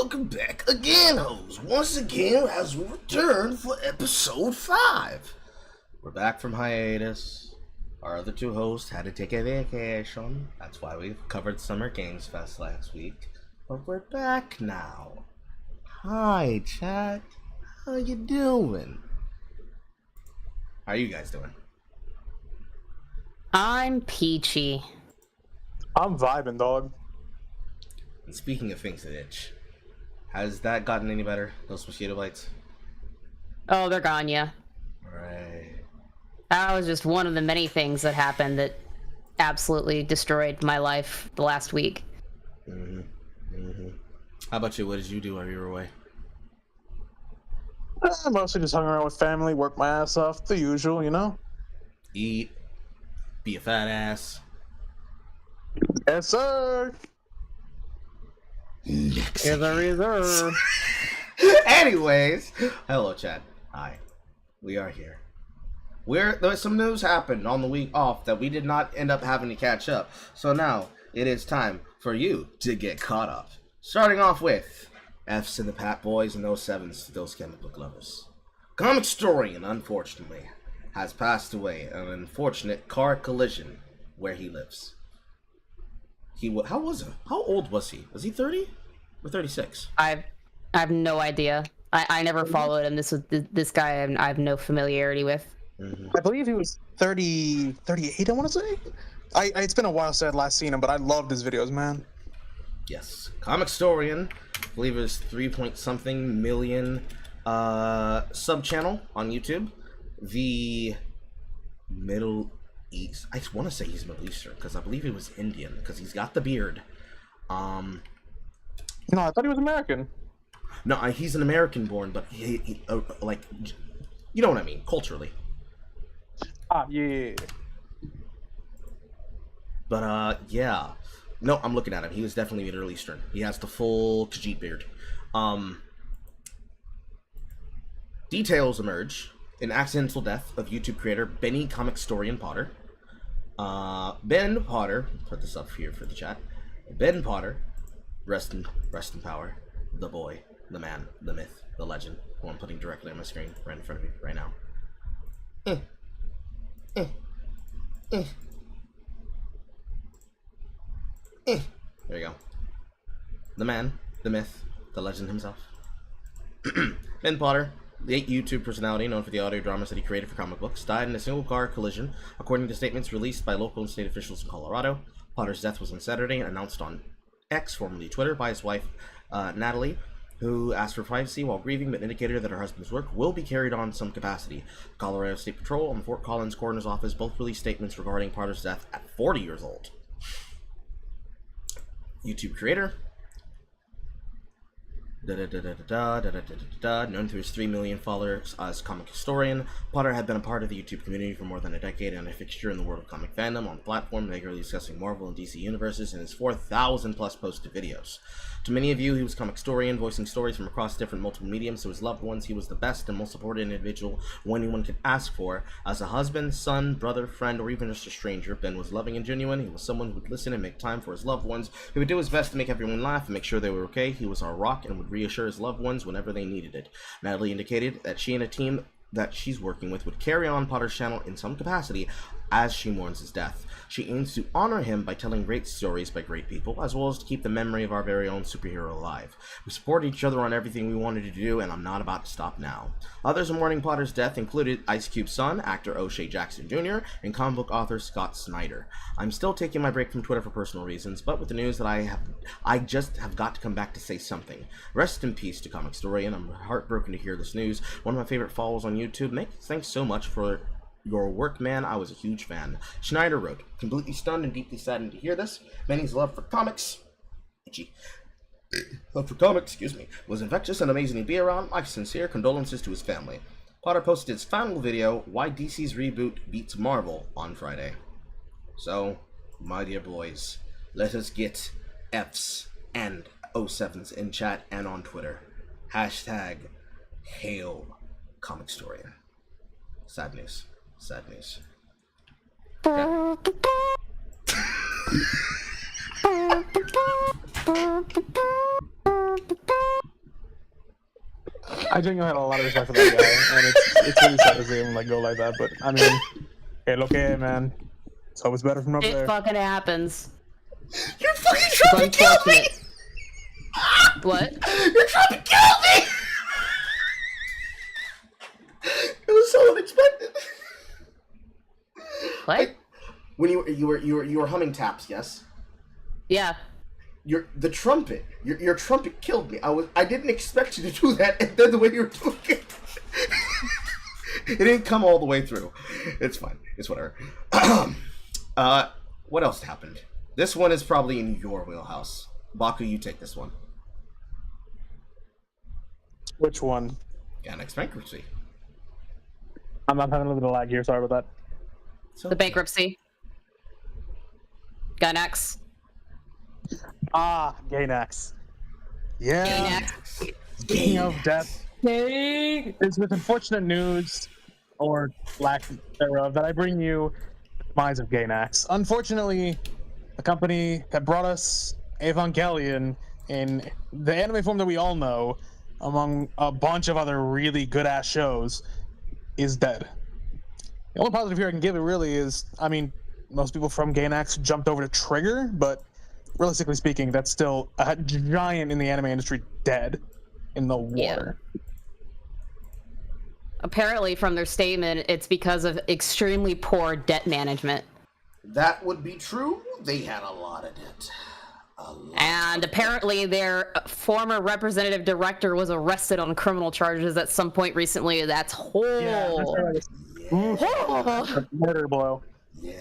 welcome back again, hoes. Once again, as we return for episode 5. We're back from hiatus. Our other two hosts had to take a vacation. That's why we covered Summer Games Fest last week. But we're back now. Hi, chat. How you doing? How are you guys doing? I'm peachy. I'm vibing, dog. And speaking of things that itch, has that gotten any better? Those mosquito bites? Oh, they're gone, yeah. Right. That was just one of the many things that happened that absolutely destroyed my life the last week. How about you? What did you do while you were away? I mostly just hung around with family, worked my ass off, the usual, you know? Eat, be a fat ass. Yes, sir! Next. Here's a reserve. Anyways, hello, chat. Hi, we are here. There's some news happened on the week off that we did not end up having to catch up. So now it is time for you to get caught up. Starting off with F's and the Pat Boys and those 7s to those comic book lovers. Comic historian, unfortunately, has passed away in an unfortunate car collision where he lives. How old was he? Was he 30 or 36? I have no idea. I never followed him. This guy I have no familiarity with. I believe he was 38, I want to say? It's been a while since I'd last seen him, but I loved his videos, man. Yes. Comic historian, I believe it was 3-point-something million sub-channel on YouTube. The Middle East. I want to say he's Middle Eastern because I believe he was Indian because he's got the beard. No, I thought he was American. No, he's an American born, but he like, you know what I mean, culturally. Yeah. But yeah. No, I'm looking at him. He was definitely Middle Eastern. He has the full Khajiit beard. Details emerge. An accidental death of YouTube creator Benny Comic Historian Potter. Ben Potter, put this up here for the chat. Ben Potter, rest in power. The boy, the man, the myth, the legend, who I'm putting directly on my screen right in front of you right now. There you go. The man, the myth, the legend himself. Ben Potter, the YouTube personality known for the audio dramas that he created for comic books, died in a single car collision, according to statements released by local and state officials in Colorado. Potter's death was on Saturday and announced on X, formerly Twitter, by his wife, Natalie, who asked for privacy while grieving, but indicated that her husband's work will be carried on in some capacity. Colorado State Patrol and the Fort Collins Coroner's Office both released statements regarding Potter's death at 40 years old. YouTube creator, known through his 3 million followers as comic historian, Potter had been a part of the YouTube community for more than a decade and a fixture in the world of comic fandom on the platform, regularly discussing Marvel and DC universes in his 4,000 plus posted videos. To many of you, he was a comic historian, voicing stories from across different multiple mediums. To his loved ones, he was the best and most supported individual anyone could ask for. As a husband, son, brother, friend, or even just a stranger, Ben was loving and genuine. He was someone who would listen and make time for his loved ones. He would do his best to make everyone laugh and make sure they were okay. He was our rock and would reassure his loved ones whenever they needed it. Natalie indicated that she and a team that she's working with would carry on Potter's channel in some capacity as she mourns his death. She aims to honor him by telling great stories by great people, as well as to keep the memory of our very own superhero alive. We support each other on everything we wanted to do, and I'm not about to stop now. Others in mourning Potter's death included Ice Cube's son, actor O'Shea Jackson Jr., and comic book author Scott Snyder. I'm still taking my break from Twitter for personal reasons, but with the news that I just have got to come back to say something. Rest in peace to comic historian. I'm heartbroken to hear this news. One of my favorite follows on YouTube. Thanks so much for your work, man. I was a huge fan. Schneider wrote, completely stunned and deeply saddened to hear this. Manny's love for comics, was infectious and amazing to be around. My sincere condolences to his family. Potter posted his final video, Why DC's Reboot Beats Marvel, on Friday. So, my dear boys, let us get F's and 07s in chat and on Twitter. Hashtag Hail Comic Historian. Sad news. Sad news. Okay. I genuinely had a lot of respect for that guy, and it's really sad to see him like go like that. But I mean, hey, look at man. It's always better from up It there. fucking happens. You're fucking It's trying to kill me! unfortunate. What? You're trying to kill me! It was so unexpected. What? When you were humming taps, yes? Yeah. The trumpet. Your trumpet killed me. I didn't expect you to do that, and then the way you were doing it, it didn't come all the way through. It's fine. It's whatever. What else happened? This one is probably in your wheelhouse. Baku, you take this one. Which one? Ganex bankruptcy. I'm having a little bit of lag here. Sorry about that. So, The bankruptcy. Gainax. Ah, Gainax. Yeah. Gainax. Speaking of death, it's with unfortunate news, or lack thereof, that I bring you the demise of Gainax. Unfortunately, the company that brought us Evangelion in the anime form that we all know, among a bunch of other really good-ass shows, is dead. The only positive here I can give it really is, I mean, most people from Gainax jumped over to Trigger, but realistically speaking, that's still a giant in the anime industry dead in the water. Yeah. Apparently, from their statement, it's because of extremely poor debt management. that would be true. They had a lot of debt. And apparently their former representative director was arrested on criminal charges at some point recently. That's horrible. Murder blow. Yeah,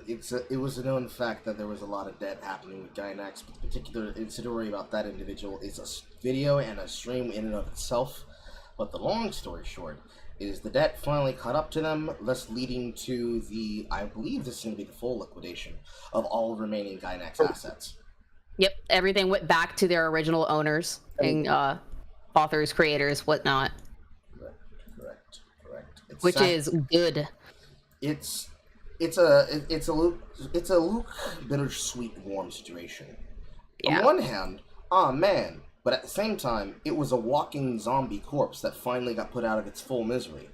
it was a known fact that there was a lot of debt happening with Gainax, but the particular story about that individual is a video and a stream in and of itself. But the long story short is the debt finally caught up to them, thus leading to the, I believe this is going to be the full liquidation of all remaining Gainax assets. Yep, everything went back to their original owners and authors, creators, whatnot. Correct. It's Which sad. is good. It's a Luke bittersweet warm situation. Yeah. On one hand, man, but at the same time, it was a walking zombie corpse that finally got put out of its full misery.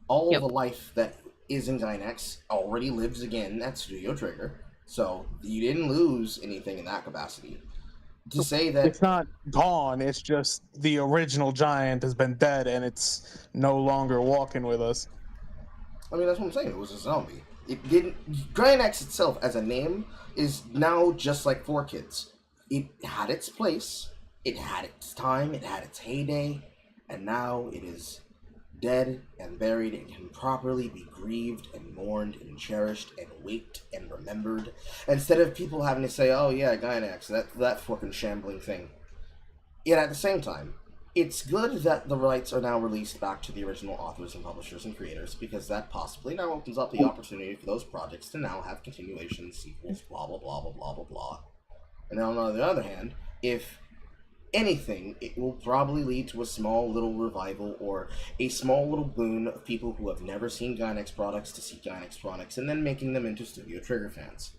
All Yep. the life that is in Gainax already lives again at Studio Trigger, so you didn't lose anything in that capacity. To say that It's not gone, it's just the original giant has been dead and it's no longer walking with us. I mean, that's what I'm saying. It was a zombie. It didn't. Gainax itself, as a name, is now just like 4Kids. It had its place. It had its time. It had its heyday, and now it is dead and buried and can properly be grieved and mourned and cherished and waked and remembered. Instead of people having to say, "Oh yeah, Gainax, that fucking shambling thing." Yet at the same time, it's good that the rights are now released back to the original authors and publishers and creators, because that possibly now opens up the opportunity for those projects to now have continuations, sequels, blah blah blah blah blah blah blah. And then on the other hand, if anything, it will probably lead to a small little revival or a small little boon of people who have never seen Gainax products to see Gainax products and then making them into Studio Trigger fans.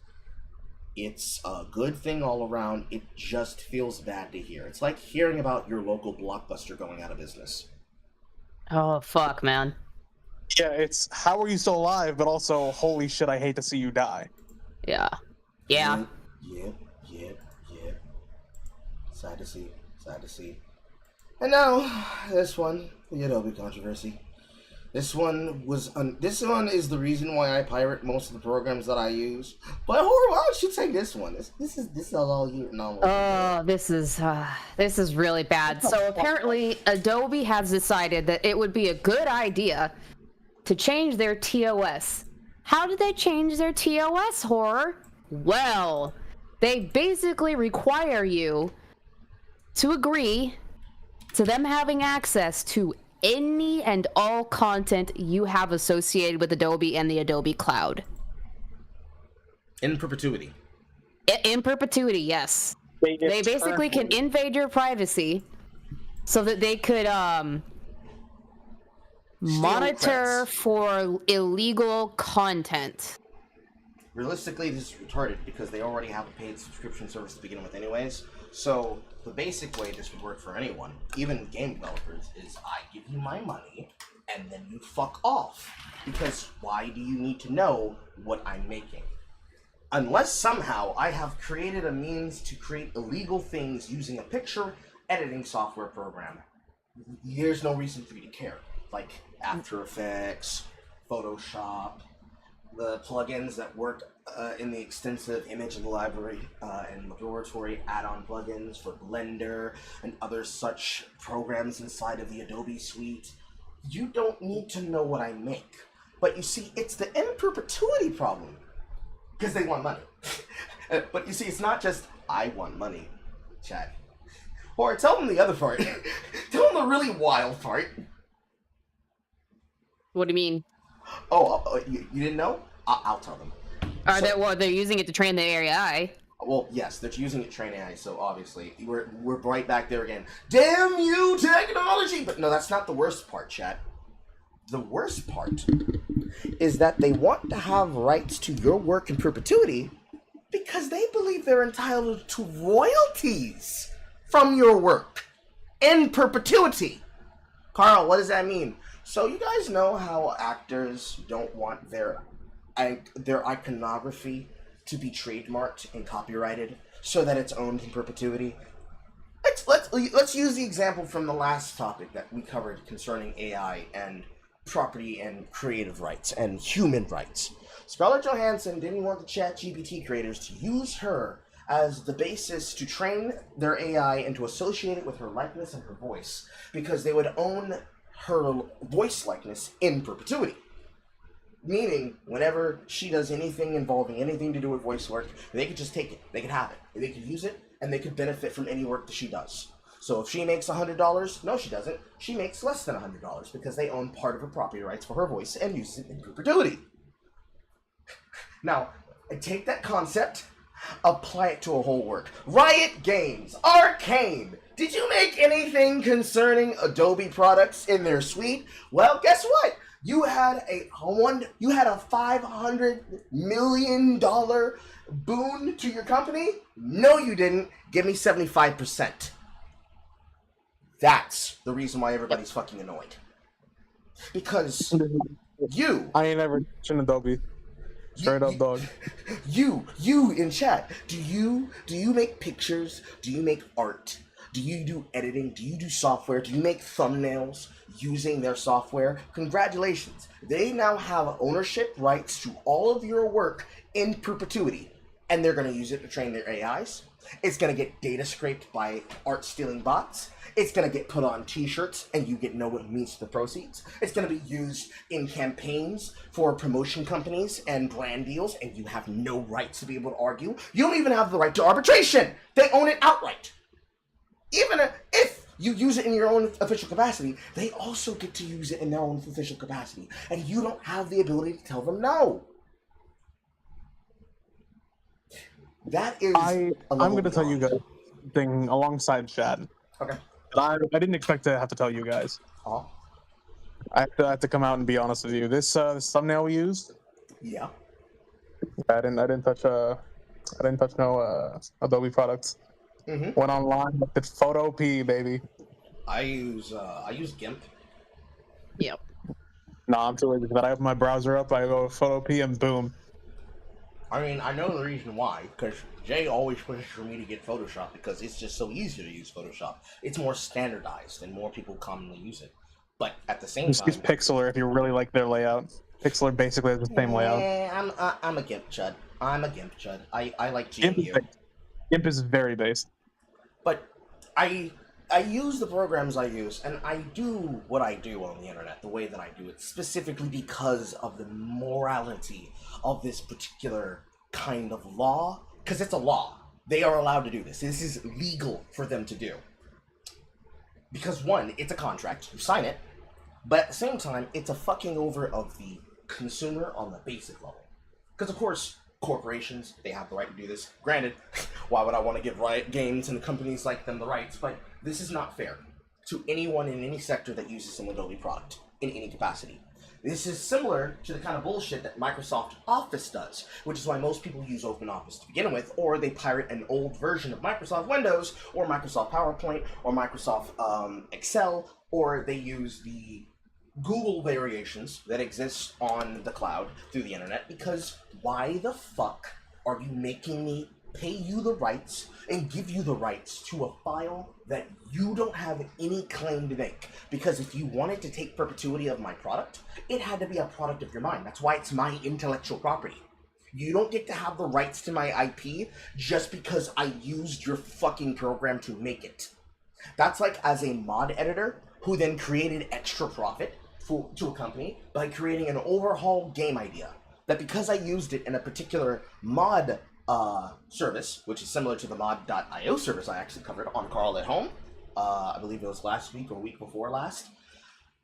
It's a good thing all around. It just feels bad to hear. It's like hearing about your local Blockbuster going out of business. Oh, fuck, man. Yeah, it's how are you still alive, but also holy shit, I hate to see you die. Yeah. Yeah. Yep. Sad to see. And now, this one, the Adobe controversy. This one is the reason why I pirate most of the programs that I use. But why don't you take this one? This is all you. No. Oh, this is really bad. So apparently, Adobe has decided that it would be a good idea to change their TOS. How did they change their TOS, horror? Well, they basically require you to agree to them having access to any and all content you have associated with Adobe and the Adobe Cloud. In perpetuity. In perpetuity, yes. They basically can invade your privacy so that they could monitor creds. for illegal content. realistically, this is retarded because they already have a paid subscription service to begin with anyways. So the basic way this would work for anyone, even game developers, is I give you my money and then you fuck off. Because why do you need to know what I'm making? Unless somehow I have created a means to create illegal things using a picture editing software program, there's no reason for you to care. Like After Effects, Photoshop, the plugins that work in the extensive image library and laboratory add-on plugins for Blender and other such programs inside of the Adobe suite. You don't need to know what I make. But you see, it's the in perpetuity problem. Because they want money. But you see, it's not just, I want money, Chad. Or tell them the other part. Tell them the really wild part. What do you mean? Oh, you didn't know? I'll tell them. They're using it to train the AI. Well, yes, they're using it to train AI, so obviously, we're right back there again. Damn you, technology! But no, that's not the worst part, Chad. The worst part is that they want to have rights to your work in perpetuity because they believe they're entitled to royalties from your work in perpetuity. Carl, what does that mean? So you guys know how actors don't want their iconography to be trademarked and copyrighted so that it's owned in perpetuity? Let's use the example from the last topic that we covered concerning AI and property and creative rights and human rights. Scarlett Johansson didn't want the ChatGPT creators to use her as the basis to train their AI and to associate it with her likeness and her voice because they would own her voice likeness in perpetuity. Meaning, whenever she does anything involving anything to do with voice work, they could just take it, they could have it, they could use it, and they could benefit from any work that she does. So if she makes $100, no she doesn't, she makes less than $100 because they own part of her property rights for her voice and use it in perpetuity. Now, take that concept, apply it to a whole work. Riot Games, Arcane, did you make anything concerning Adobe products in their suite? Well, guess what? You had a $500 million boon to your company? No, you didn't. Give me 75%. That's the reason why everybody's fucking annoyed. Because I ain't ever touching Adobe. Straight up, dog. You in chat, do you make pictures? Do you make art? Do you do editing? Do you do software? Do you make thumbnails using their software? Congratulations. They now have ownership rights to all of your work in perpetuity. And they're going to use it to train their AIs. It's going to get data scraped by art-stealing bots. It's going to get put on t-shirts and you get no means to the proceeds. It's going to be used in campaigns for promotion companies and brand deals, and you have no rights to be able to argue. You don't even have the right to arbitration. They own it outright. Even if you use it in your own official capacity, they also get to use it in their own official capacity. And you don't have the ability to tell them no. That is I'm going to tell you guys thing alongside Chad. Okay. I didn't expect to have to tell you guys. Uh-huh. I have to come out and be honest with you. This thumbnail we used. Yeah. I didn't touch no Adobe products. Mm-hmm. Went online, looked at Photo P, baby. I use GIMP. Yep. Nah, I'm too lazy for that. I open my browser up, I go to Photo P, and boom. I mean, I know the reason why, because Jay always pushes for me to get Photoshop because it's just so easy to use Photoshop. It's more standardized and more people commonly use it. But at the same Just time... use Pixlr if you really like their layout. Pixlr basically has the same layout. Yeah, I'm a GIMP chud. I'm a GIMP chud. I like GNU. GIMP is very base. But I use the programs I use, and I do what I do on the internet the way that I do it, specifically because of the morality of this particular kind of law, because it's a law. They are allowed to do this. This is legal for them to do. Because one, it's a contract, you sign it, but at the same time, it's a fucking over of the consumer on the basic level. Because of course, corporations, they have the right to do this. Granted, why would I want to give Riot Games and companies like them the rights? But this is not fair to anyone in any sector that uses an Adobe product in any capacity. This is similar to the kind of bullshit that Microsoft Office does, which is why most people use OpenOffice to begin with, or they pirate an old version of Microsoft Windows, or Microsoft PowerPoint, or Microsoft Excel, or they use the Google variations that exist on the cloud through the internet, because why the fuck are you making me pay you the rights and give you the rights to a file that you don't have any claim to make? Because if you wanted to take perpetuity of my product, it had to be a product of your mind. That's why it's my intellectual property. You don't get to have the rights to my IP just because I used your fucking program to make it. That's like as a mod editor who then created extra profit to a company by creating an overhaul game idea. That because I used it in a particular mod service, which is similar to the mod.io service I actually covered on Carl at Home, I believe it was last week or week before last,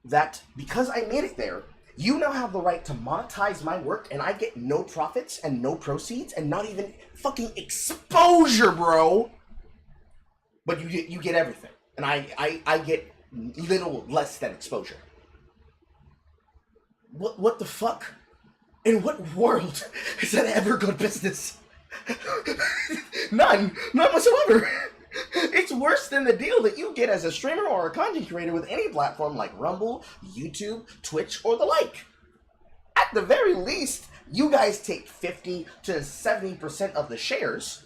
that because I made it there, you now have the right to monetize my work and I get no profits and no proceeds and not even fucking exposure, bro. But you get everything. And I get little less than exposure. What the fuck? In what world is that ever good business? None whatsoever. It's worse than the deal that you get as a streamer or a content creator with any platform like Rumble, YouTube, Twitch, or the like. At the very least, you guys take 50 to 70% of the shares.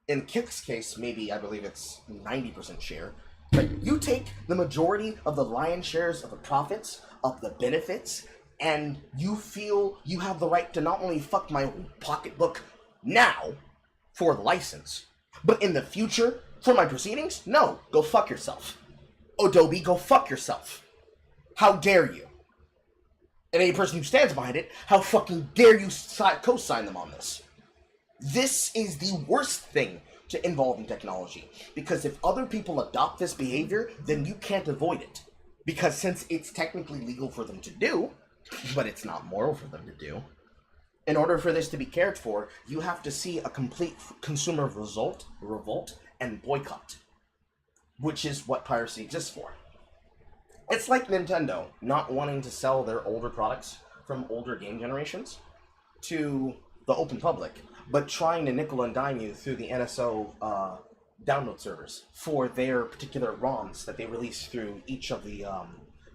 In Kick's case, maybe I believe it's 90% share. But you take the majority of the lion's shares of the profits, of the benefits, and you feel you have the right to not only fuck my pocketbook now for the license, but in the future for my proceedings? No, go fuck yourself. Adobe, go fuck yourself. How dare you? And any person who stands behind it, how fucking dare you co-sign them on this? This is the worst thing to involve in technology, because if other people adopt this behavior, then you can't avoid it. Because since it's technically legal for them to do, but it's not moral for them to do, in order for this to be cared for, you have to see a complete consumer revolt, and boycott, which is what piracy exists for. It's like Nintendo not wanting to sell their older products from older game generations to the open public, but trying to nickel and dime you through the NSO download servers for their particular ROMs that they release through each of the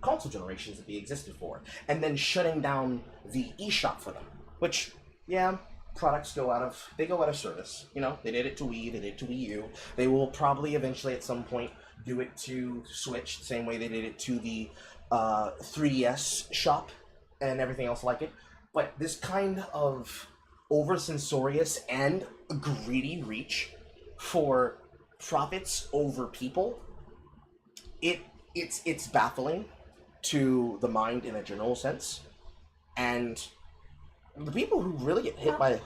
console generations that they existed for, and then shutting down the eShop for them. Which, yeah, products go out of service. You know, they did it to Wii, they did it to Wii U. They will probably eventually at some point do it to Switch, the same way they did it to the 3DS shop and everything else like it. But this kind of over-censorious and greedy reach for profits over people, it's baffling to the mind in a general sense. And the people who really get hit by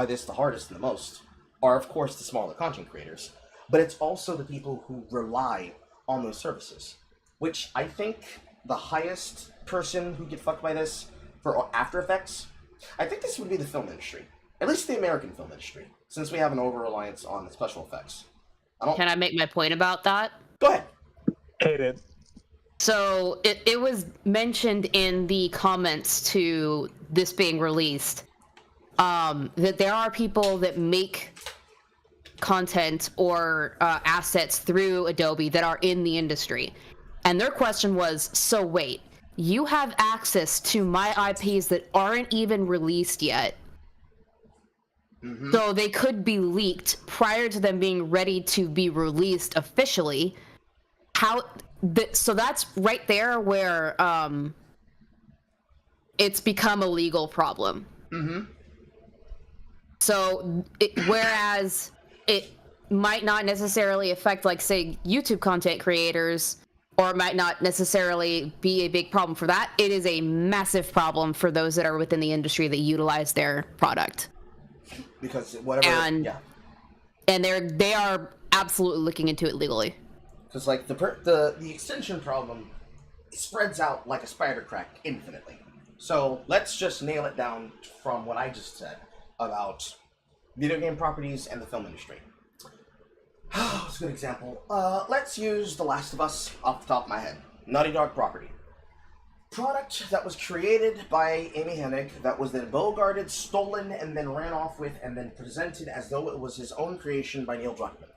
this the hardest and the most are, of course, the smaller content creators. But it's also the people who rely on those services. Which I think the highest person who get fucked by this for After Effects, I think this would be the film industry. At least the American film industry, since we have an over-reliance on the special effects. Can I make my point about that? Go ahead. Hate it. So it was mentioned in the comments to this being released that there are people that make content or assets through Adobe that are in the industry. And their question was, so wait, you have access to my IPs that aren't even released yet. Mm-hmm. So they could be leaked prior to them being ready to be released officially. So that's right there where it's become a legal problem. Mm-hmm. So whereas it might not necessarily affect, like, say, YouTube content creators, or it might not necessarily be a big problem for that, it is a massive problem for those that are within the industry that utilize their product. Because whatever, and they are absolutely looking into it legally. Because like the extension problem spreads out like a spider crack infinitely. So let's just nail it down from what I just said about video game properties and the film industry. That's a good example. Let's use The Last of Us off the top of my head. Naughty Dog property. product that was created by Amy Hennig, that was then bogarted, stolen, and then ran off with, and then presented as though it was his own creation by Neil Druckmann.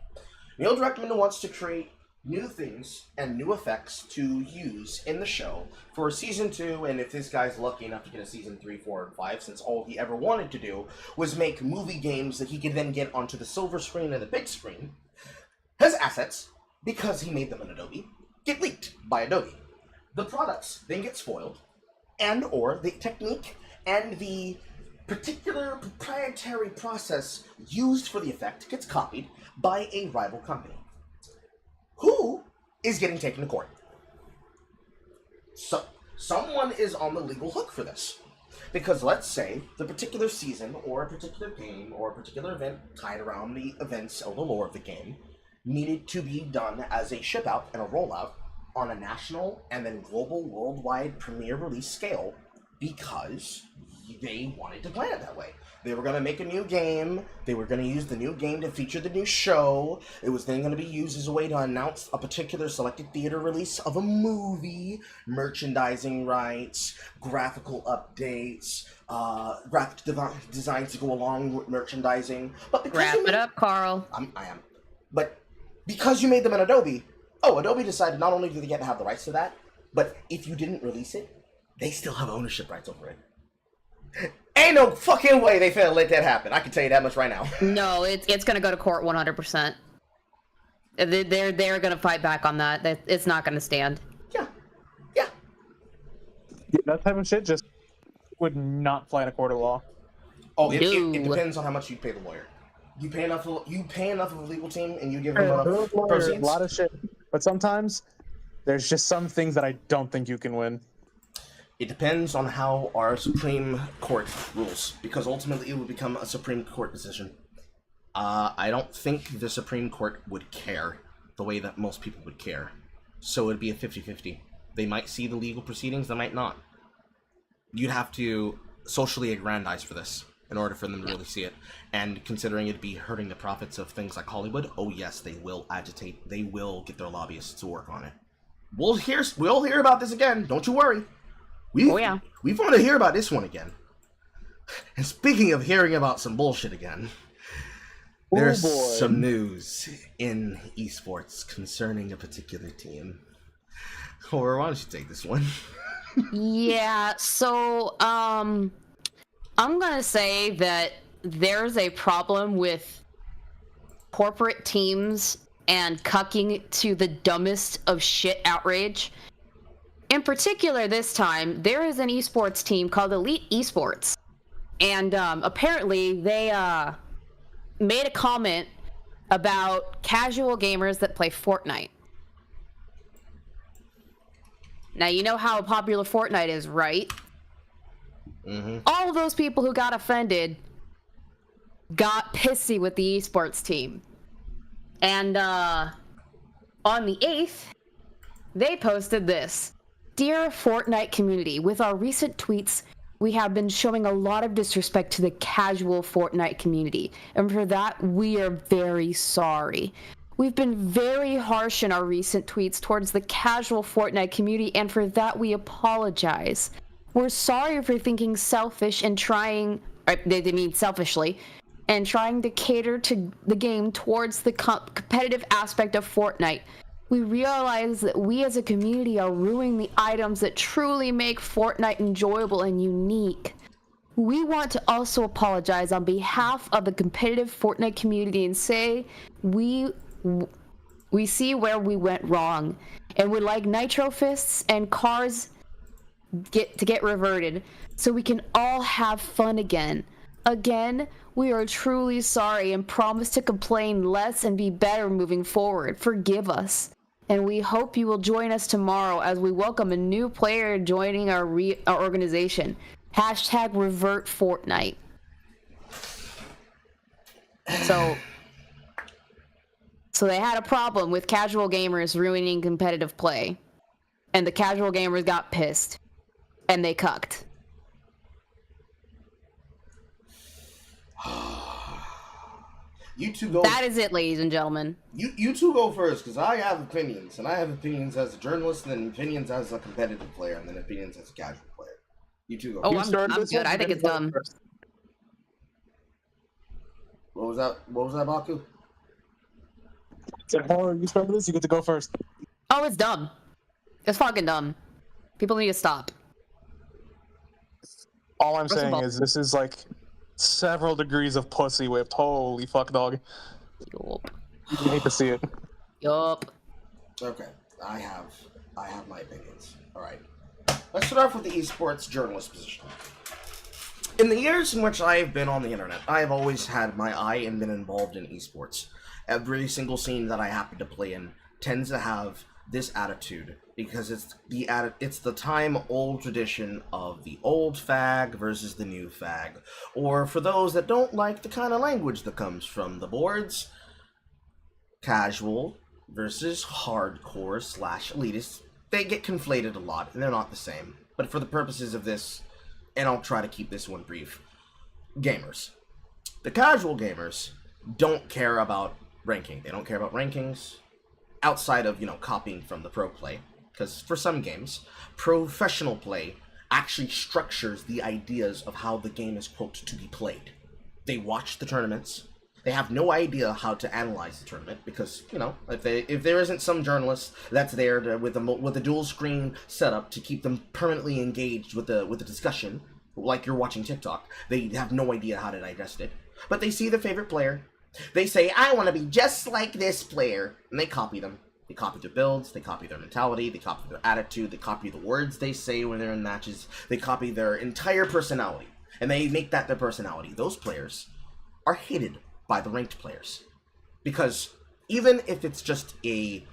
Neil Druckmann wants to create new things and new effects to use in the show for season 2, and if this guy's lucky enough to get a season 3, 4, and 5, since all he ever wanted to do was make movie games that he could then get onto the silver screen and the big screen, his assets, because he made them in Adobe, get leaked by Adobe. The products then get spoiled, and or the technique and the particular proprietary process used for the effect gets copied by a rival company, who is getting taken to court. So, someone is on the legal hook for this. Because let's say the particular season, or a particular game, or a particular event tied around the events or the lore of the game needed to be done as a ship out and a rollout on a national and then global worldwide premiere release scale because they wanted to plan it that way. They were going to make a new game. They were going to use the new game to feature the new show. It was then going to be used as a way to announce a particular selected theater release of a movie, merchandising rights, graphical updates, graphic designs to go along with merchandising. But because Wrap it up, Carl. I am. But because you made them in Adobe, Adobe decided not only do they get to have the rights to that, but if you didn't release it, they still have ownership rights over it. Ain't no fucking way they finna let that happen. I can tell you that much right now. No, it's gonna go to court 100%. They're gonna fight back on that. It's not gonna stand. Yeah. That type of shit just would not fly in a court of law. Oh, it depends on how much you pay the lawyer. You pay enough of a legal team, and you give them enough proceeds. A lot of shit, but sometimes there's just some things that I don't think you can win. It depends on how our Supreme Court rules, because ultimately it would become a Supreme Court decision. I don't think the Supreme Court would care the way that most people would care. So it'd be a 50-50. They might see the legal proceedings, they might not. You'd have to socially aggrandize for this in order for them to really see it. And considering it'd be hurting the profits of things like Hollywood, oh yes, they will agitate. They will get their lobbyists to work on it. We'll hear about this again, don't you worry. We want to hear about this one again. And speaking of hearing about some bullshit again, there's some news in esports concerning a particular team. Or why don't you take this one? Yeah, so I'm gonna say that there's a problem with corporate teams and cucking to the dumbest of shit outrage. In particular, this time, there is an esports team called Elite Esports. And apparently, they made a comment about casual gamers that play Fortnite. Now, you know how popular Fortnite is, right? Mm-hmm. All of those people who got offended got pissy with the esports team. And on the 8th, they posted this. Dear Fortnite community, with our recent tweets, we have been showing a lot of disrespect to the casual Fortnite community, and for that, we are very sorry. We've been very harsh in our recent tweets towards the casual Fortnite community, and for that, we apologize. We're sorry for thinking selfish and trying, they mean selfishly, and trying to cater to the game towards the competitive aspect of Fortnite. We realize that we as a community are ruining the items that truly make Fortnite enjoyable and unique. We want to also apologize on behalf of the competitive Fortnite community and say we see where we went wrong and would like Nitro Fists and cars to get reverted so we can all have fun again. Again, we are truly sorry and promise to complain less and be better moving forward. Forgive us. And we hope you will join us tomorrow as we welcome a new player joining our organization. Hashtag revert Fortnite. So they had a problem with casual gamers ruining competitive play. And the casual gamers got pissed. And they cucked. You two go. That is it, ladies and gentlemen. You two go first, because I have opinions, and I have opinions as a journalist, and then opinions as a competitive player, and then opinions as a casual player. You two go. Oh, first. I'm good. I think it's dumb. What was that? What was that, Baku? So, you started this. You get to go first. Oh, it's dumb. It's fucking dumb. People need to stop. All I'm saying is this is like several degrees of pussy whipped. Holy fuck, dog. Yup. You hate to see it. Yup. Okay, I have my opinions. All right, let's start off with the esports journalist position. In the years in which I have been on the internet, I have always had my eye and been involved in esports. Every single scene that I happen to play in tends to have this attitude, because it's the time-old tradition of the old fag versus the new fag. Or for those that don't like the kind of language that comes from the boards, casual versus hardcore / elitist. They get conflated a lot, and they're not the same. But for the purposes of this, and I'll try to keep this one brief, gamers. The casual gamers don't care about ranking. They don't care about rankings outside of, copying from the pro play. Because for some games, professional play actually structures the ideas of how the game is, quote, to be played. They watch the tournaments. They have no idea how to analyze the tournament because, if there isn't some journalist that's there with a dual screen setup to keep them permanently engaged with the discussion, like you're watching TikTok, they have no idea how to digest it. But they see their favorite player. They say, I want to be just like this player, and they copy them. They copy their builds, they copy their mentality, they copy their attitude, they copy the words they say when they're in matches, they copy their entire personality, and they make that their personality. Those players are hated by the ranked players. Because even if it's just a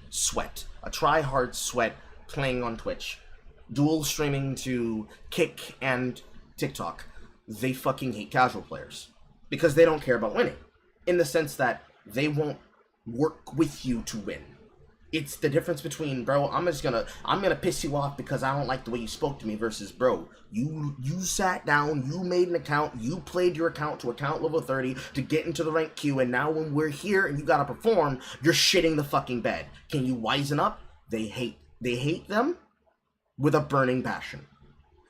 try-hard sweat playing on Twitch, dual streaming to Kick and TikTok, they fucking hate casual players. Because they don't care about winning. In the sense that they won't work with you to win. It's the difference between, bro, I'm gonna piss you off because I don't like the way you spoke to me, versus, bro, you sat down, you made an account, you played your account to account level 30 to get into the rank queue, and now when we're here and you gotta perform, you're shitting the fucking bed. Can you wisen up? They hate them with a burning passion.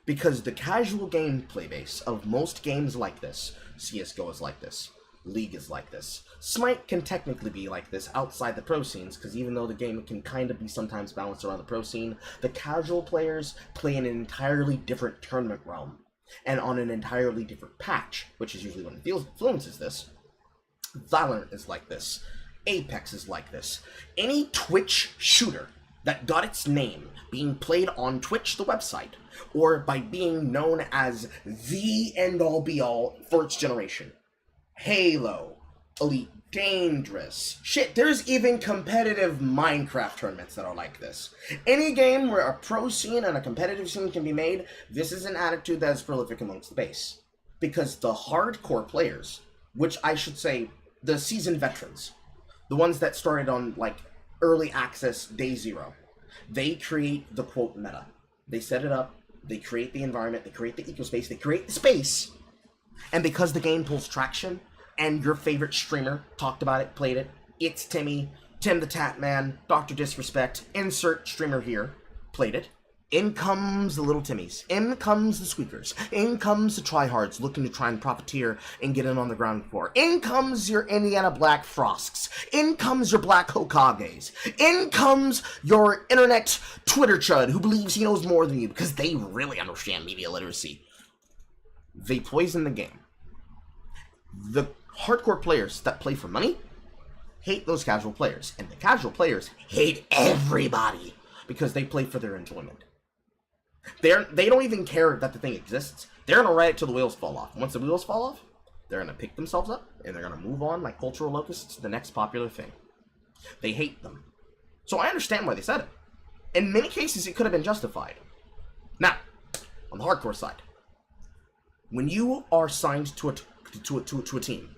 Because the casual gameplay base of most games like this, CSGO is like this, League is like this. Smite can technically be like this outside the pro scenes, because even though the game can kind of be sometimes balanced around the pro scene, the casual players play in an entirely different tournament realm, and on an entirely different patch, which is usually what influences this. Valorant is like this. Apex is like this. Any Twitch shooter that got its name being played on Twitch, the website, or by being known as the end-all be-all for its generation. Halo, Elite Dangerous. Shit, there's even competitive Minecraft tournaments that are like this. Any game where a pro scene and a competitive scene can be made, this is an attitude that is prolific amongst the base. Because the hardcore players, which I should say, the seasoned veterans, the ones that started on, early access day zero, they create the, quote, meta. They set it up, they create the environment, they create the ecospace, they create the space. And because the game pulls traction, and your favorite streamer talked about it, played it, it's Timmy, Tim the Tat Man, Dr. Disrespect, insert streamer here, played it. In comes the little Timmies, in comes the squeakers, in comes the tryhards looking to try and profiteer and get in on the ground floor. In comes your Indiana Black Frosks, in comes your Black Hokages, in comes your internet Twitter chud who believes he knows more than you because they really understand media literacy. They poison the game. The hardcore players that play for money hate those casual players, and the casual players hate everybody because they play for their enjoyment. They don't even care that the thing exists. They're gonna ride it till the wheels fall off. Once the wheels fall off, they're gonna pick themselves up and they're gonna move on like cultural locusts to the next popular thing. They hate them. So I understand why they said it. In many cases, it could have been justified. Now, on the hardcore side, when you are signed to a team,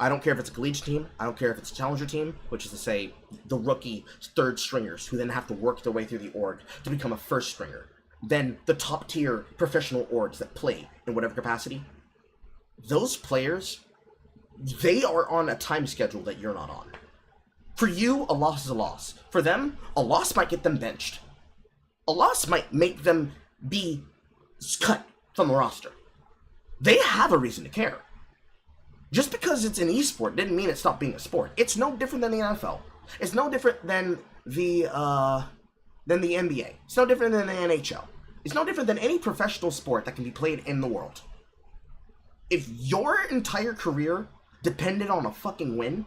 I don't care if it's a collegiate team, I don't care if it's a challenger team, which is to say the rookie third stringers who then have to work their way through the org to become a first stringer. Then the top tier professional orgs that play in whatever capacity. Those players they are on a time schedule that you're not on. For you, a loss is a loss. For them, a loss might get them benched. A loss might make them be cut from the roster. They have a reason to care. Just because it's an esport didn't mean it stopped being a sport. It's no different than the NFL. It's no different than the NBA. It's no different than the NHL. It's no different than any professional sport that can be played in the world. If your entire career depended on a fucking win,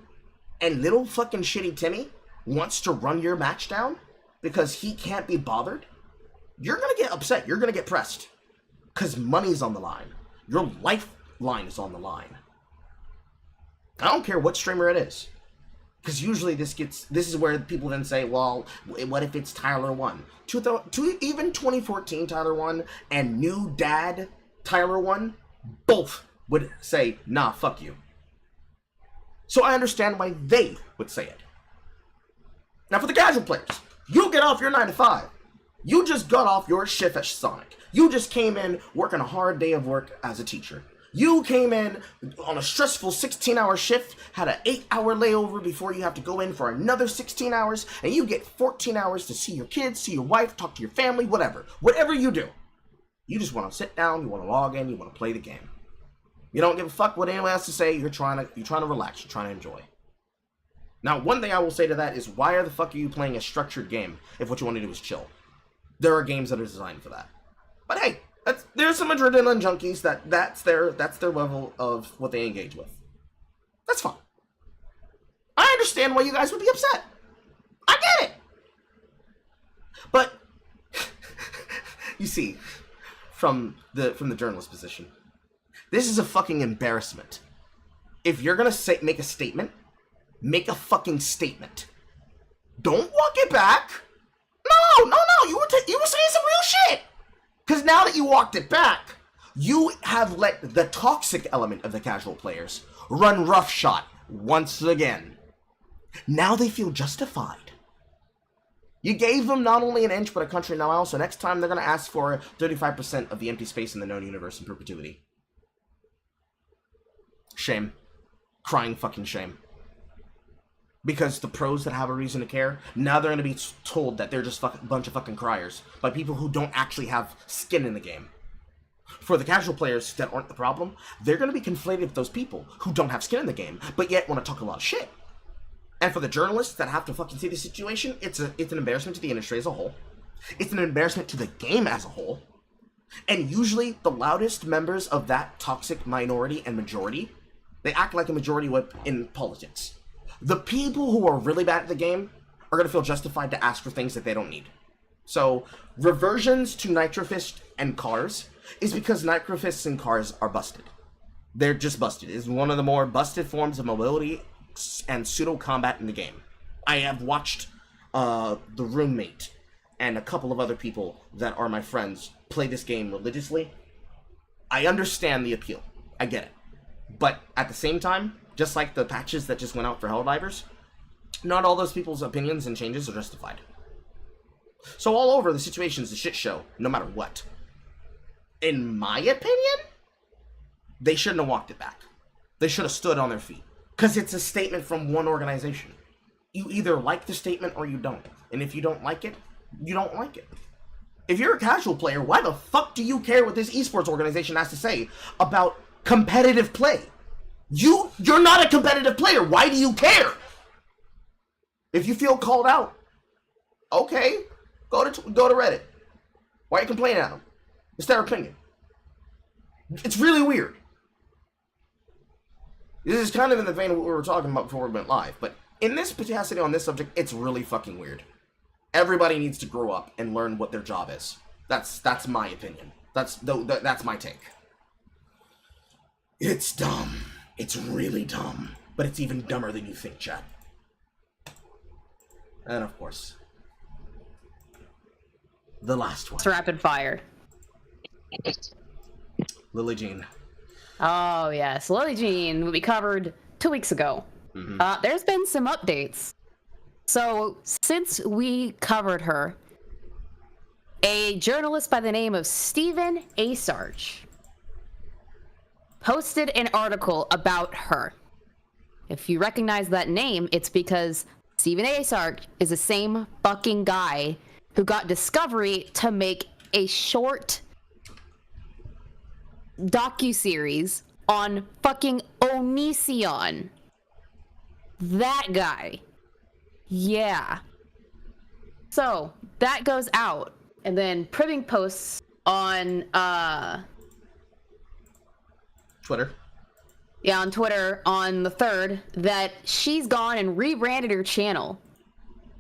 and little fucking shitty Timmy wants to run your match down because he can't be bothered, you're gonna get upset. You're gonna get pressed. Because money's on the line. Your lifeline is on the line. I don't care what streamer it is. Because usually this is where people then say, well, what if it's Tyler 1? Even 2014 Tyler 1 and new dad Tyler 1, both would say, nah, fuck you. So I understand why they would say it. Now for the casual players, you get off your 9 to 5. You just got off your shift at Sonic. You just came in working a hard day of work as a teacher. You came in on a stressful 16-hour shift, had an 8-hour layover before you have to go in for another 16 hours, and you get 14 hours to see your kids, see your wife, talk to your family, whatever. Whatever you do. You just want to sit down, you want to log in, you want to play the game. You don't give a fuck what anyone has to say. You're trying to relax. You're trying to enjoy. Now, one thing I will say to that is, why the fuck are you playing a structured game if what you want to do is chill? There are games that are designed for that. But hey, there's some adrenaline junkies that's their level of what they engage with. That's fine. I understand why you guys would be upset. I get it. But you see, from the journalist position, this is a fucking embarrassment. If you're gonna make a statement, make a fucking statement. Don't walk it back. No. You were saying some real shit. Because now that you walked it back, you have let the toxic element of the casual players run roughshod once again. Now they feel justified. You gave them not only an inch but a country mile, so next time they're gonna ask for 35% of the empty space in the known universe in perpetuity. Shame. Crying fucking shame. Because the pros that have a reason to care, now they're going to be told that they're just a bunch of fucking criers by people who don't actually have skin in the game. For the casual players that aren't the problem, they're going to be conflated with those people who don't have skin in the game, but yet want to talk a lot of shit. And for the journalists that have to fucking see the situation, it's an embarrassment to the industry as a whole. It's an embarrassment to the game as a whole. And usually the loudest members of that toxic minority and majority, they act like a majority whip in politics. The people who are really bad at the game are going to feel justified to ask for things that they don't need. So, reversions to Nitrofist and cars is because Nitrofists and cars are busted. They're just busted. It's one of the more busted forms of mobility and pseudo-combat in the game. I have watched the roommate and a couple of other people that are my friends play this game religiously. I understand the appeal. I get it. But at the same time, just like the patches that just went out for Helldivers, not all those people's opinions and changes are justified. So all over, the situation is a shit show, no matter what. In my opinion, they shouldn't have walked it back. They should have stood on their feet. Because it's a statement from one organization. You either like the statement or you don't. And if you don't like it, you don't like it. If you're a casual player, why the fuck do you care what this esports organization has to say about competitive play? You're not a competitive player. Why do you care? If you feel called out, okay, go to Reddit. Why are you complaining at them? It's their opinion. It's really weird. This is kind of in the vein of what we were talking about before we went live, but in this capacity on this subject, it's really fucking weird. Everybody needs to grow up and learn what their job is. That's my opinion. That's my take. It's dumb. It's really dumb, but it's even dumber than you think, chat. And of course, the last one. It's rapid fire. Lily Jean. Oh yes, Lily Jean we covered 2 weeks ago. Mm-hmm. There's been some updates. So since we covered her, a journalist by the name of Stephen Asarch posted an article about her. If you recognize that name, it's because Stephen A. Sark is the same fucking guy who got Discovery to make a short docuseries on fucking Onision. That guy. Yeah. So, that goes out. And then Pribbing posts on, Twitter. Yeah, on Twitter on the 3rd that she's gone and rebranded her channel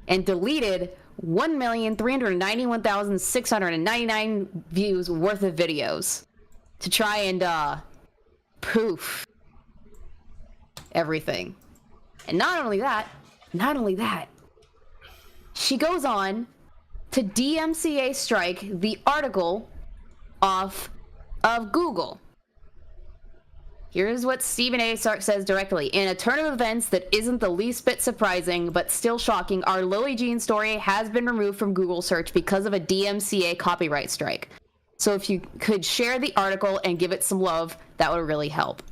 and deleted 1,391,699 views worth of videos to try and poof everything. And not only that, she goes on to DMCA strike the article off of Google. Here's what Stephen A. Sark says directly. In a turn of events that isn't the least bit surprising, but still shocking, our Lily Jean story has been removed from Google search because of a DMCA copyright strike. So if you could share the article and give it some love, that would really help.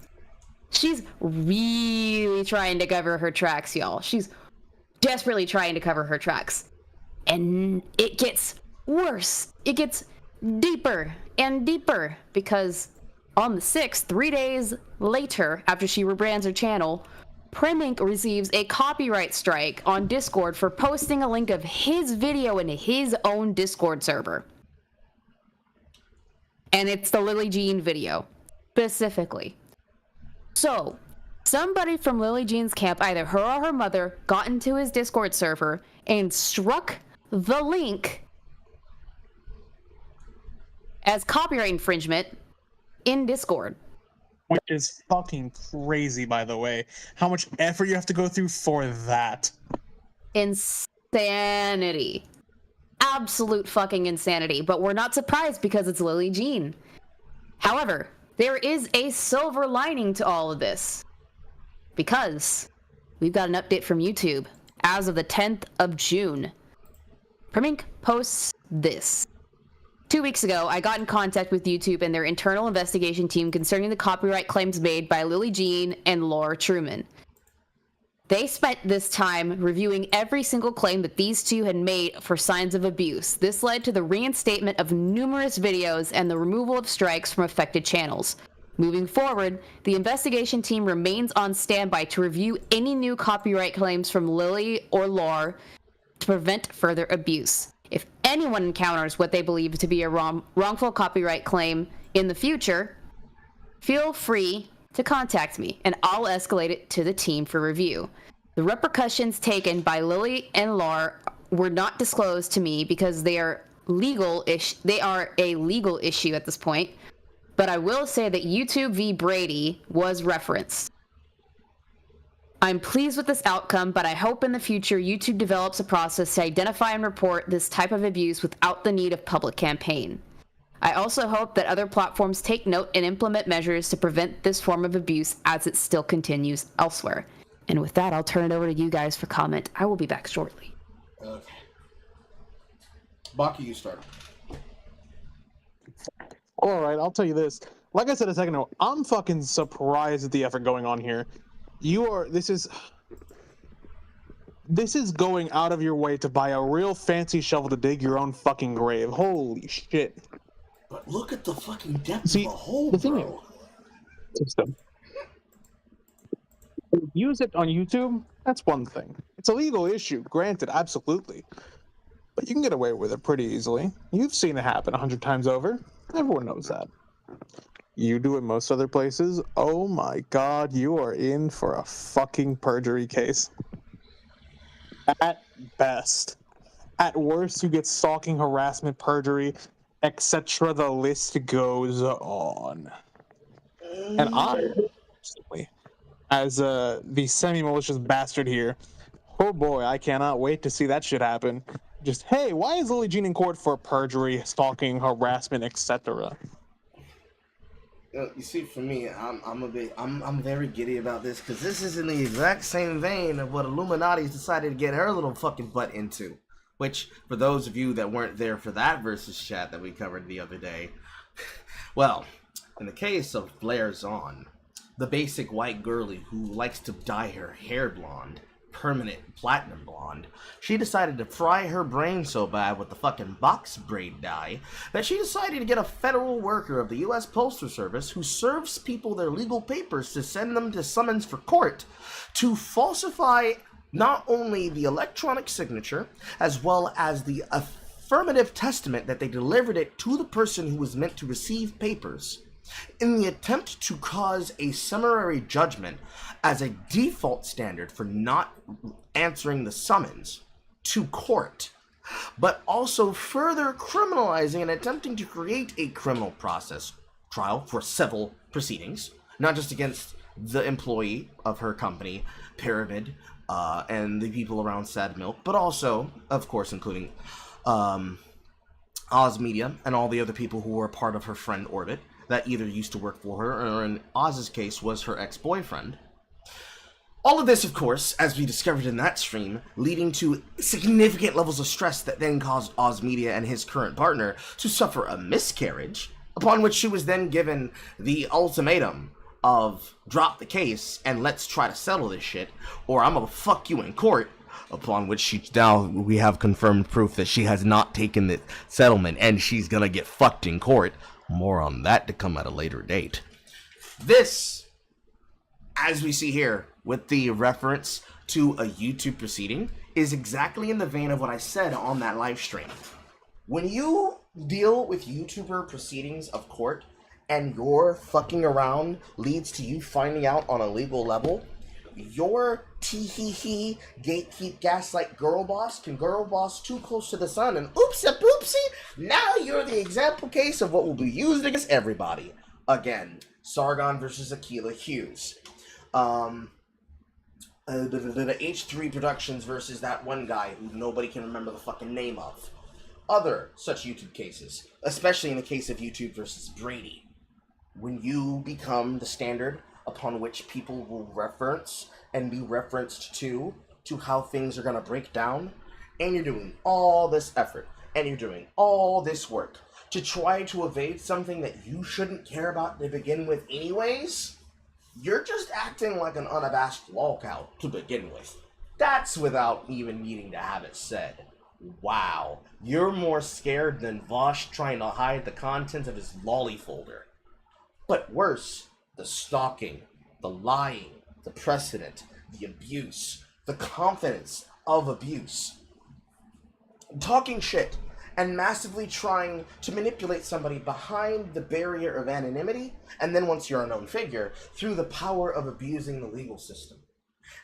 She's really trying to cover her tracks, y'all. She's desperately trying to cover her tracks. And it gets worse. It gets deeper and deeper because on the 6th, 3 days later, after she rebrands her channel, Primink receives a copyright strike on Discord for posting a link of his video in his own Discord server. And it's the Lily Jean video, specifically. So, somebody from Lily Jean's camp, either her or her mother, got into his Discord server and struck the link as copyright infringement in Discord. Which is fucking crazy, by the way. How much effort you have to go through for that. Insanity. Absolute fucking insanity. But we're not surprised because it's Lily Jean. However, there is a silver lining to all of this. Because we've got an update from YouTube. As of the 10th of June, Primink posts this. 2 weeks ago, I got in contact with YouTube and their internal investigation team concerning the copyright claims made by Lily Jean and Laura Truman. They spent this time reviewing every single claim that these two had made for signs of abuse. This led to the reinstatement of numerous videos and the removal of strikes from affected channels. Moving forward, the investigation team remains on standby to review any new copyright claims from Lily or Laura to prevent further abuse. If anyone encounters what they believe to be a wrongful copyright claim in the future, feel free to contact me and I'll escalate it to the team for review. The repercussions taken by Lily and Laura were not disclosed to me because they are a legal issue at this point, but I will say that YouTube v. Brady was referenced. I'm pleased with this outcome, but I hope in the future YouTube develops a process to identify and report this type of abuse without the need of public campaign. I also hope that other platforms take note and implement measures to prevent this form of abuse as it still continues elsewhere. And with that, I'll turn it over to you guys for comment. I will be back shortly. Okay. Baki, you start. All right, I'll tell you this. Like I said a second ago, I'm fucking surprised at the effort going on here. This is going out of your way to buy a real fancy shovel to dig your own fucking grave. Holy shit. But look at the fucking depth of the hole, bro. Use it on YouTube, that's one thing. It's a legal issue, granted, absolutely. But you can get away with it pretty easily. You've seen it happen 100 times over. Everyone knows that. You do it most other places, oh my god, you are in for a fucking perjury case. At best. At worst, you get stalking, harassment, perjury, etc. The list goes on. And I, as the semi-malicious bastard here, oh boy, I cannot wait to see that shit happen. Just, hey, why is Lily Jean in court for perjury, stalking, harassment, etc.? You see, for me, I'm very giddy about this because this is in the exact same vein of what Illuminati's decided to get her little fucking butt into. Which, for those of you that weren't there for that versus chat that we covered the other day, well, in the case of Blair Zahn, the basic white girly who likes to dye her hair blonde, permanent platinum blonde, she decided to fry her brain so bad with the fucking box braid dye that she decided to get a federal worker of the U.S. Postal Service who serves people their legal papers to send them to summons for court to falsify not only the electronic signature as well as the affirmative testament that they delivered it to the person who was meant to receive papers, in the attempt to cause a summary judgment as a default standard for not answering the summons to court, but also further criminalizing and attempting to create a criminal process trial for civil proceedings, not just against the employee of her company, Pyramid, and the people around Sad Milk, but also, of course, including Oz Media and all the other people who were a part of her friend orbit that either used to work for her or, in Oz's case, was her ex-boyfriend. All of this, of course, as we discovered in that stream, leading to significant levels of stress that then caused Oz Media and his current partner to suffer a miscarriage, upon which she was then given the ultimatum of drop the case and let's try to settle this shit, or I'm gonna fuck you in court, upon which we have confirmed proof that she has not taken the settlement and she's gonna get fucked in court. More on that to come at a later date. This, as we see here, with the reference to a YouTube proceeding, is exactly in the vein of what I said on that live stream. When you deal with YouTuber proceedings of court, and your fucking around leads to you finding out on a legal level, your tee-hee-hee, gatekeep, gaslight girl boss can girl boss too close to the sun, and oopsie-poopsie, now you're the example case of what will be used against everybody. Again, Sargon versus Aquila Hughes. The H3 Productions versus that one guy who nobody can remember the fucking name of. Other such YouTube cases, especially in the case of YouTube versus Brady. When you become the standard upon which people will reference and be referenced to how things are going to break down, and you're doing all this effort, and you're doing all this work to try to evade something that you shouldn't care about to begin with anyways, you're just acting like an unabashed lolcow to begin with. That's without even needing to have it said. Wow, you're more scared than Vosh trying to hide the contents of his lolly folder. But worse, the stalking, the lying, the precedent, the abuse, the confidence of abuse. Talking shit and massively trying to manipulate somebody behind the barrier of anonymity, and then once you're a known figure, through the power of abusing the legal system.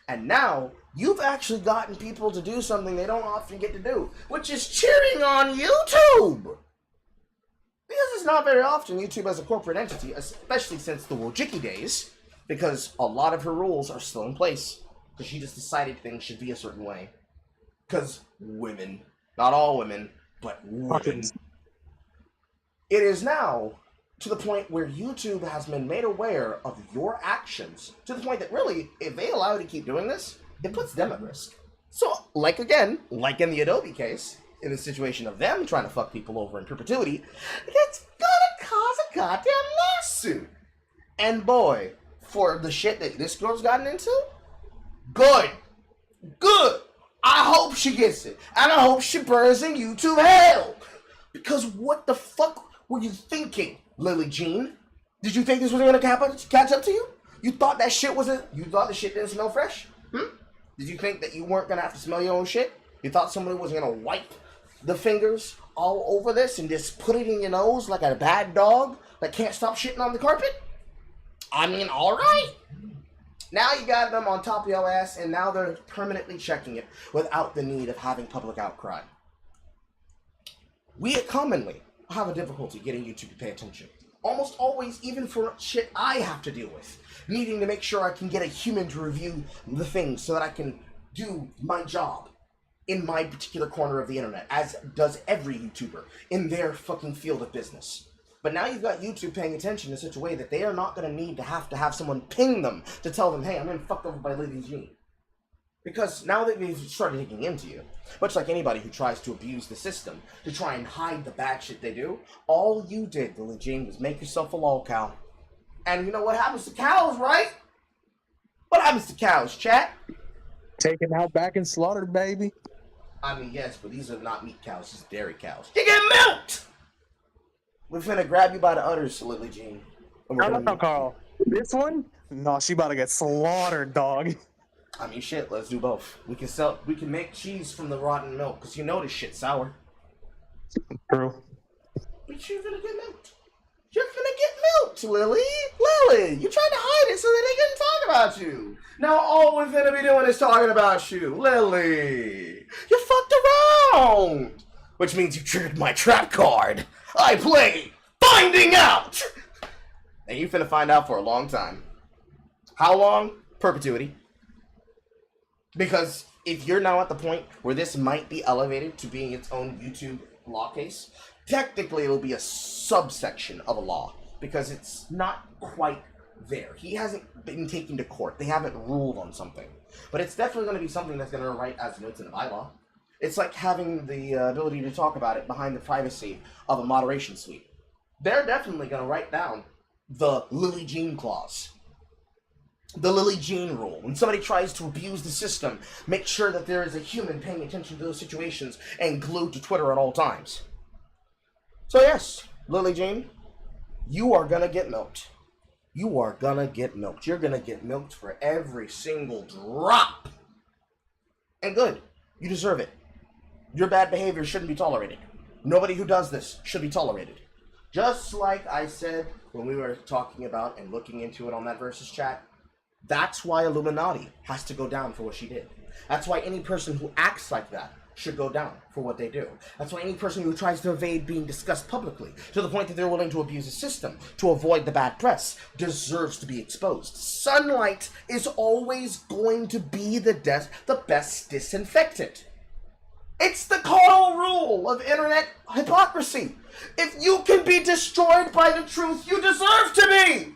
And now, you've actually gotten people to do something they don't often get to do, which is cheering on YouTube! Because it's not very often YouTube as a corporate entity, especially since the Wojcicki days, because a lot of her rules are still in place, because she just decided things should be a certain way. Because women, not all women, but women. It is now to the point where YouTube has been made aware of your actions, to the point that really, if they allow you to keep doing this, it puts them at risk. So, like again, like in the Adobe case, in the situation of them trying to fuck people over in perpetuity, it's gonna cause a goddamn lawsuit. And boy, for the shit that this girl's gotten into, good. I hope she gets it. And I hope she burns in YouTube hell. Because what the fuck were you thinking, Lily Jean? Did you think this was gonna catch up to you? You thought that shit you thought the shit didn't smell fresh? Did you think that you weren't gonna have to smell your own shit? You thought somebody was gonna wipe the fingers all over this and just put it in your nose like a bad dog that can't stop shitting on the carpet? I mean, alright. Now you got them on top of your ass, and now they're permanently checking it without the need of having public outcry. We commonly have a difficulty getting YouTube to pay attention. Almost always, even for shit I have to deal with. Needing to make sure I can get a human to review the things so that I can do my job in my particular corner of the internet, as does every YouTuber in their fucking field of business. But now you've got YouTube paying attention in such a way that they are not going to need to have someone ping them to tell them, hey, I'm getting fucked over by Lily Jean. Because now that they've started digging into you, much like anybody who tries to abuse the system, to try and hide the bad shit they do, all you did, Lily Jean, was make yourself a lolcow. And you know what happens to cows, right? What happens to cows, chat? Taken out back and slaughtered, baby. I mean, yes, but these are not meat cows, these are dairy cows. You get milked! We're finna grab you by the udders, Lily Jean. No, Carl. This one? No, she about to get slaughtered, dog. I mean, shit, let's do both. We can make cheese from the rotten milk, because you know this shit's sour. True. But you're gonna get milked. You're gonna get milked, Lily. Lily, you tried to hide it so that they couldn't talk about you. Now all we're gonna be doing is talking about you, Lily. You fucked around. Which means you triggered my trap card. I play Finding Out. And you finna find out for a long time. How long? Perpetuity. Because if you're now at the point where this might be elevated to being its own YouTube law case, technically it'll be a subsection of a law because it's not quite there. He hasn't been taken to court. They haven't ruled on something. But it's definitely going to be something that's going to write as notes in the bylaw. It's like having the ability to talk about it behind the privacy of a moderation suite. They're definitely going to write down the Lily Jean clause. The Lily Jean rule. When somebody tries to abuse the system, make sure that there is a human paying attention to those situations and glued to Twitter at all times. So yes, Lily Jean, you are gonna get milked. You are gonna get milked. You're gonna get milked for every single drop. And good. You deserve it. Your bad behavior shouldn't be tolerated. Nobody who does this should be tolerated. Just like I said when we were talking about and looking into it on that Versus chat, that's why Illuminati has to go down for what she did. That's why any person who acts like that should go down for what they do. That's why any person who tries to evade being discussed publicly, to the point that they're willing to abuse the system to avoid the bad press, deserves to be exposed. Sunlight is always going to be the best disinfectant. It's the cardinal rule of internet hypocrisy. If you can be destroyed by the truth, you deserve to be!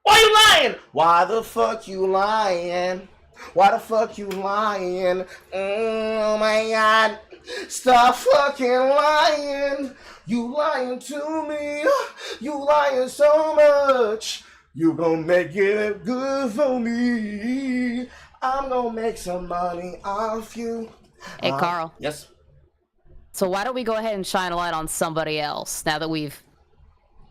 Why you lying? Why the fuck you lying? Why the fuck you lying? Oh my god. Stop fucking lying. You lying to me. You lying so much. You gon' make it good for me. I'm gonna make some money off you. Hey, Carl. Yes? So why don't we go ahead and shine a light on somebody else now that we've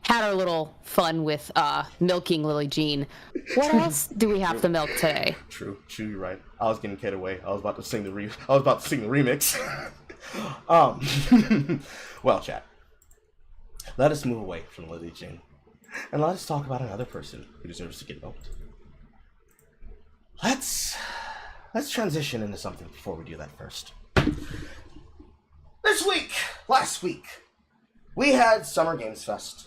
had our little fun with milking Lily Jean. What else do we have to milk today? True, you're right. I was getting carried away. I was about to sing the remix. Well, chat. Let us move away from Lily Jean, and let us talk about another person who deserves to get milked. Let's transition into something before we do that first. Last week, we had Summer Games Fest.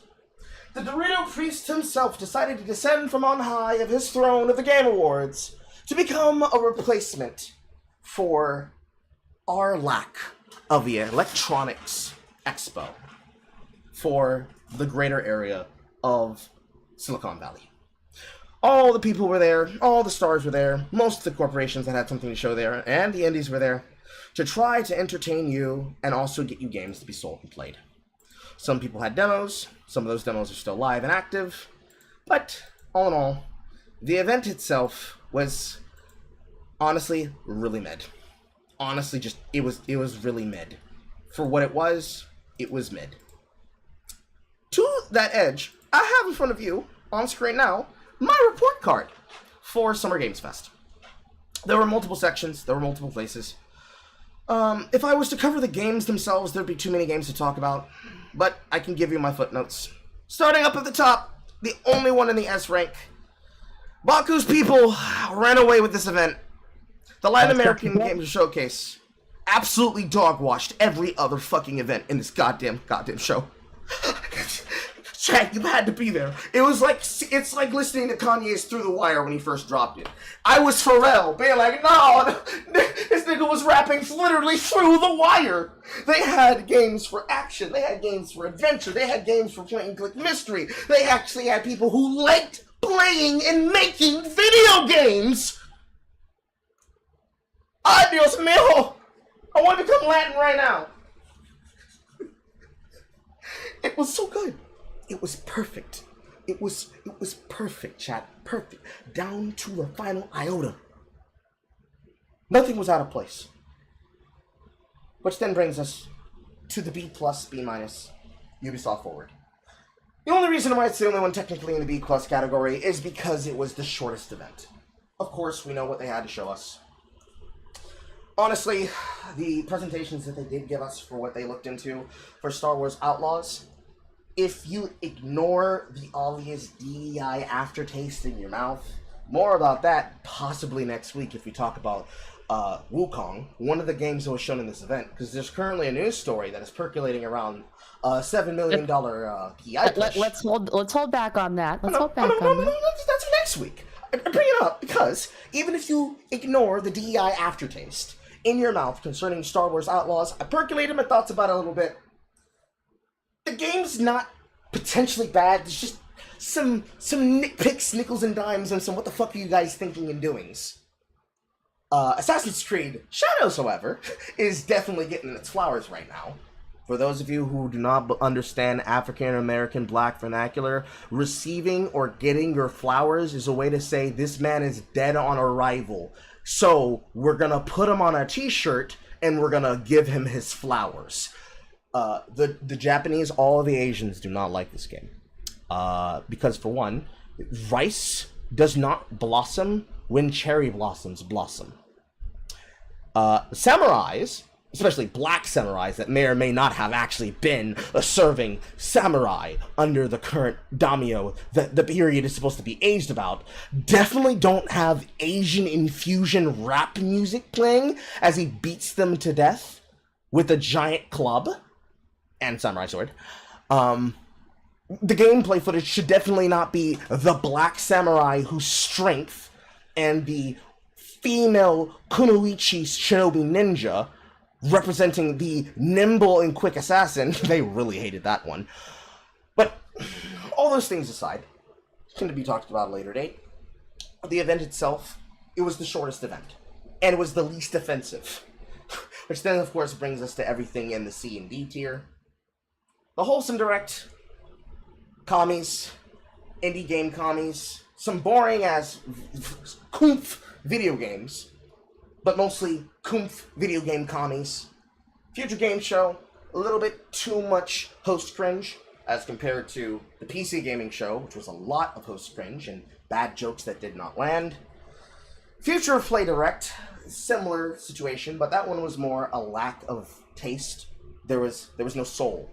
The Dorito Priest himself decided to descend from on high of his throne of the Game Awards to become a replacement for our lack of the Electronics Expo for the greater area of Silicon Valley. All the people were there, all the stars were there, most of the corporations that had something to show there, and the indies were there to try to entertain you and also get you games to be sold and played. Some people had demos, some of those demos are still live and active, but all in all, the event itself was honestly really mid. Honestly, it was really mid. For what it was mid. To that edge, I have in front of you, on screen now, my report card for Summer Games Fest. There were multiple sections, there were multiple places. If I was to cover the games themselves, there'd be too many games to talk about, but I can give you my footnotes. Starting up at the top, the only one in the S rank. Baku's people ran away with this event. The Latin American Games Showcase absolutely dog-washed every other fucking event in this goddamn show. Chad, you had to be there. It's like listening to Kanye's Through the Wire when he first dropped it. I was Pharrell, being like, no, this nigga was rapping literally through the wire. They had games for action, they had games for adventure, they had games for point and click mystery. They actually had people who liked playing and making video games. Ay, Dios mío! I want to become Latin right now. It was so good. It was perfect. It was perfect, chat. Perfect. Down to the final iota. Nothing was out of place. Which then brings us to the B+, B- Ubisoft Forward. The only reason why it's the only one technically in the B+ category is because it was the shortest event. Of course, we know what they had to show us. Honestly, the presentations that they did give us for what they looked into for Star Wars Outlaws, if you ignore the obvious DEI aftertaste in your mouth, more about that possibly next week if we talk about Wukong, one of the games that was shown in this event, because there's currently a news story that is percolating around $7 million PI push. Let's hold back on that. Let's hold back on that. No, that's next week. I bring it up because even if you ignore the DEI aftertaste in your mouth concerning Star Wars Outlaws, I percolated my thoughts about it a little bit. The game's not potentially bad. There's just some nitpicks, nickels and dimes, and some what the fuck are you guys thinking and doings. Assassin's Creed Shadows, however, is definitely getting its flowers right now. For those of you who do not understand African American Black vernacular, receiving or getting your flowers is a way to say this man is dead on arrival. So we're gonna put him on a t-shirt and we're gonna give him his flowers. The Japanese, all of the Asians do not like this game. Because for one, rice does not blossom when cherry blossoms blossom. Samurais, especially black samurais that may or may not have actually been serving samurai under the current daimyo that the period is supposed to be aged about, definitely don't have Asian infusion rap music playing as he beats them to death with a giant club and samurai sword. The gameplay footage should definitely not be the black samurai whose strength and the female kunoichi shinobi ninja representing the nimble and quick assassin. They really hated that one. But all those things aside, can be talked about at a later date. The event itself, it was the shortest event, and it was the least offensive. Which then, of course, brings us to everything in the C and D tier. The wholesome direct, commies, indie game commies, some boring as kumph video games, but mostly kumph video game commies. Future game show, a little bit too much host cringe as compared to the PC gaming show, which was a lot of host cringe and bad jokes that did not land. Future of Play Direct, similar situation, but that one was more a lack of taste. There was no soul.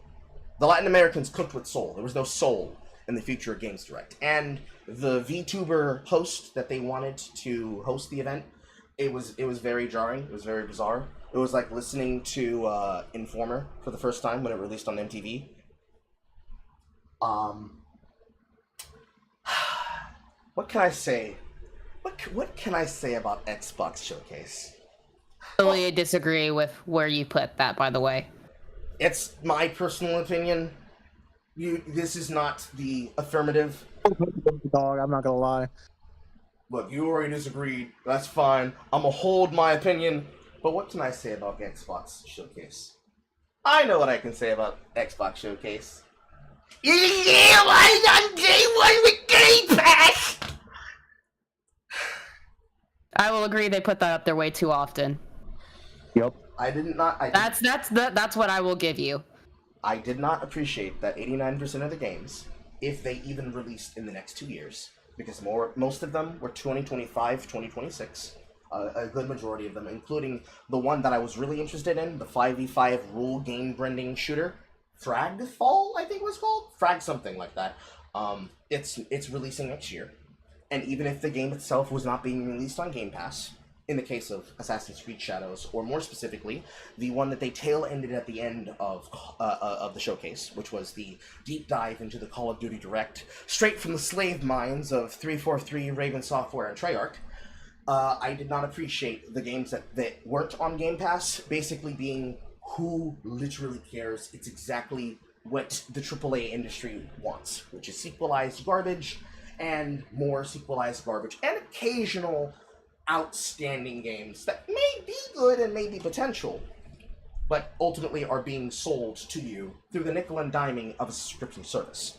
The Latin Americans cooked with soul. There was no soul in the Future of Games Direct. And the VTuber host that they wanted to host the event, it was very jarring. It was very bizarre. It was like listening to Informer for the first time when it released on MTV. What can I say? What can I say about Xbox Showcase? Totally disagree with where you put that, by the way. It's my personal opinion. This is not the affirmative. Dog, I'm not gonna lie. Look, you already disagreed. That's fine. I'm gonna hold my opinion. But what can I say about Xbox Showcase? I know what I can say about Xbox Showcase. Yeah, I'm day one with Game Pass! I will agree they put that up there way too often. Yep. That's what I will give you. I did not appreciate that 89% of the games, if they even released in the next 2 years, because most of them were 2025, 2026, a good majority of them, including the one that I was really interested in, the 5v5 rule game blending shooter, Fragfall, I think it was called? Frag something like that. It's releasing next year, and even if the game itself was not being released on Game Pass, in the case of Assassin's Creed Shadows, or more specifically, the one that they tail-ended at the end of the showcase, which was the deep dive into the Call of Duty Direct, straight from the slave minds of 343, Raven Software, and Treyarch. I did not appreciate the games that weren't on Game Pass, basically being who literally cares. It's exactly what the AAA industry wants, which is sequelized garbage, and more sequelized garbage, and occasional outstanding games that may be good and may be potential, but ultimately are being sold to you through the nickel and diming of a subscription service.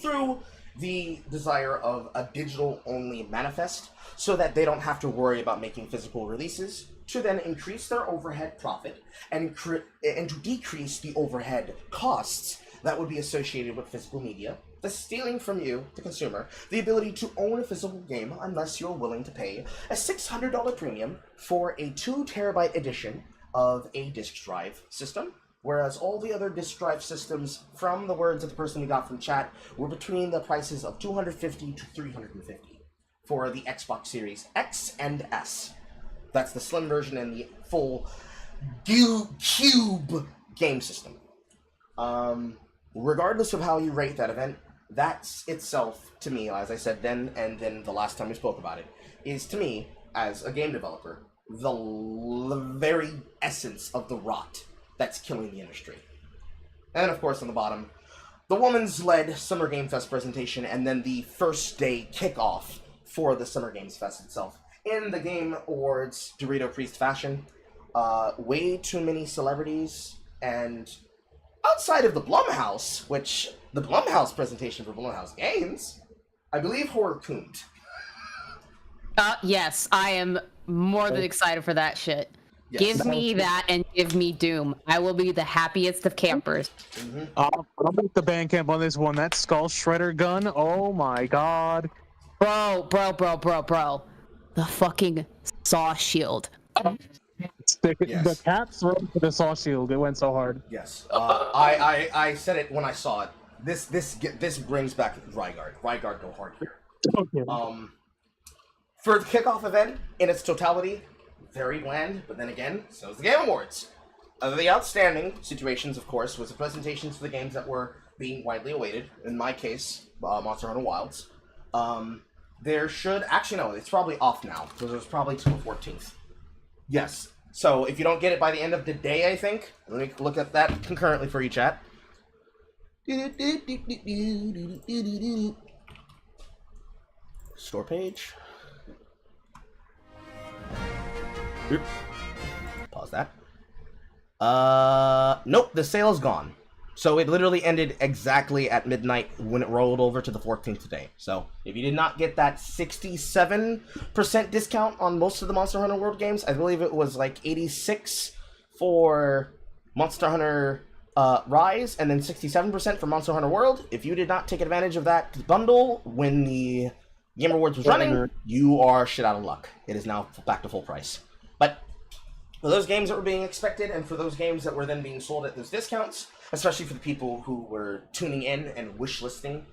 Through the desire of a digital-only manifest so that they don't have to worry about making physical releases, to then increase their overhead profit and to decrease the overhead costs that would be associated with physical media, thus stealing from you, the consumer, the ability to own a physical game unless you're willing to pay a $600 premium for a 2 terabyte edition of a disk drive system, whereas all the other disk drive systems, from the words of the person we got from chat, were between the prices of $250 to $350 for the Xbox Series X and S. That's the slim version and the full cube game system. Regardless of how you rate that event, that's itself, to me, as I said then and then the last time we spoke about it, is to me, as a game developer, the very essence of the rot that's killing the industry. And of course, on the bottom, the woman's-led Summer Game Fest presentation, and then the first day kickoff for the Summer Games Fest itself. In the Game Awards Dorito Priest fashion, way too many celebrities, and outside of the Blumhouse, which the Blumhouse presentation for Blumhouse Games, I believe Horror Cooned. Yes, I am more than excited for that shit. Yes. Give me that and give me Doom. I will be the happiest of campers. Mm-hmm. I'll make the band camp on this one. That Skull Shredder gun, oh my god. Bro. The fucking Saw Shield. Yes. The caps for the Saw Shield, it went so hard. Yes. I said it when I saw it. This brings back Ryguard. Ryguard go hard here. Okay. For the kickoff event, in its totality, very bland, but then again, so is the Game Awards. The outstanding situations, of course, was the presentations for the games that were being widely awaited. In my case, Monster Hunter Wilds. There should... Actually, no, it's probably off now, because it was probably till the 14th. Yes. So, if you don't get it by the end of the day, I think, let me look at that concurrently for you, chat. Store page. Pause that. Nope, the sale's gone. So it literally ended exactly at midnight when it rolled over to the 14th today. So if you did not get that 67% discount on most of the Monster Hunter World games, I believe it was like 86 for Monster Hunter Rise, and then 67% for Monster Hunter World. If you did not take advantage of that bundle when the Game Awards was running, you are shit out of luck. It is now back to full price. But for those games that were being expected, and for those games that were then being sold at those discounts, especially for the people who were tuning in and wishlisting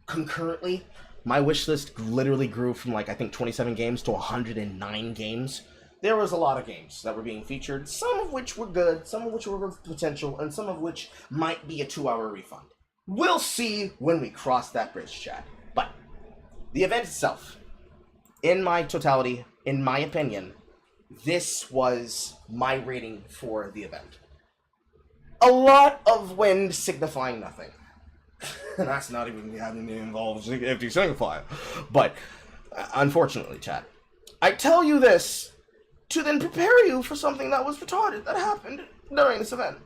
concurrently, my wishlist literally grew from like, I think 27 games to 109 games. There was a lot of games that were being featured, some of which were good, some of which were of potential, and some of which might be a 2-hour refund. We'll see when we cross that bridge, chat. But the event itself, in my totality, in my opinion, this was my rating for the event. A lot of wind signifying nothing. And that's not even having to involve empty signifier. But, unfortunately, chat, I tell you this to then prepare you for something that was retarded that happened during this event.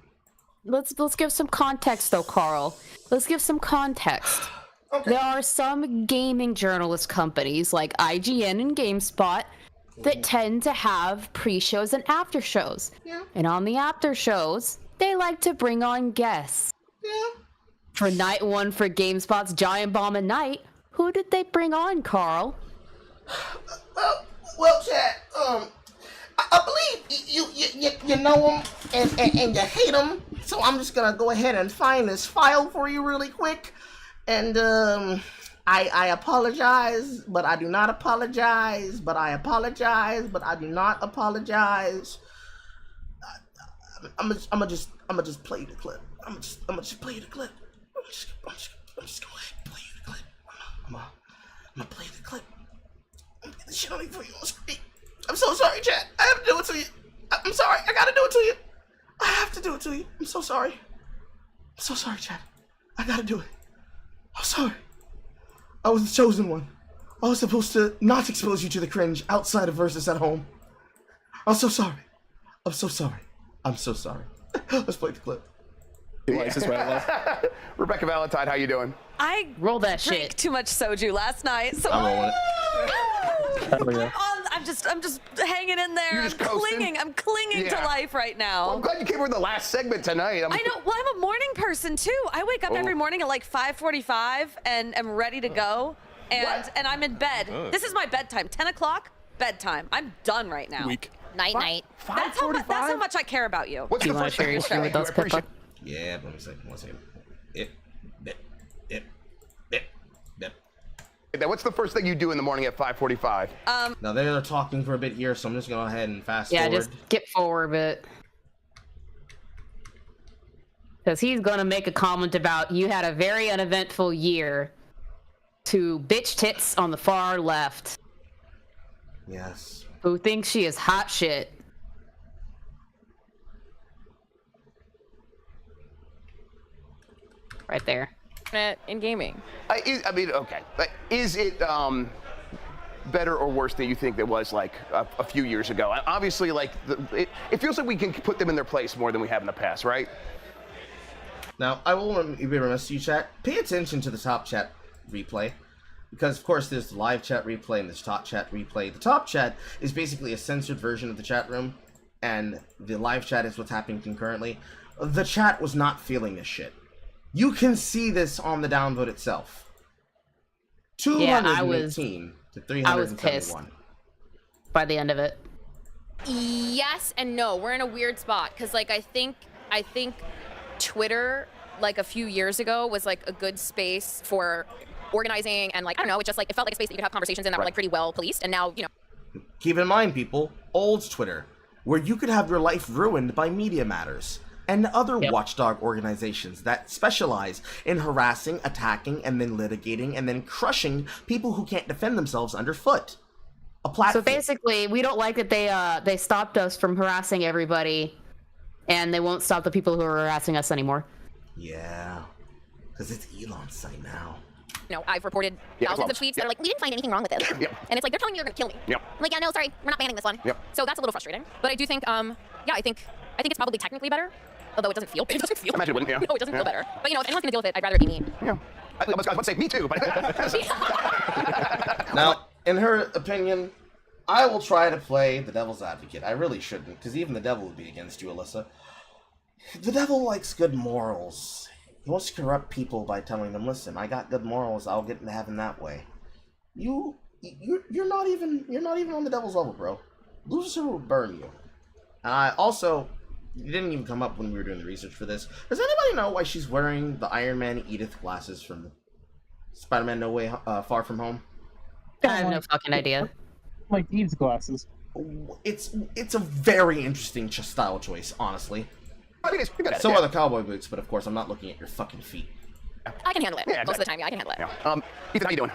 Let's give some context, though, Carl. Let's give some context. Okay. There are some gaming journalist companies like IGN and GameSpot that tend to have pre-shows and after-shows. Yeah. And on the after-shows, they like to bring on guests. Yeah. For night one for GameSpot's Giant Bomb at Night, who did they bring on, Carl? Well, chat, I believe you know them and you hate them, so I'm just gonna go ahead and find this file for you really quick. And, I apologize, but I do not apologize, but I apologize, but I do not apologize. I'm just play you the clip. I'm just play you the clip. I'm just gonna play you the clip. I'm gonna play the clip. I'm gonna get the shit on you for you on screen. I'm so sorry, chat. I have to do it to you. I'm sorry. I gotta do it to you. I have to do it to you. I'm so sorry. I'm so sorry, chat. I gotta do it. I'm sorry. I was the chosen one. I was supposed to not expose you to the cringe outside of Versus at home. I'm so sorry. I'm so sorry. I'm so sorry. Let's play the clip. Rebecca Valentine, how you doing? I Roll that drank shit. too much soju last night, so I'm rolling it. I'm just hanging in there. You're I'm just coasting? clinging. I'm clinging to Yeah. life right now. Well, I'm glad you came for the last segment tonight. I know. Well, I'm a morning person too. I wake up every morning at like 5:45 and am ready to go, and I'm in bed. This is my bedtime. 10 o'clock bedtime. I'm done right now. Night, night. That's how much I care about you. What's Do you the want first to share thing your you screen say? with us, I appreciate- Pippa? Yeah, let me see. One second. It. Now, what's the first thing you do in the morning at 5:45? Now they're talking for a bit here, so I'm just gonna go ahead and fast Yeah, forward. just skip forward a bit. Because he's going to make a comment about you had a very uneventful year to bitch tits on the far left, Yes. who thinks she is hot shit. Right there. In gaming. I mean, okay. Is it better or worse than you think it was like a few years ago? Obviously, like it feels like we can put them in their place more than we have in the past, right? Now, I will be remiss to you, chat. Pay attention to the top chat replay. Because, of course, there's the live chat replay and there's top chat replay. The top chat is basically a censored version of the chat room. And the live chat is what's happening concurrently. The chat was not feeling this shit. You can see this on the downvote itself. 218 to 371. By the end of it. Yes and no. We're in a weird spot because, like, I think Twitter, like a few years ago, was like a good space for organizing and, like, I don't know, it just like it felt like a space that you could have conversations in that were like pretty well policed. And now, you know. Keep in mind, people, old Twitter, where you could have your life ruined by Media Matters and other watchdog organizations that specialize in harassing, attacking, and then litigating and then crushing people who can't defend themselves underfoot. A platform. So basically, we don't like that they stopped us from harassing everybody, and they won't stop the people who are harassing us anymore. Yeah, because it's Elon's site now. You know, I've reported thousands of tweets that are like, we didn't find anything wrong with this. And it's like, they're telling me they're going to kill me. I'm like, yeah, no, sorry, we're not banning this one. So that's a little frustrating. But I do think, I think it's probably technically better, although it doesn't feel Imagine it wouldn't, No, it doesn't feel better. But, you know, if anyone's going to deal with it, I'd rather it be me. Yeah. I was about to say me too, but Now, in her opinion, I will try to play the devil's advocate. I really shouldn't, because even the devil would be against you, Alyssa. The devil likes good morals. He wants to corrupt people by telling them, listen, I got good morals, I'll get into heaven that way. You're not even on the devil's level, bro. Lucifer will burn you. And I also, it didn't even come up when we were doing the research for this. Does anybody know why she's wearing the Iron Man Edith glasses from Spider-Man No Way Far From Home? I have no fucking idea. Like Eve's glasses. It's a very interesting style choice, honestly. I mean, So are the cowboy boots, but of course I'm not looking at your fucking feet. I can handle it. Yeah, Most of the time, yeah, I can handle it. Yeah. Ethan, how you doing?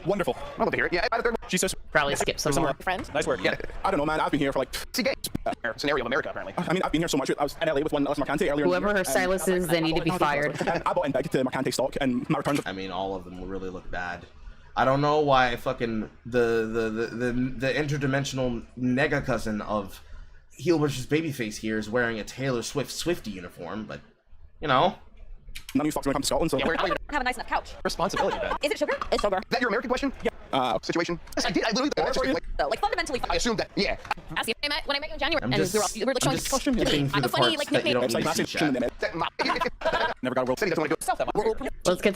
Wonderful. I'd love to hear it. Yeah, She's so Probably skip some more. Friend? nice work. Yeah. I don't know, man. I've been here for like. See, gay scenario of America, apparently. I mean, I've been here so much. I was in LA with one Alex Mercante earlier. Whoever in the her year, stylist is, they need to be fired. And I bought in back to Mercante stock, and my returns. I mean, all of them will really look bad. I don't know why fucking the interdimensional nega cousin of Heel vs. Babyface here is wearing a Taylor Swift Swiftie uniform, but you know. None of you fucks when it comes to Scotland, so. Yeah, I don't have a nice enough couch. responsibility, Ben. Is it sugar? It's sugar. Is that your American question? Yeah. Situation? Yes, I did. I literally Like fundamentally. I assumed that. Yeah. Ask you when I met you in January, I'm and just, we were like showing skipping through I'm the a funny parts like that you don't nickname. need to see, chat. Never got a world. Said he doesn't want to do Stuff that much. Let's get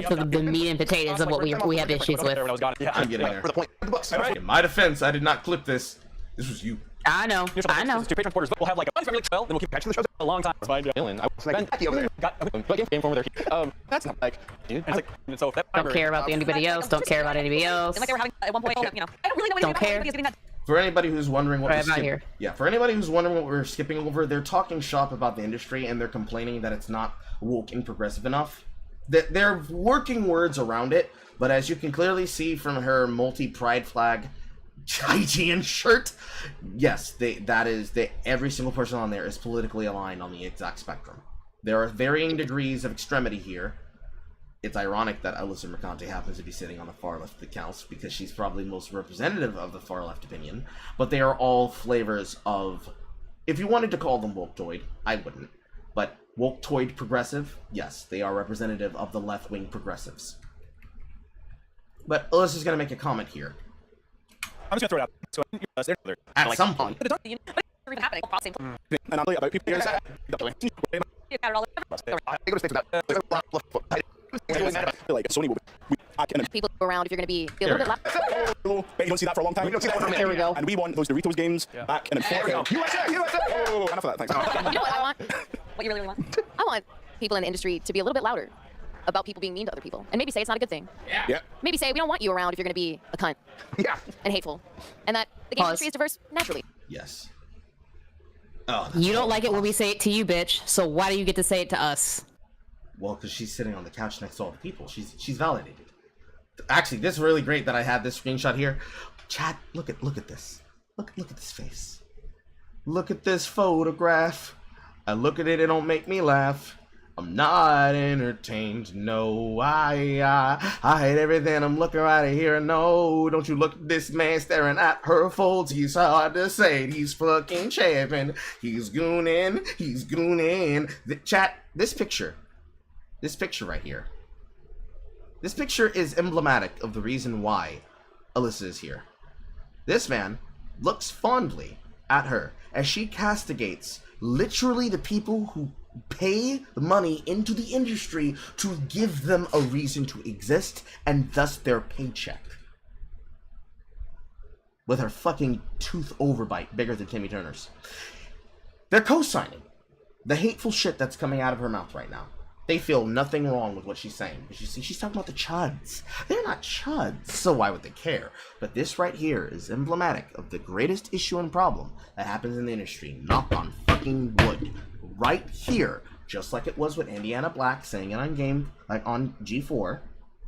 to the meat and potatoes of what we have issues with. I'm getting there. for the point. The books. In my defense, I did not clip this. This was you. I know. Two Patreon supporters, we'll have like a really chill, then we'll keep Catching the shows. a long time. Fine, Dylan. I was Like, over there. got game form over there. That's not like, dude. And it's like, so if that Don't care about anybody else. Don't care about anybody else. And like they were having at one point, you know, I don't really know anything Don't about care. anybody is getting that. For anybody who's wondering what Right we're about skipping, here. yeah, for anybody who's wondering what we're skipping over, they're talking shop about the industry and they're complaining that it's not woke and progressive enough. They're working words around it, but as you can clearly see from her multi-pride flag hygiene shirt, yes, every single person on there is politically aligned on the exact spectrum. There are varying degrees of extremity here. It's ironic that Alyssa Mercante happens to be sitting on the far left of the couch because she's probably most representative of the far left opinion, but they are all flavors of, if you wanted to call them wokedoid, I wouldn't. But woke-toyed progressive, yes, they are representative of the left-wing progressives. But Alyssa's gonna make a comment here. I'm just gonna throw it out. So, At some point. Happening. and I'm about people. Like Sony will be back in People around if you're going to be a little bit loud. but you don't see that for a long time. We don't see that for a minute. There we go. And we want those Doritos games back in There we go. USA! USA! Oh, enough of that, thanks. You know what I want? What you really want? I want people in the industry to be a little bit louder about people being mean to other people. And maybe say it's not a good thing. Yeah. Maybe say we don't want you around if you're going to be a cunt Yeah. and hateful. And that the game Pause. industry is diverse naturally. Yes. Oh, You don't like it when we say it to you, bitch. So why do you get to say it to us? well, because she's sitting on the couch next to all the people. She's validated. Actually, this is really great that I had this screenshot here. Chat, look at this. Look at this face. Look at this photograph. I look at it, it don't make me laugh. I'm not entertained. No, I hate everything. I'm looking right here. No, don't you look at this man staring at her folds. He's hard to say. He's fucking chapping. He's gooning. He's gooning. The chat, this picture right here. This picture is emblematic of the reason why Alyssa is here. This man looks fondly at her as she castigates literally the people who pay the money into the industry to give them a reason to exist and thus their paycheck. With her fucking tooth overbite bigger than Timmy Turner's. They're co-signing the hateful shit that's coming out of her mouth right now. They feel nothing wrong with what she's saying. But you see, she's talking about the chuds. They're not chuds, so why would they care? But this right here is emblematic of the greatest issue and problem that happens in the industry. Knock on fucking wood. Right here, just like it was with Indiana Black saying it on on G4,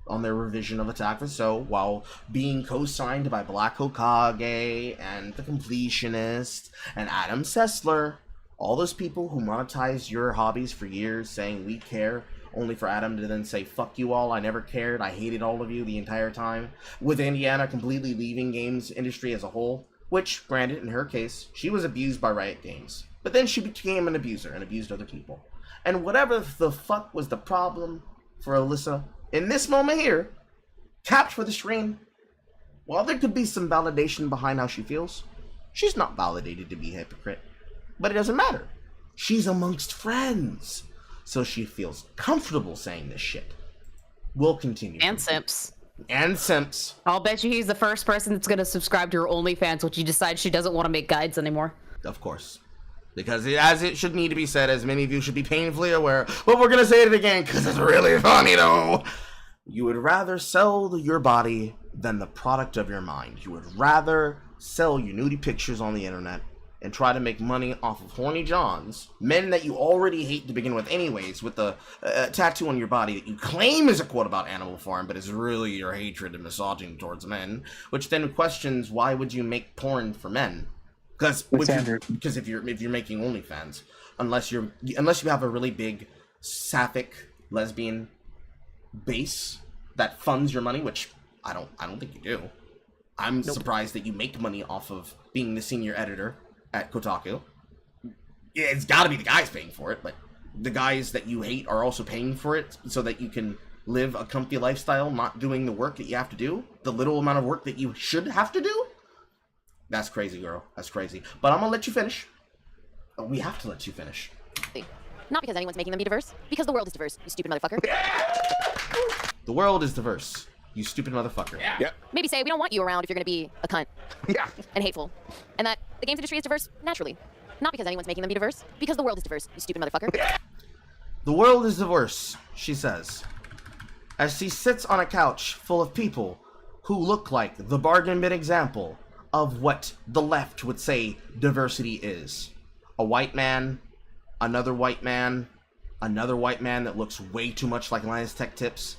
on their revision of Attack the So, while being co-signed by Black Hokage and The Completionist and Adam Sessler. All those people who monetize your hobbies for years saying we care, only for Adam to then say, fuck you all, I never cared, I hated all of you the entire time. With Indiana completely leaving games industry as a whole, which, granted, in her case, she was abused by Riot Games. But then she became an abuser and abused other people. And whatever the fuck was the problem for Alyssa, in this moment here, capped for the screen, while there could be some validation behind how she feels, she's not validated to be a hypocrite. But it doesn't matter. She's amongst friends. So she feels comfortable saying this shit. We'll continue. And simps. And simps. I'll bet you he's the first person that's going to subscribe to her OnlyFans when she decides she doesn't want to make guides anymore. Of course. Because as it should need to be said, as many of you should be painfully aware, but we're going to say it again because it's really funny though. You would rather sell your body than the product of your mind. You would rather sell your nudie pictures on the internet and try to make money off of horny johns, men that you already hate to begin with anyways, with the tattoo on your body that you claim is a quote about Animal Farm, but is really your hatred and misogyny towards men, which then questions why would you make porn for men? Because if you're making OnlyFans, unless you have a really big sapphic lesbian base that funds your money, which I don't think you do. I'm surprised that you make money off of being the senior editor at Kotaku. Yeah, it's got to be the guys paying for it, but the guys that you hate are also paying for it so that you can live a comfy lifestyle, not doing the work that you have to do, the little amount of work that you should have to do. That's crazy, girl. That's crazy. But I'm gonna let you finish. We have to let you finish. Not because anyone's making them be diverse, because the world is diverse, you stupid motherfucker. The world is diverse, you stupid motherfucker. Yeah. Maybe say we don't want you around if you're going to be a cunt Yeah. and hateful. And that the games industry is diverse naturally. Not because anyone's making them be diverse, because the world is diverse, you stupid motherfucker. The world is diverse, she says, as she sits on a couch full of people who look like the bargain bin example of what the left would say diversity is. A white man, another white man that looks way too much like Linus Tech Tips,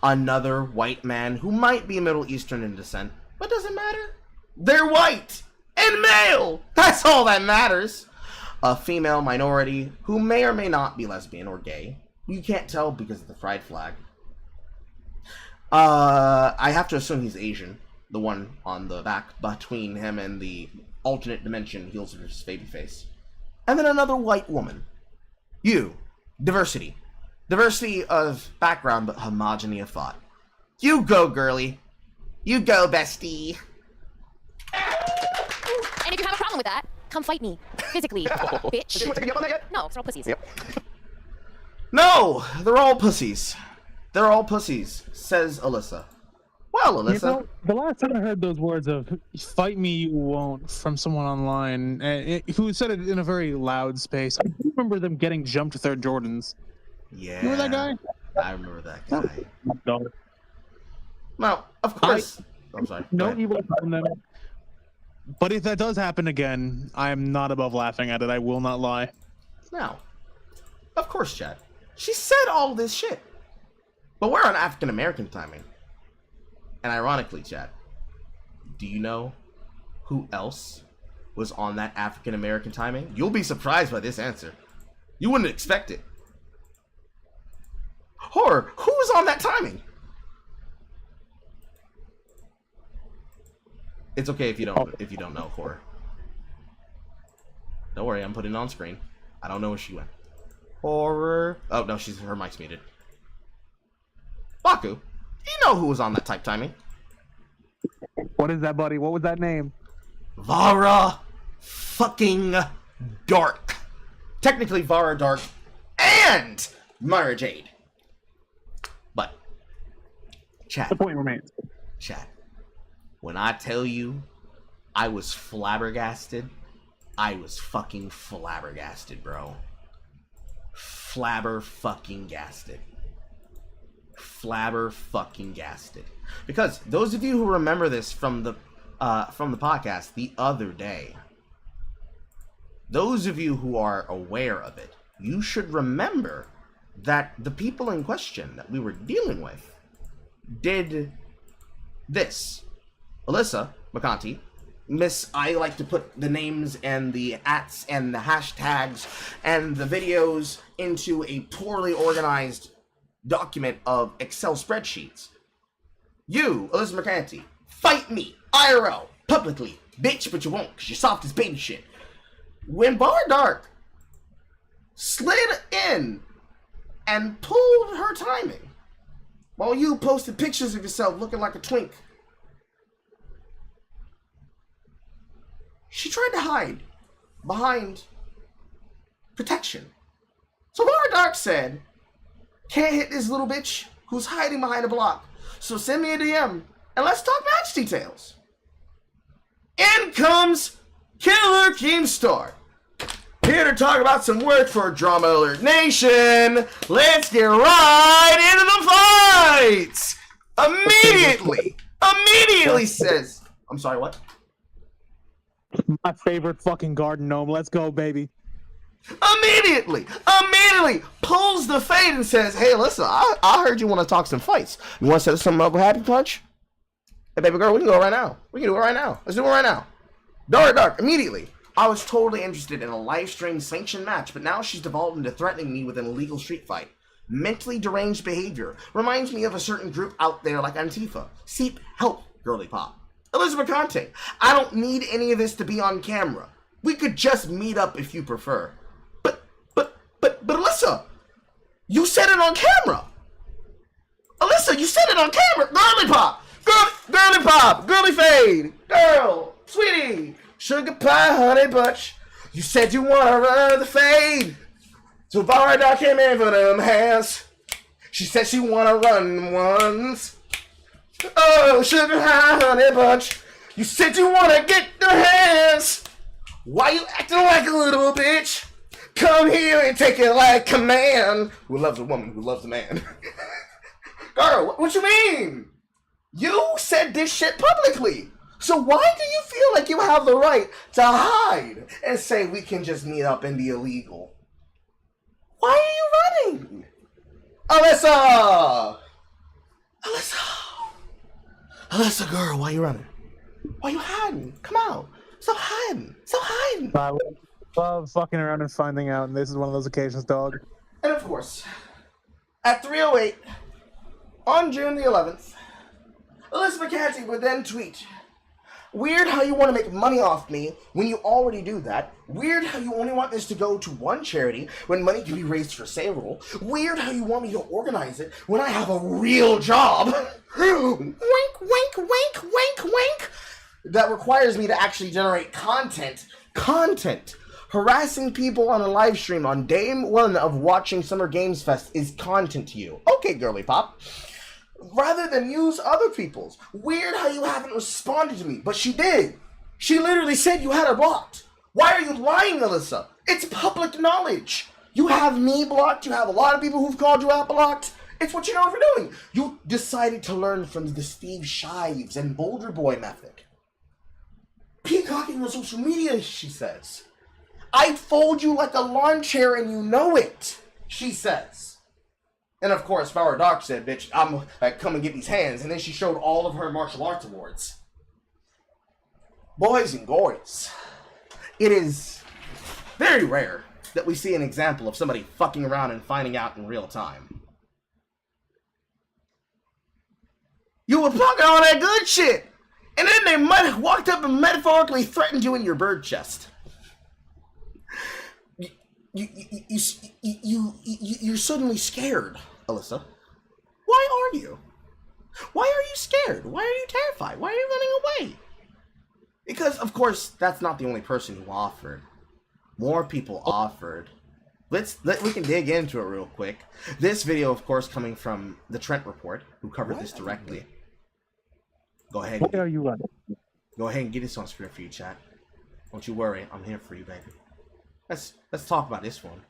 another white man who might be Middle Eastern in descent, but doesn't matter. They're white and male. That's all that matters. A female minority who may or may not be lesbian or gay. You can't tell because of the pride flag. I have to assume he's Asian. The one on the back between him and the alternate dimension heels versus babyface. And then another white woman. You, diversity. Diversity of background, but homogeny of thought. You go, girly. You go, bestie. And if you have a problem with that, come fight me. Physically. Bitch. Did you want to take a on that yet? No, it's all pussies. Yep. No, they're all pussies. They're all pussies, says Alyssa. Well, Alyssa. You know, the last time I heard those words of "fight me, you won't" from someone online, who said it in a very loud space, I do remember them getting jumped with their Jordans. Yeah. Remember that guy? I remember that guy. No, Well, of course. I'm sorry. Go no ahead. evil from them. But if that does happen again, I am not above laughing at it. I will not lie. Now, of course, Chad. She said all this shit. But we're on African American timing. And ironically, Chad, do you know who else was on that African American timing? You'll be surprised by this answer. You wouldn't expect it. Horror, who was on that timing? It's okay if you don't know, Horror. Don't worry, I'm putting it on screen. I don't know where she went. Horror. Oh no, her mic's muted. Baku, do you know who was on that type timing? What is that, buddy? What was that name? Vara fucking Dark. Technically Vara Dark and Mara Jade. But Chad. The point remains. Chad. When I tell you I was flabbergasted, I was fucking flabbergasted, bro. Flabber fucking gasted. Flabber fucking gasted. Because those of you who remember this from the podcast the other day, those of you who are aware of it, you should remember that the people in question that we were dealing with did this. Alyssa McConty, Miss, I like to put the names and the ats and the hashtags and the videos into a poorly organized document of Excel spreadsheets. You, Alyssa McConty, fight me, IRL, publicly, bitch, but you won't, because you're soft as baby shit. When Bar Dark slid in and pulled her timing, while you posted pictures of yourself looking like a twink, she tried to hide behind protection. So Bar Dark said, can't hit this little bitch who's hiding behind a block. So send me a DM and let's talk match details. In comes Killer Keemstar, here to talk about some work for Drama Alert Nation. Let's get right into the fights. Immediately says, I'm sorry, what? My favorite fucking garden gnome. Let's go, baby. Immediately pulls the fade and says, hey, listen, I heard you want to talk some fights. You want to set something up with Happy Punch? Hey, baby girl, we can go right now. We can do it right now. Let's do it right now. Dark, immediately. I was totally interested in a live stream sanctioned match, but now she's devolved into threatening me with an illegal street fight. Mentally deranged behavior. Reminds me of a certain group out there like Antifa. Seep, help, girly pop. Elizabeth Conte, I don't need any of this to be on camera. We could just meet up if you prefer. But Alyssa, you said it on camera. Alyssa, you said it on camera. Girly pop, girly pop, girly fade, girl, sweetie, sugar pie, honey bunch. You said you wanna run the fade. So Varda came in for them hands. She said she wanna run them ones. Oh, sugar high, honey bunch. You said you wanna get the hands. Why you acting like a little bitch? Come here and take it like a man who loves a woman who loves a man. Girl, what you mean? You said this shit publicly. So why do you feel like you have the right to hide and say we can just meet up and be illegal? Why are you running? Alyssa, girl, why you running? Why you hiding? Come out. Stop hiding. I love fucking around and finding out, and this is one of those occasions, dog. And of course, at 3:08 on June the 11th, Alyssa McCarthy would then tweet, Weird how you want to make money off me when you already do that. Weird how you only want this to go to one charity when money can be raised for payroll. Weird how you want me to organize it when I have a real job. Wink, wink, wink, wink, wink. That requires me to actually generate content. Harassing people on a live stream on day one of watching Summer Games Fest is content to you. Okay, girly pop. Rather than use other people's. Weird how you haven't responded to me, but she did. She literally said you had her blocked. Why are you lying, Alyssa? It's public knowledge. You have me blocked. You have a lot of people who've called you out blocked. It's what you know for doing. You decided to learn from the Steve Shives and Boulder Boy method. Peacocking on social media, she says. I'd fold you like a lawn chair and you know it, she says. And of course, Flower Doc said, bitch, I'm come and get these hands. And then she showed all of her martial arts awards. Boys and girls, it is very rare that we see an example of somebody fucking around and finding out in real time. You were fucking all that good shit. And then they walked up and metaphorically threatened you in your bird chest. You're suddenly scared, Alyssa. Why are you? Why are you scared? Why are you terrified? Why are you running away? Because, of course, that's not the only person who offered. More people offered. We can dig into it real quick. This video, of course, coming from the Trent Report, who covered this directly. Go ahead. Why are you running? Go ahead and get this on screen for you, chat. Don't you worry, I'm here for you, baby. Let's talk about this one.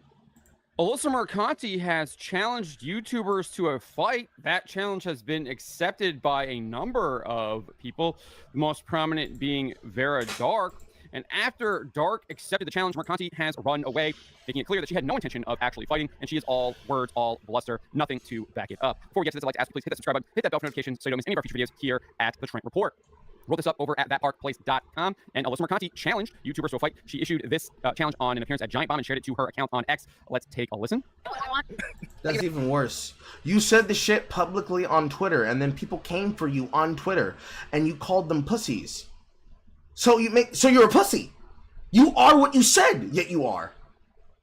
Alyssa Mercanti has challenged YouTubers to a fight. That challenge has been accepted by a number of people, the most prominent being Vera Dark. And after Dark accepted the challenge, Mercanti has run away, making it clear that she had no intention of actually fighting, and she is all words, all bluster, nothing to back it up. Before we get to this, I'd like to ask you, please hit that subscribe button, hit that bell for notifications so you don't miss any of our future videos here at the Trent Report. Wrote this up over at thatparkplace.com, and Alyssa Mercanti challenged YouTubers to a fight. She issued this challenge on an appearance at Giant Bomb and shared it to her account on X. Let's take a listen. That's even worse. You said the shit publicly on Twitter, and then people came for you on Twitter, and you called them pussies. So you're a pussy. You are what you said, yet you are.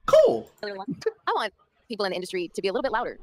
Cool. I want people in the industry to be a little bit louder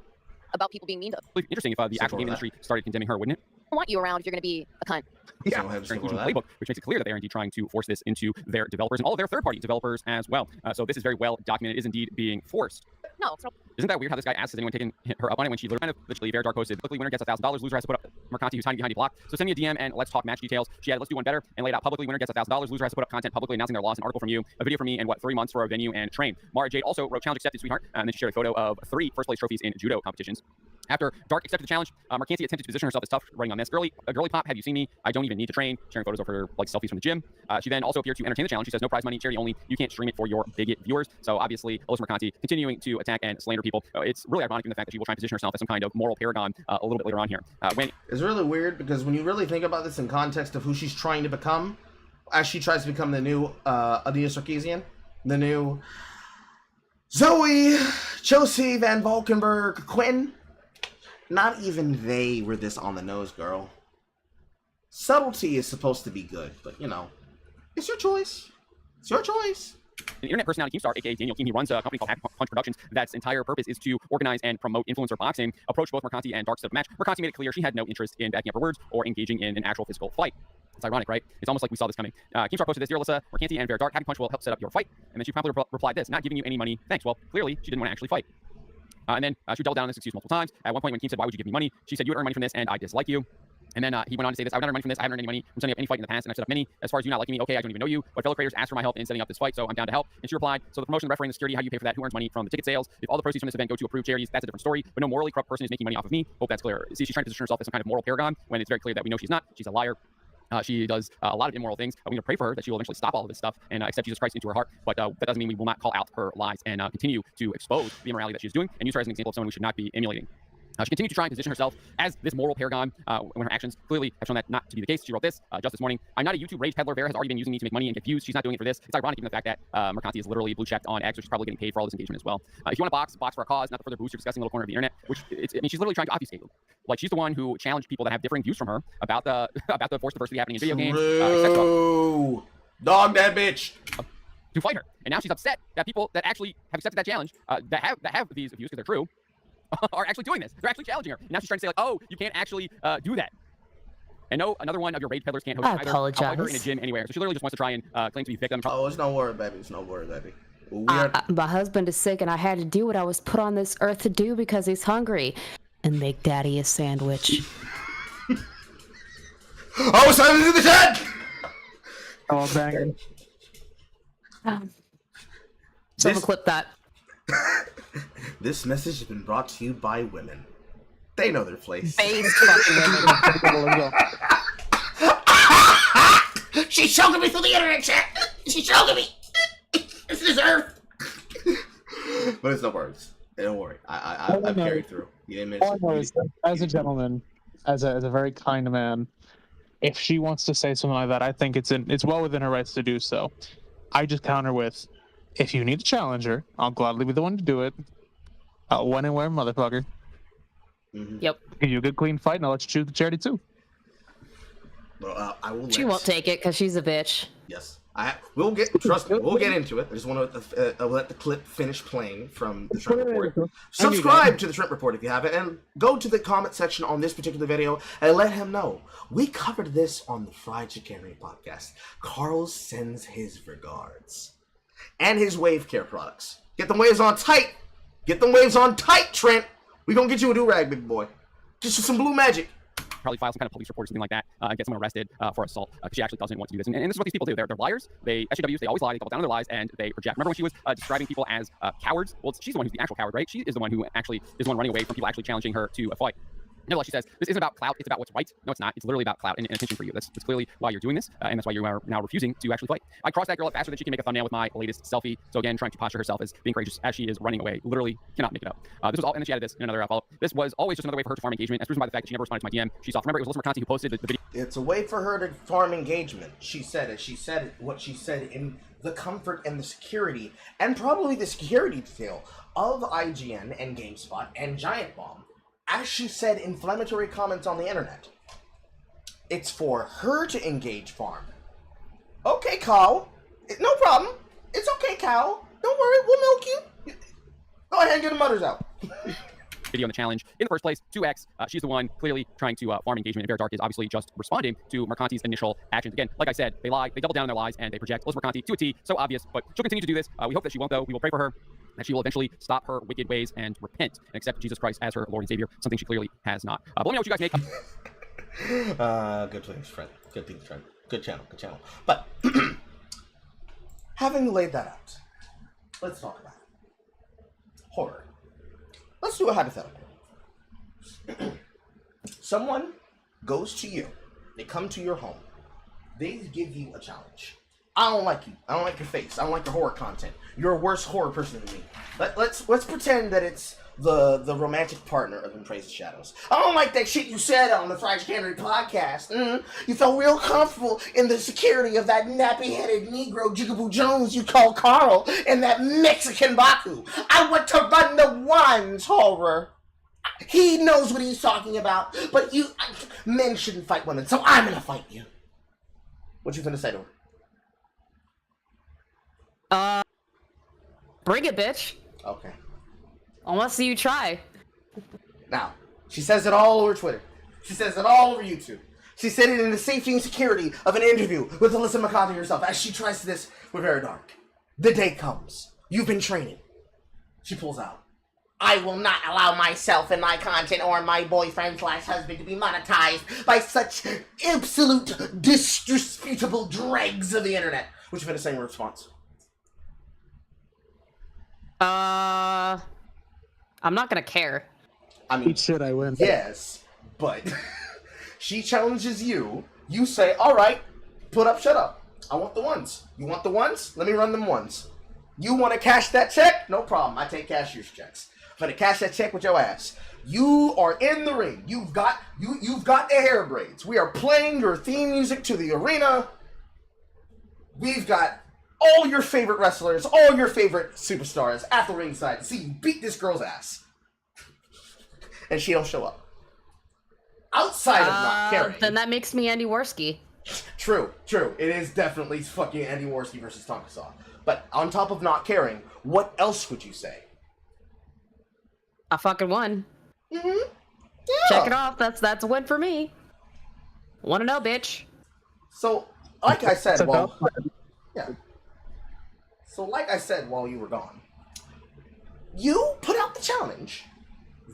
about people being mean to them. Interesting if the actual game industry started condemning her, wouldn't it? I want you around if you're going to be a cunt. Yeah, playbook, which makes it clear that they're indeed trying to force this into their developers and all of their third-party developers as well. So this is very well documented. It is indeed being forced. No. Isn't that weird how this guy asked, has anyone taken her up on it when she literally Vera Dark posted, luckily winner gets $1,000, loser has to put up Mercanti who's hiding behind the block. So send me a DM and let's talk match details. She had let's do one better and laid out publicly, winner gets $1,000, loser has to put up content publicly announcing their loss, an article from you, a video from me, and 3 months for a venue and train. Mara Jade also wrote challenge accepted, sweetheart, and then she shared a photo of 3 first-place trophies in judo competitions. After Dark accepted the challenge, Mercanti attempted to position herself as tough, running on this. Girly pop, have you seen me? I don't even need to train. Sharing photos of her selfies from the gym. She then also appeared to entertain the challenge. She says no prize money, charity only. You can't stream it for your bigot viewers. So obviously, Alyssa Mercanti continuing to attack and slander people. It's really ironic in the fact that she will try and position herself as some kind of moral paragon a little bit later on here. It's really weird because when you really think about this in context of who she's trying to become, as she tries to become the new Adina Sarkeesian, the new Zoe, Chelsea Van Valkenburg, Quinn. Not even they were this on the nose, girl. Subtlety is supposed to be good, but you know, it's your choice. It's your choice. An internet personality Keemstar, aka Daniel Keem, he runs a company called Happy Punch Productions. That's entire purpose is to organize and promote influencer boxing. Approached both Mercanti and Dark to the match. Mercanti made it clear she had no interest in backing up her words or engaging in an actual physical fight. It's ironic, right? It's almost like we saw this coming. Keemstar posted this, dear Alyssa, Mercanti and Vera Dark, Happy Punch will help set up your fight. And then she promptly replied this, not giving you any money, thanks. Well, clearly she didn't want to actually fight. And then she doubled down on this excuse multiple times. At one point when Keem said, why would you give me money? She said, you would earn money from this and I dislike you. And then he went on to say this, I would not earn money from this, I haven't earned any money from setting up any fight in the past, and I've set up many. As far as you not liking me, okay, I don't even know you, but fellow creators asked for my help in setting up this fight, so I'm down to help. And she replied, so the promotion, the refereeing, the security, how do you pay for that? Who earns money from the ticket sales? If all the proceeds from this event go to approved charities, that's a different story, but no morally corrupt person is making money off of me. Hope that's clear. See, she's trying to position herself as some kind of moral paragon, when it's very clear that we know she's not. She's a liar. She does a lot of immoral things. We're going to pray for her that she will eventually stop all of this stuff and accept Jesus Christ into her heart. But that doesn't mean we will not call out her lies and continue to expose the immorality that she's doing and use her as an example of someone we should not be emulating. She continued to try and position herself as this moral paragon when her actions clearly have shown that not to be the case. She wrote this just this morning. I'm not a YouTube rage peddler. Vera has already been using me to make money and get views. She's not doing it for this. It's ironic given the fact that Mercanti is literally blue checked on X, so she's probably getting paid for all this engagement as well. If you want to box for a cause, not the further boost your disgusting little corner of the internet, which I mean, she's literally trying to obfuscate them. Like, she's the one who challenged people that have differing views from her about the forced diversity happening in video games. Dog that bitch. To fight her. And now she's upset that people that actually have accepted that challenge, that have these views because they're true, are actually doing this. They're actually challenging her. And now she's trying to say, like, oh, you can't actually do that. And no, another one of your rage peddlers can't host either. I'll fight her in a gym anywhere. So she literally just wants to try and claim to be victim. Oh, it's no word, baby. It's no word, baby. My husband is sick, and I had to do what I was put on this earth to do because he's hungry, and make Daddy a sandwich. Oh, it's time to do the chat! Oh, banging. Someone clip that. This message has been brought to you by women. They know their place. Based fucking women. She's choking me through the internet chat. She's choking me. It's deserved. But it's no words. Don't worry. I've carried through. You didn't mention. As a gentleman, as a very kind man, if she wants to say something like that, I think it's well within her rights to do so. I just counter with, if you need a challenger, I'll gladly be the one to do it. When and where, motherfucker. Mm-hmm. Yep. Give you a good clean fight, and I'll let you choose the charity too. Well, I will. She won't take it because she's a bitch. Yes. We'll get. Trust me. We'll get into it. I just want to let the clip finish playing from the Trent Report. Subscribe to the Trent Report if you haven't, and go to the comment section on this particular video and let him know we covered this on the Fried Chicanery podcast. Carl sends his regards and his wave care products. Get them waves on tight. Get them waves on tight, Trent. We gonna get you a do-rag, big boy. Just some blue magic. Probably file some kind of police report or something like that and get someone arrested for assault because she actually doesn't want to do this. And this is what these people do. They're liars. SJWs, they always lie. They double down on their lies and they project. Remember when she was describing people as cowards? Well, she's the one who's the actual coward, right? She is the one who actually is the one running away from people actually challenging her to a fight. Nevertheless, she says, this isn't about clout, it's about what's right. No, it's not. It's literally about clout and attention for you. That's clearly why you're doing this, and that's why you are now refusing to actually fight. I crossed that girl up faster than she can make a thumbnail with my latest selfie. So again, trying to posture herself as being courageous as she is running away. Literally cannot make it up. This was all, and then she added this in another follow-up. This was always just another way for her to farm engagement, as proven by the fact that she never responded to my DM. She saw, remember, it was Melissa Mercanti who posted the video. It's a way for her to farm engagement. She said it. She said what she said in the comfort and the security, and probably the security detail of IGN and GameSpot and Giant Bomb. As she said, inflammatory comments on the internet. It's for her to engage farm. Okay, Carl. No problem. It's okay, Carl. Don't worry, we'll milk you. Go ahead and get the mutters out. Video on the challenge in the first place. 2x. She's the one clearly trying to farm engagement, and Very Dark is obviously just responding to Mercanti's initial actions. Again, like I said, they lie, they double down on their lies, and they project Melissa Mercanti to a T. So obvious, but she'll continue to do this. We hope that she won't, though. We will pray for her, that she will eventually stop her wicked ways and repent and accept Jesus Christ as her Lord and Savior, something she clearly has not. But let me know what you guys make. Good things, friend. Good things, friend. Good channel, good channel. But, having laid that out, let's talk about it. Horror. Let's do a hypothetical. Someone goes to you. They come to your home. They give you a challenge. I don't like you. I don't like your face. I don't like your horror content. You're a worse horror person than me. Let's pretend that it's the romantic partner of In Praise of Shadows. I don't like that shit you said on the Fried Chicanery podcast. You felt real comfortable in the security of that nappy-headed Negro Jigaboo Jones you call Carl and that Mexican Baku. I want to run the ones, horror. He knows what he's talking about, but men shouldn't fight women, so I'm gonna fight you. What you finna say to her? Bring it, bitch. Okay. I want to see you try. Now, she says it all over Twitter. She says it all over YouTube. She said it in the safety and security of an interview with Alyssa McCarthy herself as she tries this with Very Dark. The day comes. You've been training. She pulls out. I will not allow myself and my content or my boyfriend/husband to be monetized by such absolute disreputable dregs of the internet. What you finna say in response? I'm not gonna care. I mean, Should I win? yes, but she challenges you. You say, all right, put up, shut up. I want the ones. You want the ones? Let me run them ones. You want to cash that check? No problem. I take cashier's checks. Finna cash that check with your ass. You are in the ring. You've got the hair braids. We are playing your theme music to the arena. We've got all your favorite wrestlers, all your favorite superstars at the ringside to see you beat this girl's ass. And she don't show up. Outside of not caring. Then that makes me Andy Worski. True. It is definitely fucking Andy Worski versus Tonka Saw. But on top of not caring, what else would you say? I fucking won. Mm-hmm. Yeah. Check it off. That's a win for me. Wanna know, bitch? So, like I said, So, like I said while you were gone, you put out the challenge.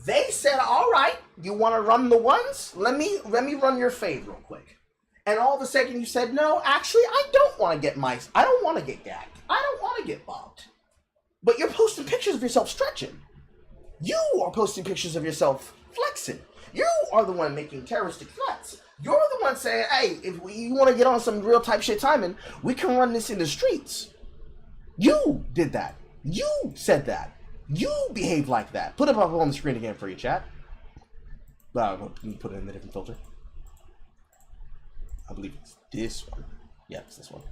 They said, "All right, you want to run the ones? Let me run your fade real quick." And all of a sudden, you said, "No, actually, I don't want to get gagged. I don't want to get bobbed." But you're posting pictures of yourself stretching. You are posting pictures of yourself flexing. You are the one making terroristic threats. You're the one saying, "Hey, if you want to get on some real type shit timing, we can run this in the streets." You did that. You said that. You behaved like that. Put it up on the screen again for you, chat. Put it in the different filter. I believe it's this one. Yeah, it's this one.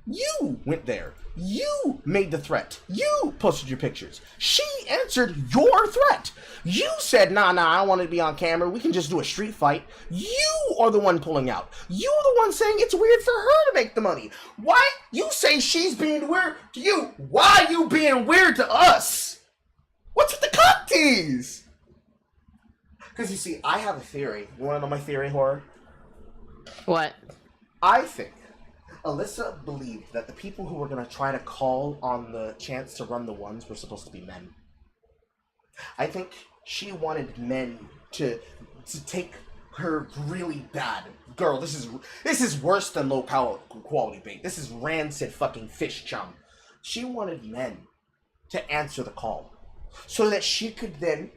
You went there. You made the threat. You posted your pictures. She answered your threat. You said, nah, I don't want to be on camera. We can just do a street fight. You are the one pulling out. You're the one saying it's weird for her to make the money. Why? You say she's being weird to you. Why are you being weird to us? What's with the cock tease? Because you see, I have a theory. You want to know my theory, Horror? What? I think Alyssa believed that the people who were going to try to call on the chance to run the ones were supposed to be men. I think she wanted men to take her really bad. Girl, this is worse than low quality bait. This is rancid fucking fish chum. She wanted men to answer the call so that she could then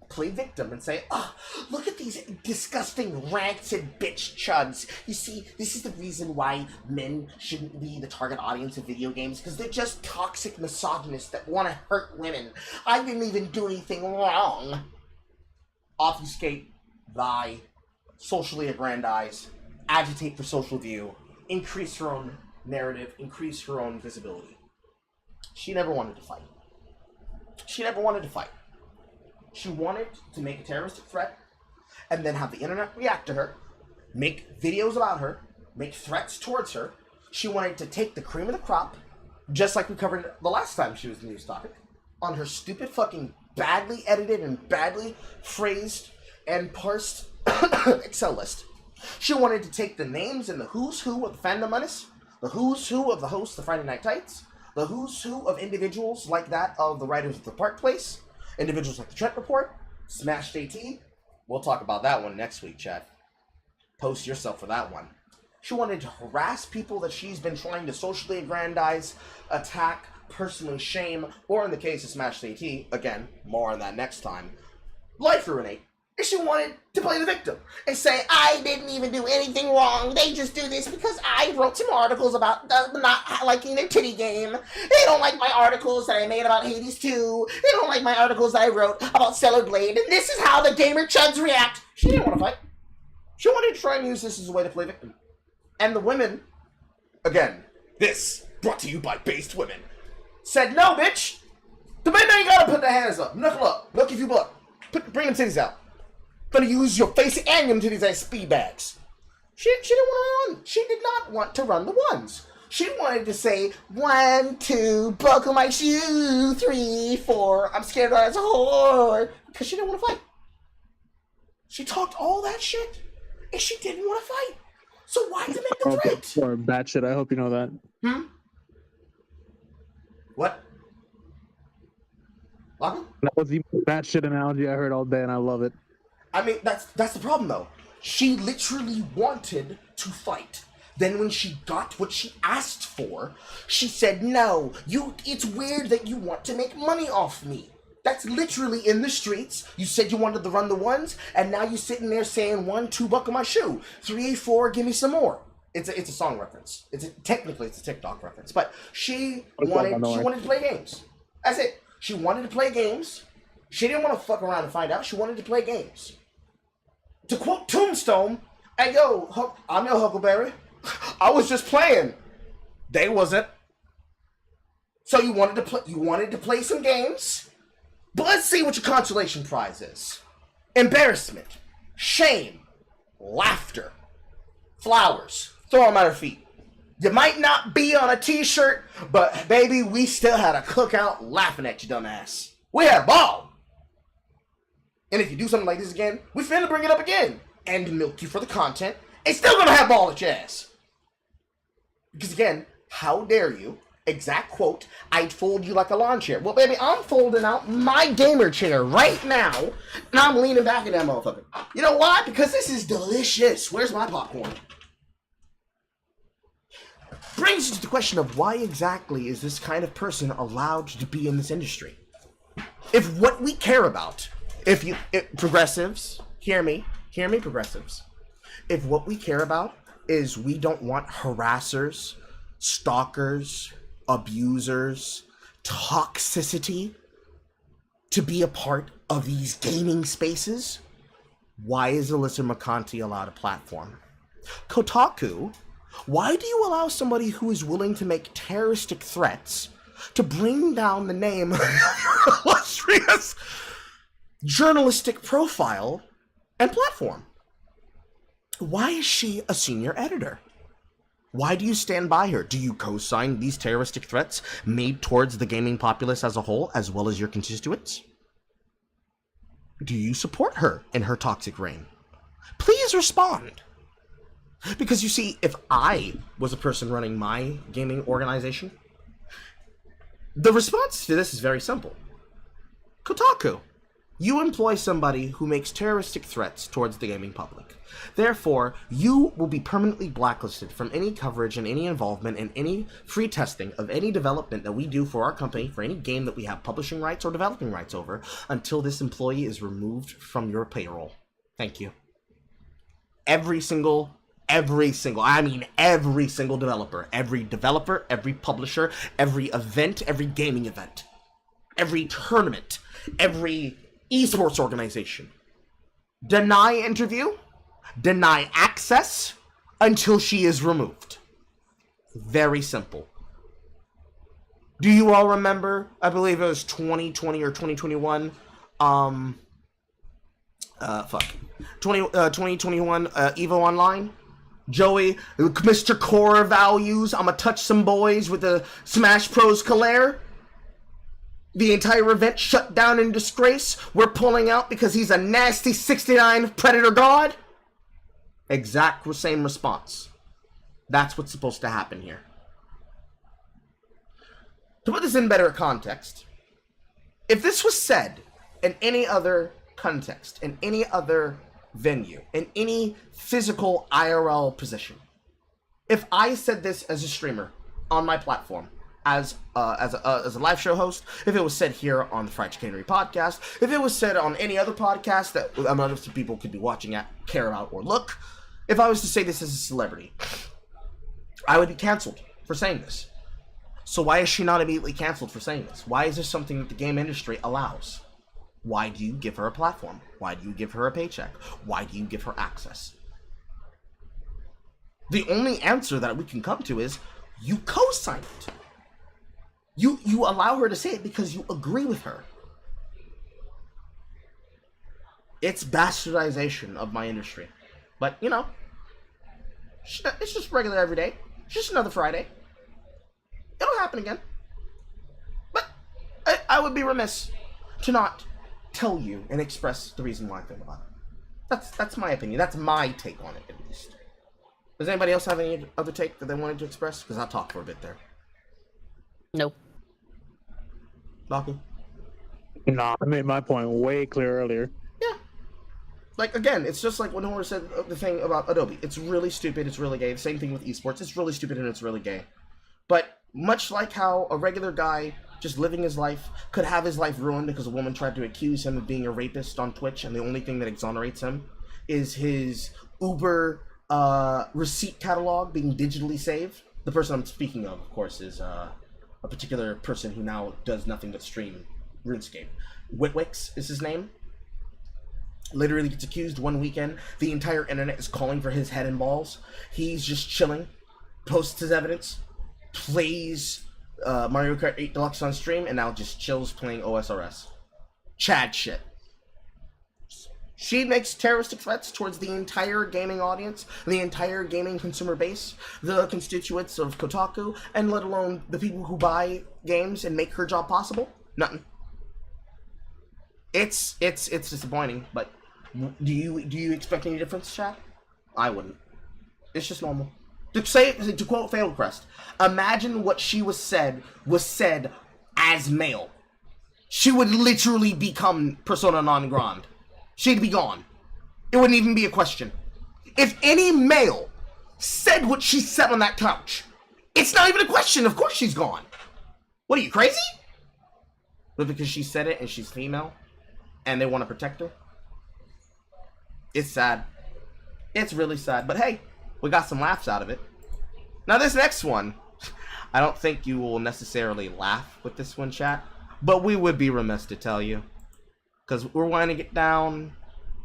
play victim and say, "Oh, look at these disgusting, rancid bitch chuds. You see, this is the reason why men shouldn't be the target audience of video games, because they're just toxic misogynists that want to hurt women. I didn't even do anything wrong." Obfuscate, lie, socially aggrandize, agitate for social view, increase her own narrative, increase her own visibility. She never wanted to fight. She wanted to make a terroristic threat and then have the internet react to her, make videos about her, make threats towards her. She wanted to take the cream of the crop, just like we covered the last time she was the news topic, on her stupid fucking badly edited and badly phrased and parsed Excel list. She wanted to take the names and the who's who of the fandom menace, the who's who of the hosts of Friday Night Tights, the who's who of individuals like that of the writers of the Park Place, individuals like the Trent Report, Smash JT. We'll talk about that one next week, chat. Post yourself for that one. She wanted to harass people that she's been trying to socially aggrandize, attack, personally shame, or in the case of Smash JT, again, more on that next time, life ruinate. And she wanted to play the victim and say, "I didn't even do anything wrong. They just do this because I wrote some articles about not liking their titty game. They don't like my articles that I made about Hades 2. They don't like my articles that I wrote about Stellar Blade. And this is how the gamer chuds react." She didn't want to fight. She wanted to try and use this as a way to play victim. And the women, again, this brought to you by based women, said, "No, bitch. The men ain't gotta put their hands up. Knuckle up. Look if you buck. Bring them titties out. Gonna use your face and them titties as speed bags." She didn't want to run. She did not want to run the ones. She wanted to say, 1, 2, buckle my shoe, 3, 4, I'm scared as a whore. Because she didn't want to fight. She talked all that shit, and she didn't want to fight. So why did make the threat? Or bad shit, I hope you know that. What? Lachlan? That was the bad shit analogy I heard all day, and I love it. I mean, that's the problem, though. She literally wanted to fight. Then when she got what she asked for, she said, "No, it's weird that you want to make money off me." That's literally in the streets. You said you wanted to run the ones, and now you're sitting there saying, 1, 2, buckle my shoe. 3, 4, give me some more. It's a song reference. Technically it's a TikTok reference. But she wanted to play games. That's it. She wanted to play games. She didn't want to fuck around and find out. She wanted to play games. To quote Tombstone, hey yo, I'm your Huckleberry. I was just playing. They wasn't. So you wanted to play some games? But let's see what your consolation prize is. Embarrassment, shame, laughter, flowers, throw them at her feet. You might not be on a t-shirt, but baby, we still had a cookout laughing at you, dumbass. We had a ball. And if you do something like this again, we finna bring it up again and milk you for the content. It's still gonna have ball at your ass. Because again, how dare you? Exact quote, I'd fold you like a lawn chair. Well, baby, I'm folding out my gamer chair right now, and I'm leaning back in that motherfucker. You know why? Because this is delicious. Where's my popcorn? Brings us to the question of why exactly is this kind of person allowed to be in this industry? If what we care about, progressives, hear me, progressives. If what we care about is we don't want harassers, stalkers, abusers, toxicity to be a part of these gaming spaces, why is Alyssa McConaughey allowed a platform? Kotaku, why do you allow somebody who is willing to make terroristic threats to bring down the name of your illustrious journalistic profile and platform? Why is she a senior editor? Why do you stand by her? Do you co-sign these terroristic threats made towards the gaming populace as a whole, as well as your constituents? Do you support her in her toxic reign? Please respond. Because you see, if I was a person running my gaming organization, the response to this is very simple. Kotaku, you employ somebody who makes terroristic threats towards the gaming public. Therefore, you will be permanently blacklisted from any coverage and any involvement in any free testing of any development that we do for our company, for any game that we have publishing rights or developing rights over, until this employee is removed from your payroll. Thank you. Every single developer, every publisher, every event, every gaming event, every tournament, every esports organization. Deny interview, deny access until she is removed. Very simple. Do you all remember, I believe it was 2020 or 2021, 2021 EVO Online? Joey, Mr. Core Values, I'ma touch some boys with the Smash Bros. Kalair. The entire event shut down in disgrace. We're pulling out because he's a nasty 69 predator god. Exact same response. That's what's supposed to happen here. To put this in better context, if this was said in any other context, in any other venue, in any physical IRL position, if I said this as a streamer on my platform, as a live show host, if it was said here on the Fried Chicanery podcast, if it was said on any other podcast that other people could be watching at, care about, or look, if I was to say this as a celebrity, I would be canceled for saying this. So why is she not immediately canceled for saying this? Why is this something that the game industry allows? Why do you give her a platform? Why do you give her a paycheck? Why do you give her access? The only answer that we can come to is you co-sign it. You allow her to say it because you agree with her. It's bastardization of my industry. But, you know, it's just regular every day. It's just another Friday. It'll happen again. But I would be remiss to not tell you and express the reason why I think about it. That's my opinion. That's my take on it, at least. Does anybody else have any other take that they wanted to express? Because I'll talk for a bit there. Nope. Baku? Nah, I made my point way clear earlier. Yeah. Like, again, it's just like when Homer said the thing about Adobe. It's really stupid, it's really gay. The same thing with esports. It's really stupid and it's really gay. But much like how a regular guy just living his life could have his life ruined because a woman tried to accuse him of being a rapist on Twitch, and the only thing that exonerates him is his Uber receipt catalog being digitally saved. The person I'm speaking of course, is a particular person who now does nothing but stream RuneScape. Witwix is his name. Literally gets accused one weekend. The entire internet is calling for his head and balls. He's just chilling, posts his evidence, plays Mario Kart 8 Deluxe on stream, and now just chills playing OSRS. Chad shit. She makes terroristic threats towards the entire gaming audience, the entire gaming consumer base, the constituents of Kotaku, and let alone the people who buy games and make her job possible. Nothing. It's disappointing, but do you expect any difference, chat? I wouldn't. It's just normal. To quote Fatal Crest, imagine what she was said as male. She would literally become persona non grande. She'd be gone. It wouldn't even be a question. If any male said what she said on that couch, it's not even a question. Of course she's gone. What are you, crazy? But because she said it and she's female, and they want to protect her, it's sad. It's really sad. But hey, we got some laughs out of it. Now this next one, I don't think you will necessarily laugh with this one, chat, but we would be remiss to tell you, because we're winding it down.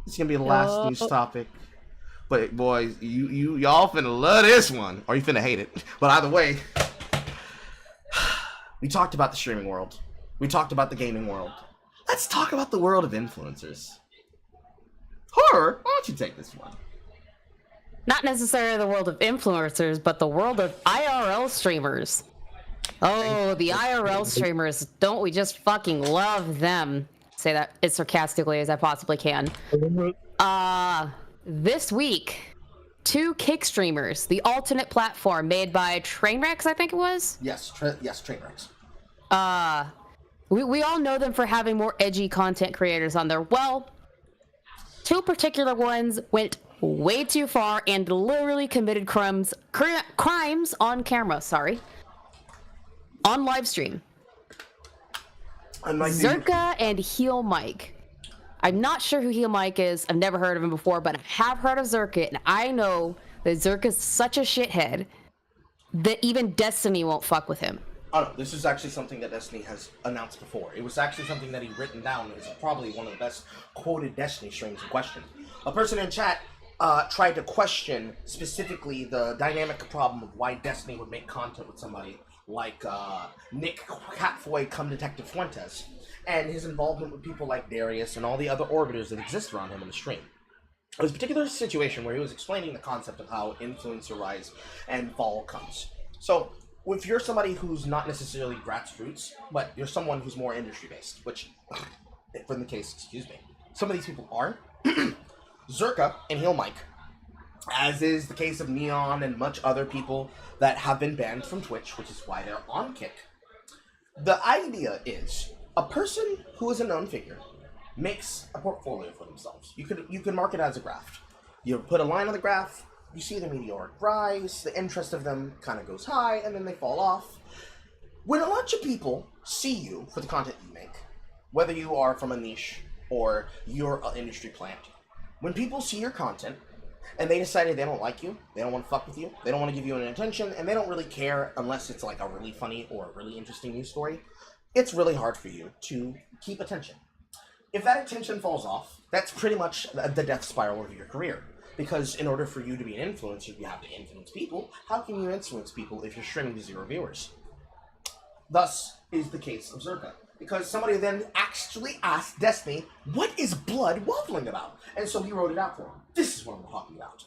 It's gonna be the last news topic. But boys, y'all finna love this one, or you finna hate it. But either way, we talked about the streaming world. We talked about the gaming world. Let's talk about the world of influencers. Horror, why don't you take this one? Not necessarily the world of influencers, but the world of IRL streamers. Oh, the IRL streamers. Don't we just fucking love them? Say that as sarcastically as I possibly can. This week, 2 Kick streamers, the alternate platform made by Trainwrecks, I think it was? Yes, Trainwrecks. We all know them for having more edgy content creators on there. Well, 2 particular ones went way too far and literally committed crimes on camera, on live stream. Zerka and Heel Mike. I'm not sure who Heel Mike is. I've never heard of him before, but I have heard of Zerka, and I know that Zerka's such a shithead that even Destiny won't fuck with him. Oh no, this is actually something that Destiny has announced before. It was actually something that he written down. It's probably one of the best quoted Destiny streams in question. A person in chat tried to question specifically the dynamic problem of why Destiny would make content with somebody like Nick Catfoy come Detective Fuentes, and his involvement with people like Darius and all the other orbiters that exist around him in the stream. It was a particular situation where he was explaining the concept of how influencer rise and fall comes. So, if you're somebody who's not necessarily grassroots, but you're someone who's more industry-based, which, in the case, some of these people are, Zerka and Heel Mike, as is the case of Neon and much other people that have been banned from Twitch, which is why they're on Kick. The idea is, a person who is a known figure makes a portfolio for themselves. You could mark it as a graph. You put a line on the graph, you see the meteoric rise, the interest of them kind of goes high, and then they fall off. When a bunch of people see you for the content you make, whether you are from a niche or you're an industry plant, when people see your content, and they decided they don't like you, they don't want to fuck with you, they don't want to give you any attention, and they don't really care unless it's like a really funny or a really interesting news story, it's really hard for you to keep attention. If that attention falls off, that's pretty much the death spiral of your career. Because in order for you to be an influencer, you have to influence people. How can you influence people if you're streaming to 0 viewers? Thus is the case of Zerka. Because somebody then actually asked Destiny, what is blood waffling about? And so he wrote it out for him. This is what I'm talking about.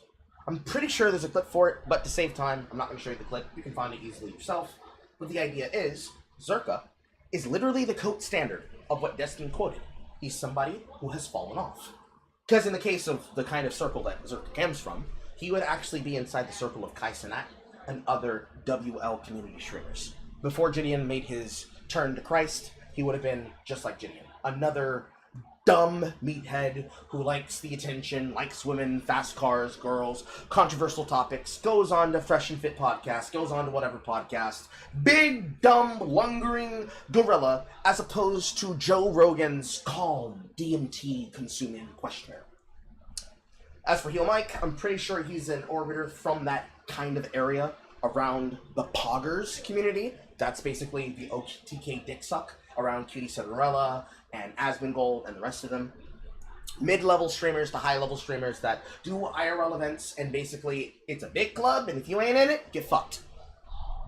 I'm pretty sure there's a clip for it, but to save time, I'm not going to show you the clip. You can find it easily yourself. But the idea is, Zerka is literally the code standard of what Destiny quoted. He's somebody who has fallen off. Because in the case of the kind of circle that Zerka comes from, he would actually be inside the circle of Kai Cenat and other WL community streamers. Before Gideon made his turn to Christ, he would have been just like Gideon. Another dumb meathead who likes the attention, likes women, fast cars, girls, controversial topics, goes on to Fresh and Fit podcast, goes on to whatever podcast. Big, dumb, lungering gorilla, as opposed to Joe Rogan's calm, DMT-consuming questioner. As for Heel Mike, I'm pretty sure he's an orbiter from that kind of area around the Poggers community. That's basically the OTK dick suck around Cutie Cinderella and Asmongold and the rest of them. Mid-level streamers to high-level streamers that do IRL events, and basically it's a big club, and if you ain't in it, get fucked.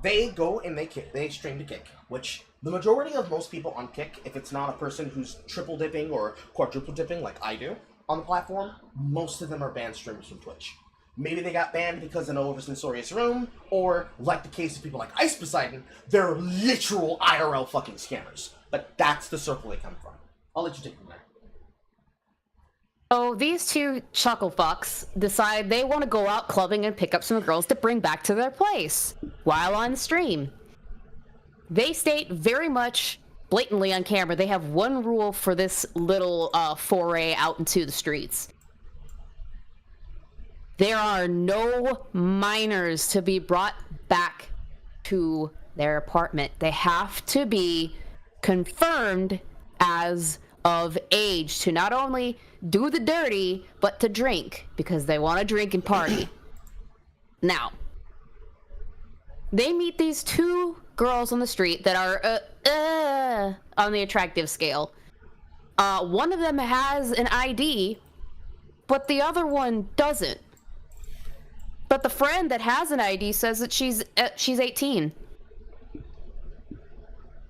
They go and they stream to Kick, which the majority of most people on Kick, if it's not a person who's triple dipping or quadruple dipping like I do on the platform, most of them are banned streamers from Twitch. Maybe they got banned because of Nova Censorious Room, or like the case of people like Ice Poseidon, they're literal IRL fucking scammers. But that's the circle they come from. I'll let you take it from there. So these two chuckle fucks decide they want to go out clubbing and pick up some girls to bring back to their place while on stream. They state very much blatantly on camera they have one rule for this little foray out into the streets. There are no minors to be brought back to their apartment. They have to be confirmed as of age to not only do the dirty, but to drink, because they want to drink and party. Now, they meet these two girls on the street that are on the attractive scale. One of them has an ID, but the other one doesn't. But the friend that has an ID says that she's 18.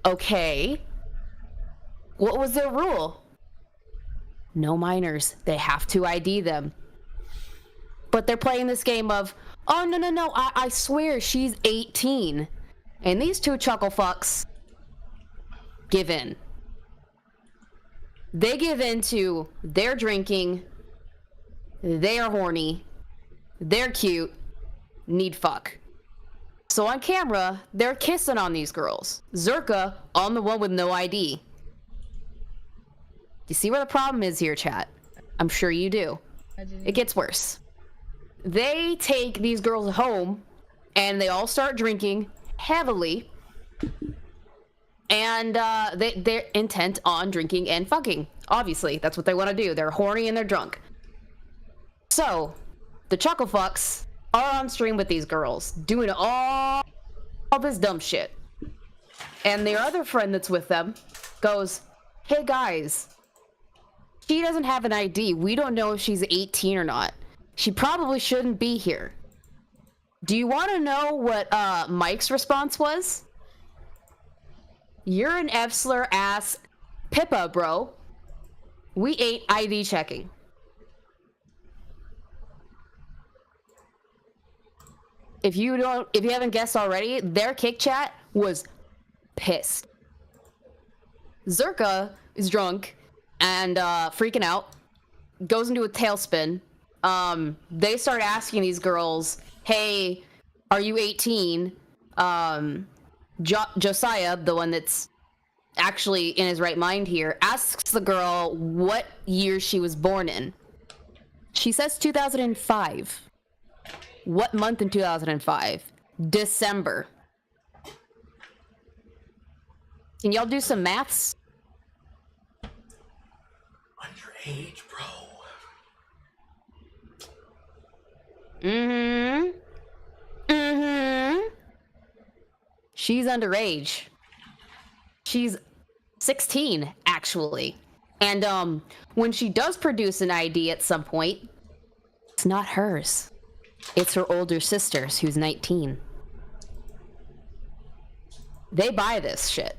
Okay. What was their rule? No minors. They have to ID them. But they're playing this game of, oh, no, I swear she's 18. And these two chuckle fucks give in. They give in to their drinking, they are horny, they're cute, need fuck. So on camera, they're kissing on these girls. Zerka on the one with no ID. You see where the problem is here, chat? I'm sure you do. It gets worse. They take these girls home, and they all start drinking heavily, and they're intent on drinking and fucking. Obviously, that's what they want to do. They're horny and they're drunk. So, the chuckle fucks are on stream with these girls, doing all this dumb shit. And their other friend that's with them goes, hey guys, she doesn't have an ID. We don't know if she's 18 or not. She probably shouldn't be here. Do you want to know what Mike's response was? You're an Efsler ass Pippa, bro. We ain't ID checking. If you haven't guessed already, their kick chat was pissed. Zerka is drunk and freaking out, goes into a tailspin. They start asking these girls, hey, are you 18? Josiah, the one that's actually in his right mind here, asks the girl what year she was born in. She says 2005. What month in 2005? December. Can y'all do some maths? Underage, bro. She's underage. She's 16, actually. And when she does produce an ID at some point, it's not hers. It's her older sister's, who's 19. They buy this shit.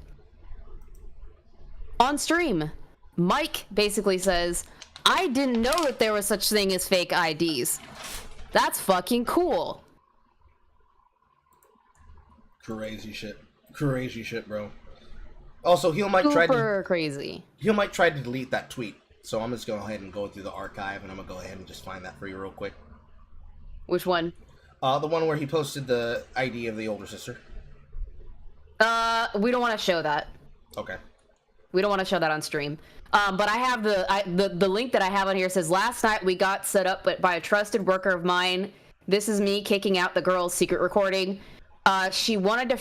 On stream, Mike basically says, I didn't know that there was such thing as fake IDs. That's fucking cool. Crazy shit, bro. Also, he might try to delete that tweet. So I'm just going to go ahead and go through the archive, and I'm going to go ahead and just find that for you real quick. Which one? The one where he posted the ID of the older sister. We don't want to show that. Okay. We don't want to show that on stream. But I have the link that I have on here says, last night we got set up by a trusted worker of mine. This is me kicking out the girl's secret recording. She wanted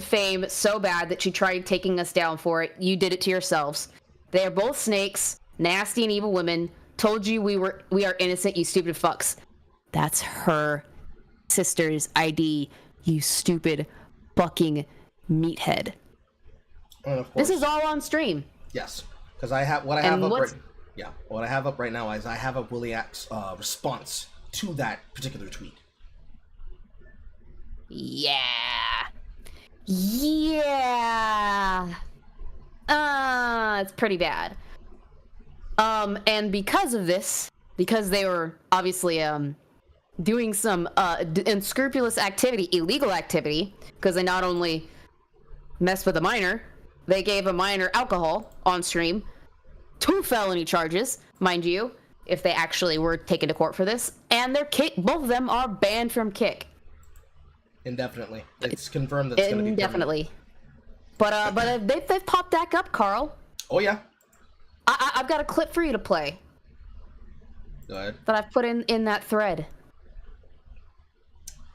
fame so bad that she tried taking us down for it. You did it to yourselves. They are both snakes, nasty and evil women. Told you we are innocent, you stupid fucks. That's her sister's ID, you stupid fucking meathead. And of course, This is all on stream. yes, because I have what I have up right now is I have a Willie Axe response to that particular tweet. Yeah. Yeah. It's pretty bad. And because of this, because they were obviously doing some unscrupulous activity, illegal activity, because they not only messed with a minor, they gave a minor alcohol on stream, 2 felony charges, mind you, if they actually were taken to court for this, and both of them are banned from Kick. Indefinitely. It's confirmed that it's going to be indefinitely. But they've popped back up, Carl. Oh yeah. I've got a clip for you to play. Go ahead. That I've put in that thread.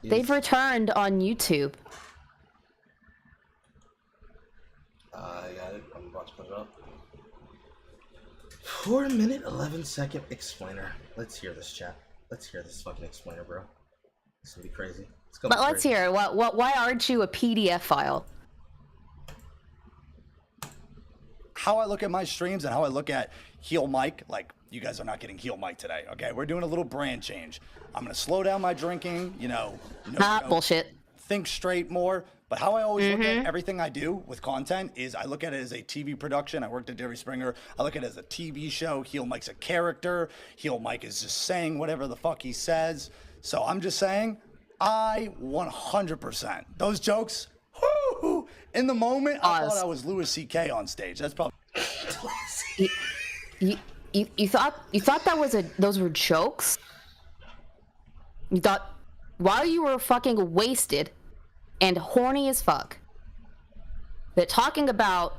They've returned on YouTube. I got it. I'm about to put it up. 4-minute, 11-second explainer. Let's hear this, chat. Let's hear this fucking explainer, bro. This is gonna be crazy. But let's hear it. Why aren't you a PDF file? How I look at my streams and how I look at Heel Mike, like, you guys are not getting Heel Mike today, okay? We're doing a little brand change. I'm going to slow down my drinking, Bullshit. Think straight more. But how I always look at everything I do with content is I look at it as a TV production. I worked at Jerry Springer. I look at it as a TV show. Heel Mike's a character. Heel Mike is just saying whatever the fuck he says. So I'm just saying, I 100%. Those jokes, whoo, in the moment, I thought I was Louis C.K. on stage. That's probably... You thought those were jokes? You thought while you were fucking wasted and horny as fuck that talking about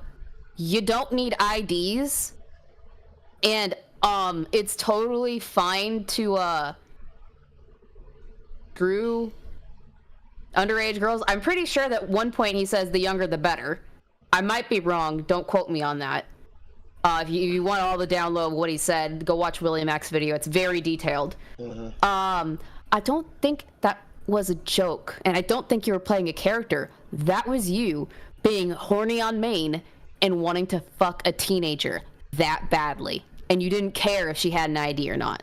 you don't need IDs and it's totally fine to screw underage girls. I'm pretty sure that one point he says the younger the better. I might be wrong. Don't quote me on that. If you want all the download of what he said, go watch William X's video. It's very detailed. I don't think that was a joke, and I don't think you were playing a character. That was you being horny on main and wanting to fuck a teenager that badly, and you didn't care if she had an ID or not.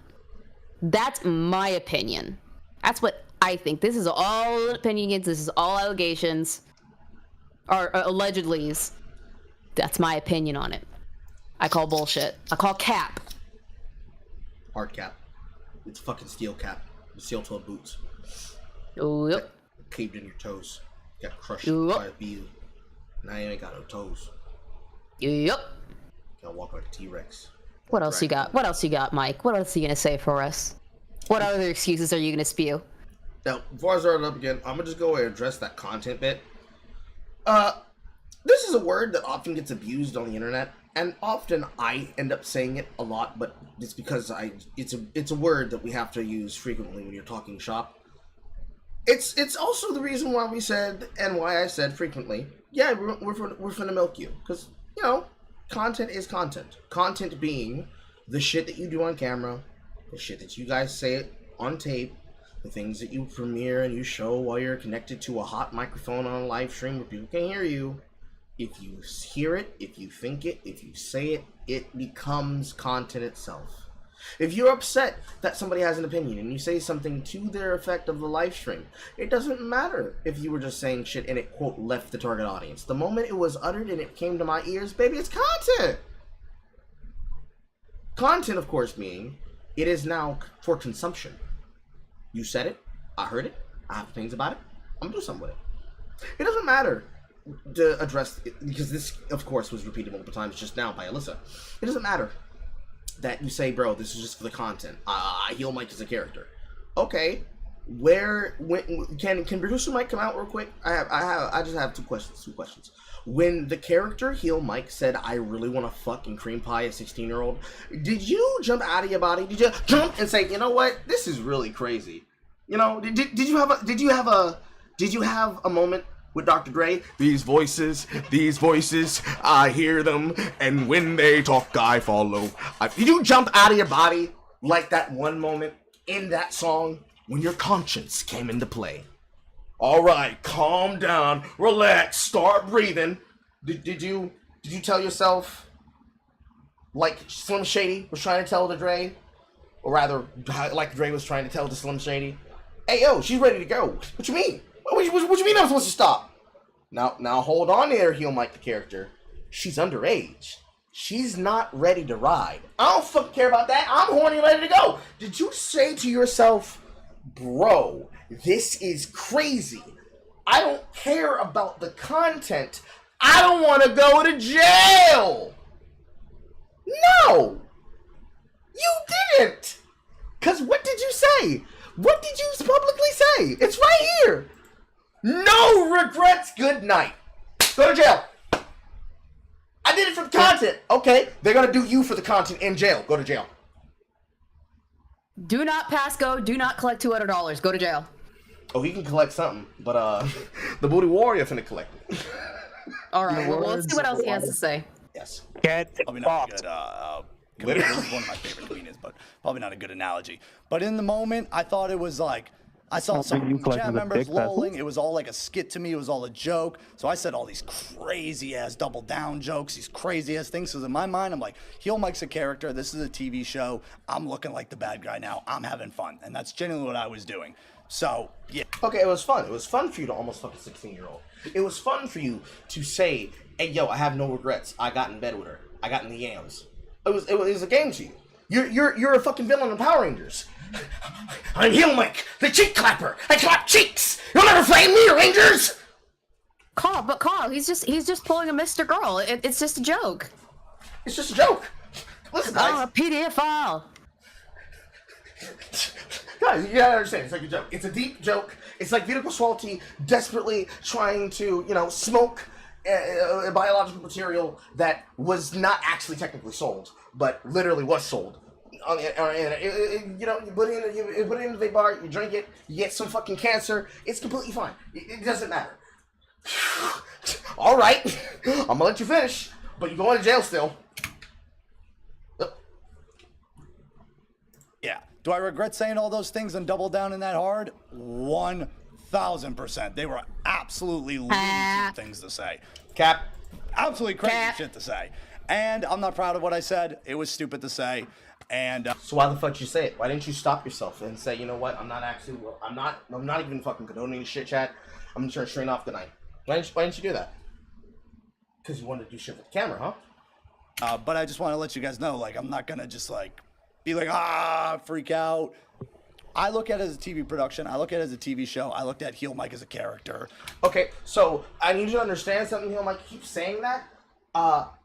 That's my opinion. That's what I think. This is all opinions. This is all allegations, or allegedlys. That's my opinion on it. I call bullshit. I call cap. Hard cap. It's fucking steel cap. Steel-toed boots. Yep. Caved in your toes. Got crushed Yep. by a beetle. Now you ain't got no toes. Yep. Gotta walk like a T-Rex. What else you got? What else you got, Mike? What else are you gonna say for us? What other excuses are you gonna spew? Now, before I start it up again, I'm gonna just go and address that content bit. This is a word that often gets abused on the internet, and often I end up saying it a lot, but it's because it's a word that we have to use frequently when you're talking shop. It's also the reason why we said, and why I said frequently, yeah, we're finna milk you, because, content is content. Content being the shit that you do on camera, the shit that you guys say on tape, the things that you premiere and you show while you're connected to a hot microphone on a live stream where people can hear you. If you hear it, if you think it, if you say it, it becomes content itself. If you're upset that somebody has an opinion and you say something to their effect of the live stream, it doesn't matter if you were just saying shit and it, quote, left the target audience. The moment it was uttered and it came to my ears, baby, it's content! Content, of course, meaning it is now for consumption. You said it, I heard it, I have opinions about it, I'm gonna do something with it. It doesn't matter to address it, because this, of course, was repeated multiple times just now by Alyssa. It doesn't matter that you say, bro, this is just for the content. Heel Mike is a character. Okay, can producer Mike come out real quick? I just have two questions. When the character Heel Mike said, I really want to fucking cream pie a 16-year-old, did you jump out of your body? Did you jump and say, you know what, this is really crazy? Did you have a moment with Dr. Dre? These voices, I hear them, and when they talk, I follow. Did you jump out of your body like that one moment in that song when your conscience came into play? All right, calm down, relax, start breathing. Did you tell yourself, like Slim Shady was trying to tell the Dre, or rather, like Dre was trying to tell the Slim Shady, hey yo, she's ready to go. What you mean? What you mean I'm supposed to stop? Now hold on there, Heel Mike the character. She's underage. She's not ready to ride. I don't fucking care about that. I'm horny and ready to go. Did you say to yourself, bro, this is crazy. I don't care about the content. I don't want to go to jail. No. You didn't. Because what did you say? What did you publicly say? It's right here. No regrets, good night. Go to jail. I did it for the content. Okay, they're going to do you for the content in jail. Go to jail. Do not pass go. Do not collect $200. Go to jail. Oh, he can collect something, but the Booty Warrior finna collect it. All right, well, let's see what else he has to say. Yes. Get Probably not a good. This is one of my favorite comedians, but probably not a good analogy. But in the moment, I thought it was like, I saw some chat members lolling. It was all like a skit to me. It was all a joke. So I said all these crazy ass double down jokes, these crazy ass things. So in my mind, I'm like, Heel Mike's a character. This is a TV show. I'm looking like the bad guy now. I'm having fun. And that's genuinely what I was doing. So, yeah. Okay, it was fun. It was fun for you to almost fuck a 16-year-old. It was fun for you to say, hey, yo, I have no regrets. I got in bed with her. I got in the yams. It was a game to you. You're a fucking villain in Power Rangers. I'm Heel Mike, the cheek clapper. I clap cheeks. You'll never flame me, Rangers. Carl, he's just pulling a Mr. Girl. It's just a joke. It's just a joke. Listen, guys. Oh, a PDF file. Guys, you gotta understand, it's like a joke. It's a deep joke. It's like Vito Casualty desperately trying to, smoke a biological material that was not actually technically sold, but literally was sold. You put it in the vape bar, you drink it, you get some fucking cancer. It's completely fine. It doesn't matter. All right, I'm gonna let you finish, but you're going to jail still. Yeah. Do I regret saying all those things and double down in that hard? 1,000%. They were absolutely lunatic things to say. Cap. Absolutely crazy shit to say. And I'm not proud of what I said. It was stupid to say. And so why the fuck did you say it? Why didn't you stop yourself and say, you know what? I'm not even fucking condoning the shit, chat. I'm just gonna train off the night. Why didn't you do that? Because you wanted to do shit with the camera, huh? But I just want to let you guys know, like, I'm not gonna just like be like, freak out. I look at it as a TV production. I look at it as a TV show. I looked at Heel Mike as a character. Okay, so I need you to understand something, Heel Mike. Keep saying that.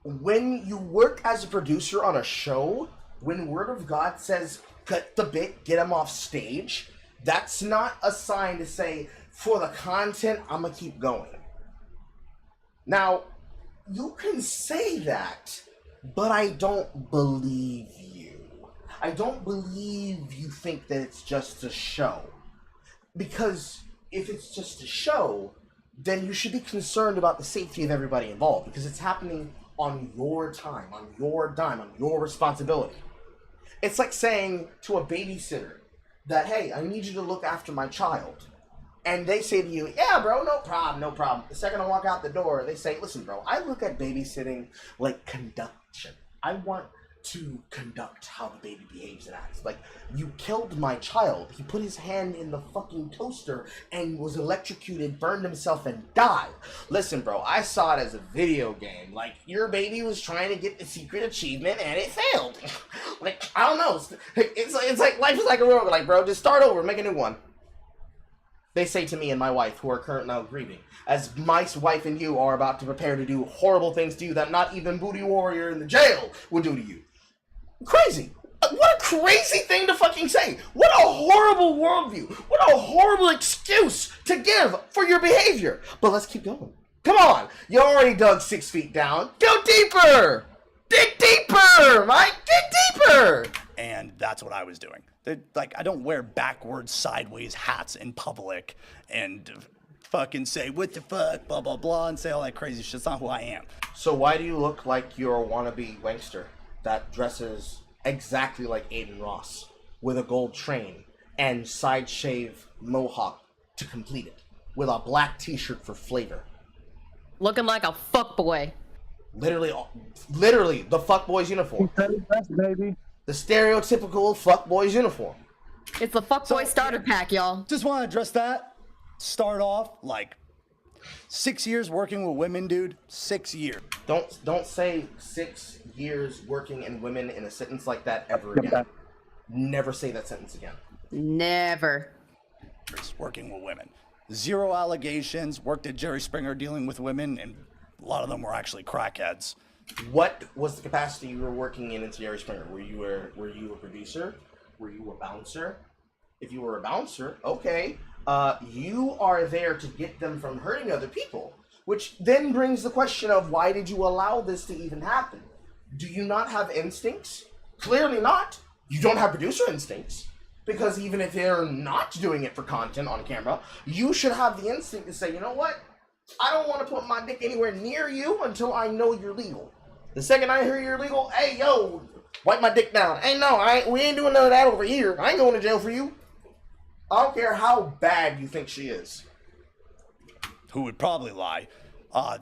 When you work as a producer on a show, when Word of God says, cut the bit, get him off stage, that's not a sign to say, for the content, I'm gonna keep going. Now, you can say that, but I don't believe you. I don't believe you think that it's just a show. Because if it's just a show, then you should be concerned about the safety of everybody involved, because it's happening on your time, on your dime, on your responsibility. It's like saying to a babysitter that, hey, I need you to look after my child. And they say to you, yeah, bro, no problem, no problem. The second I walk out the door, they say, listen, bro, I look at babysitting like conduction. I want to conduct how the baby behaves and acts. Like, you killed my child. He put his hand in the fucking toaster and was electrocuted, burned himself, and died. Listen, bro, I saw it as a video game. Like, your baby was trying to get the secret achievement and it failed. Like, I don't know. It's like life is like a rogue. Like, bro, just start over, make a new one. They say to me and my wife, who are currently now grieving, as my wife and you are about to prepare to do horrible things to you that not even Booty Warrior in the jail would do to you. Crazy. What a crazy thing to fucking say. What a horrible worldview. What a horrible excuse to give for your behavior. But let's keep going. Come on. You already dug 6 feet down. Go deeper. Dig deeper, Mike. Dig deeper. And that's what I was doing. Like, I don't wear backwards, sideways hats in public and fucking say, what the fuck, blah, blah, blah, and say all that crazy shit. It's not who I am. So why do you look like you're a wannabe wankster that dresses exactly like Aiden Ross with a gold train and side shave mohawk to complete it with a black t-shirt for flavor? looking like a fuckboy. Literally the fuckboy's uniform. Best, baby. The stereotypical fuckboy's uniform. It's the fuckboy starter pack, y'all. Just want to address that. Start off like 6 years working with women, dude. 6 years. Don't say 6 years working in women in a sentence like that ever again. Never say that sentence again. Never. Working with women. 0 allegations. Worked at Jerry Springer dealing with women, and a lot of them were actually crackheads. What was the capacity you were working in Jerry Springer? Were you a producer? Were you a bouncer? If you were a bouncer, okay. You are there to get them from hurting other people, which then brings the question of why did you allow this to even happen? Do you not have instincts? Clearly not. You don't have producer instincts, because even if they're not doing it for content on camera, you should have the instinct to say, you know what? I don't want to put my dick anywhere near you until I know you're legal. The second I hear you're legal, hey, yo, wipe my dick down. Hey, no, we ain't doing none of that over here. I ain't going to jail for you. I don't care how bad you think she is. Who would probably lie.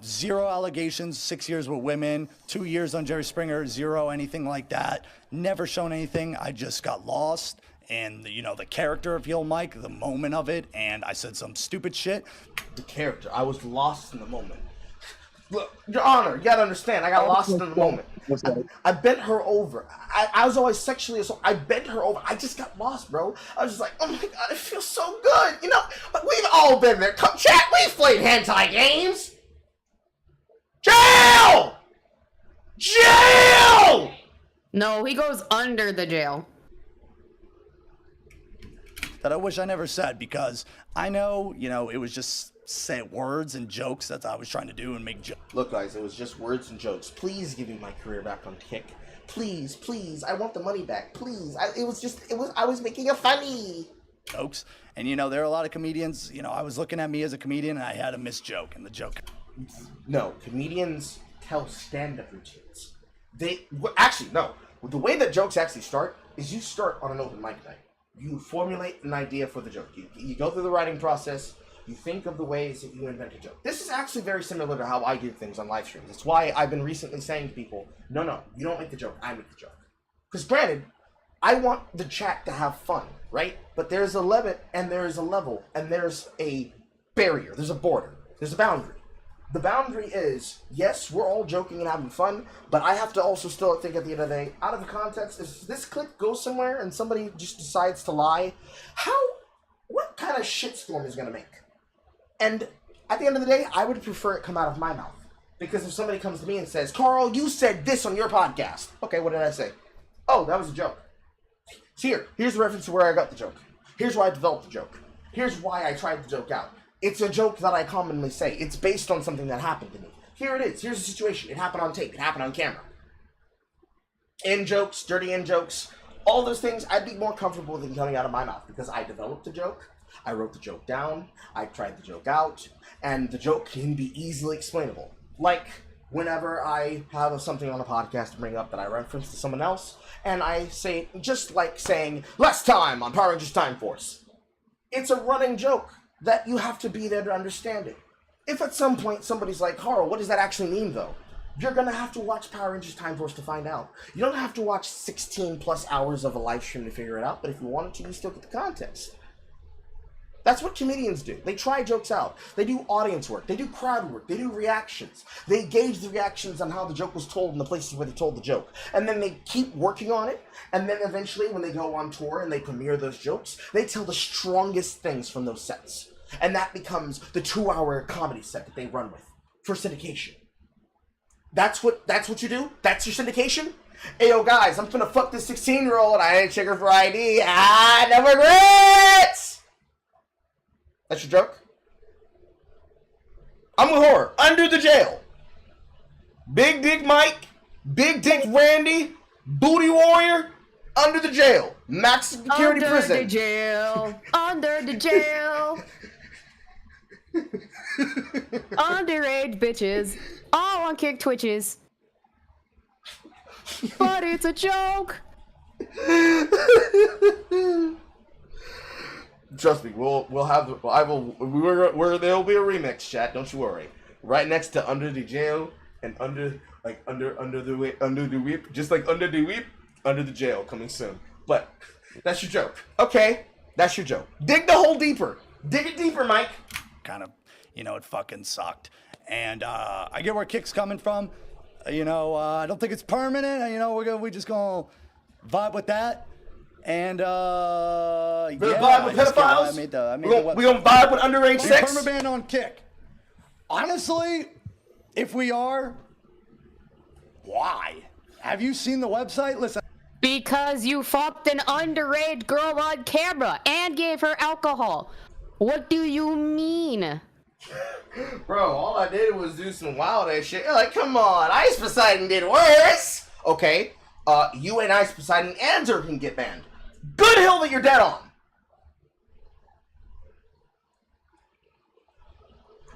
0 allegations, 6 years with women, 2 years on Jerry Springer, 0 anything like that. Never shown anything. I just got lost. And, the character of Heel Mike, the moment of it, and I said some stupid shit. The character. I was lost in the moment. Look, Your Honor, you gotta understand, I got lost in the moment. I bent her over. I was always sexually assaulted. I bent her over. I just got lost, bro. I was just like, oh my god, it feels so good. We've all been there. Come chat, we've played hentai games. Jail! Jail! No, he goes under the jail. That I wish I never said, because I know, it was just say words and jokes that I was trying to do and make jokes. Look, guys, it was just words and jokes. Please give me my career back on Kick. Please, please, I want the money back. Please, I was making a funny jokes. And there are a lot of comedians. I was looking at me as a comedian, and I had a misjoke, and the joke. No, comedians tell stand-up routines. Actually, no. The way that jokes actually start is you start on an open mic night. You formulate an idea for the joke. You go through the writing process. You think of the ways that you invent a joke. This is actually very similar to how I do things on live streams. That's why I've been recently saying to people, no, you don't make the joke, I make the joke. Because granted, I want the chat to have fun, right? But there's a limit, and there's a level, and there's a barrier, there's a border, there's a boundary. The boundary is, yes, we're all joking and having fun, but I have to also still think at the end of the day, out of the context, if this clip goes somewhere and somebody just decides to lie, what kind of shitstorm is going to make? And at the end of the day, I would prefer it come out of my mouth. Because if somebody comes to me and says, Carl, you said this on your podcast. Okay, what did I say? Oh, that was a joke. Here's the reference to where I got the joke. Here's why I developed the joke. Here's why I tried the joke out. It's a joke that I commonly say. It's based on something that happened to me. Here it is. Here's the situation. It happened on tape. It happened on camera. In jokes, dirty in jokes, all those things, I'd be more comfortable than coming out of my mouth because I developed the joke. I wrote the joke down, I tried the joke out, and the joke can be easily explainable. Like, whenever I have something on a podcast to bring up that I reference to someone else, and I say, just like saying, last time on Power Rangers Time Force. It's a running joke that you have to be there to understand it. If at some point somebody's like, Carl, what does that actually mean, though? You're gonna have to watch Power Rangers Time Force to find out. You don't have to watch 16 plus hours of a live stream to figure it out, but if you wanted to, you still get the context. That's what comedians do. They try jokes out. They do audience work. They do crowd work. They do reactions. They gauge the reactions on how the joke was told in the places where they told the joke. And then they keep working on it. And then eventually when they go on tour and they premiere those jokes, they tell the strongest things from those sets. And that becomes the 2-hour comedy set that they run with for syndication. That's what you do? That's your syndication? Hey, yo, guys, I'm finna fuck this 16-year-old. I ain't check her for ID. No regrets! That's your joke? I'm with horror. Under the jail. Big Dick Mike, Big Dick Randy, Booty Warrior, under the jail. Max security prison. Under the jail. Under the jail. Underage bitches. All on Kick Twitches. But it's a joke. Trust me, we'll have there'll be a remix, chat. Don't you worry. right next to under the jail and under the whip, just like under the whip, under the jail, coming soon. But that's your joke. Okay, that's your joke. Dig the hole deeper. Dig it deeper, Mike. Kind of, it fucking sucked. And I get where Kick's coming from. I don't think it's permanent. We just gonna vibe with that. And vibe with pedophiles. We gonna vibe with underage sex. Permaban on Kick. Honestly, if we are, why? Have you seen the website? Listen. Because you fucked an underage girl on camera and gave her alcohol. What do you mean? Bro, all I did was do some wild ass shit. You're like, come on, Ice Poseidon did worse. Okay, you and Ice Poseidon and Zerk can get banned. Good hill that you're dead on.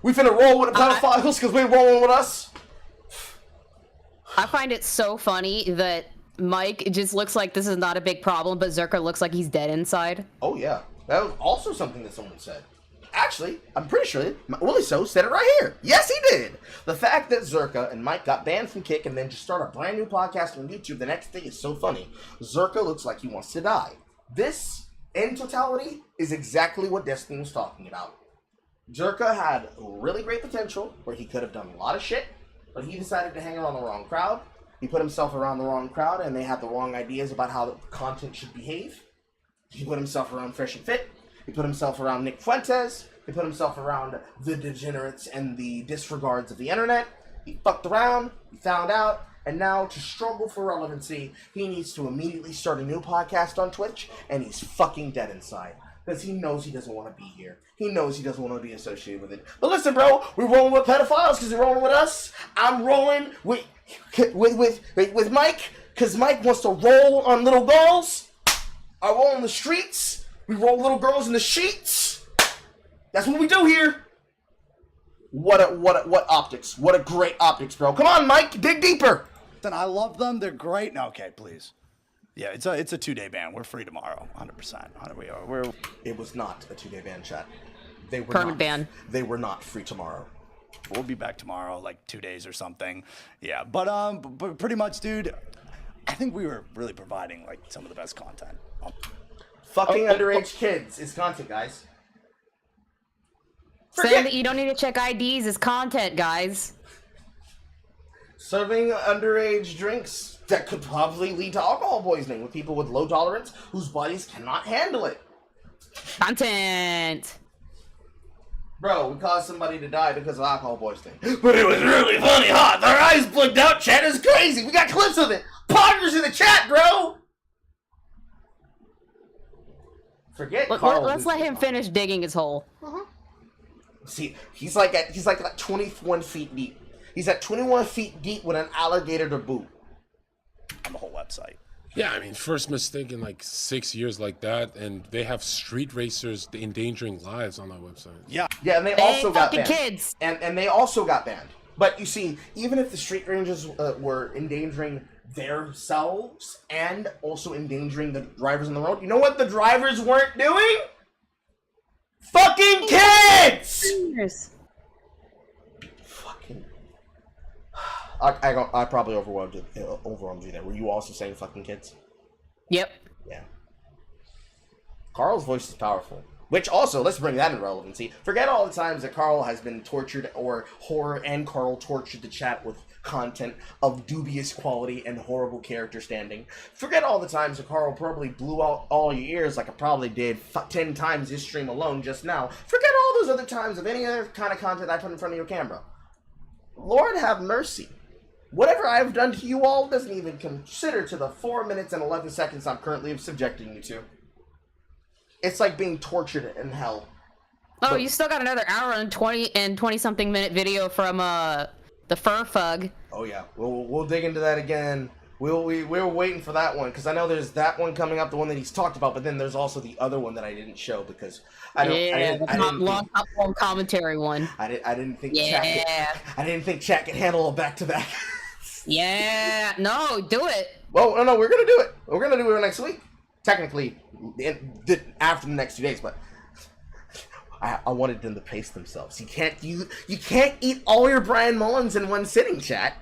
We finna roll with the pedophiles because we're rolling with us. I find it so funny that Mike just looks like this is not a big problem, but Zerka looks like he's dead inside. Oh yeah, that was also something that someone said. Actually, I'm pretty sure Willie So said it right here. Yes, he did. The fact that Zerka and Mike got banned from Kick and then just start a brand new podcast on YouTube the next day is so funny. Zerka looks like he wants to die. This, in totality, is exactly what Destiny was talking about. Zerka had really great potential where he could have done a lot of shit, but he decided to hang around the wrong crowd. He put himself around the wrong crowd and they had the wrong ideas about how the content should behave. He put himself around Fresh and Fit. He put himself around Nick Fuentes. He put himself around the degenerates and the disregards of the internet. He fucked around. He found out. And now, to struggle for relevancy, he needs to immediately start a new podcast on Twitch, and he's fucking dead inside. Because he knows he doesn't want to be here. He knows he doesn't want to be associated with it. But listen, bro, we're rolling with pedophiles because they're rolling with us. I'm rolling with Mike because Mike wants to roll on little girls. I roll in the streets. We roll little girls in the sheets. That's what we do here. What optics. What a great optics, bro. Come on, Mike, dig deeper. Then I love them. They're great. No, okay, please. Yeah, it's a 2-day ban. We're free tomorrow, 100%. It was not a 2-day ban, chat. They were permanent ban. They were not free tomorrow. We'll be back tomorrow, like 2 days or something. Yeah, but pretty much, dude. I think we were really providing like some of the best content. Fucking underage kids is content, guys. Saying that you don't need to check IDs is content, guys. Serving underage drinks that could probably lead to alcohol poisoning with people with low tolerance whose bodies cannot handle it. Content. Bro, we caused somebody to die because of alcohol poisoning. But it was really funny, huh? Their eyes blinked out, chat is crazy. We got clips of it. Poggers in the chat, bro. Forget Carl. Let's let him finish digging his hole. See, he's like at 21 feet deep. He's at 21 feet deep with an alligator to boot. On the whole website. Yeah, I mean, first mistake in like 6 years like that, and they have street racers endangering lives on that website. Yeah, and they also got banned. Kids. And they also got banned. But you see, even if the street rangers were endangering themselves and also endangering the drivers on the road, you know what the drivers weren't doing? Fucking kids! Fucking. I probably overwhelmed you there. Were you also saying fucking kids? Yep. Yeah. Carl's voice is powerful. Which also, let's bring that in relevancy. Forget all the times that Carl has been tortured, or Horror and Carl tortured the chat with content of dubious quality and horrible character standing. Forget all the times that Carl probably blew out all your ears like I probably did 10 times this stream alone just now. Forget all those other times of any other kind of content I put in front of your camera. Lord have mercy. Whatever I've done to you all doesn't even consider to the 4 minutes and 11 seconds I'm currently subjecting you to. It's like being tortured in hell. Oh, you still got another hour and 20 something minute video from the fur fug. Oh yeah, we'll dig into that again. We're waiting for that one because I know there's that one coming up, the one that he's talked about, but then there's also the other one that I didn't show because I didn't long commentary one. I didn't think chat could handle a back-to-back. Yeah, no, do it. Well, no, we're gonna do it. We're gonna do it next week. Technically, after the next 2 days, but I wanted them to pace themselves. You can't eat all your Brian Mullins in one sitting, chat.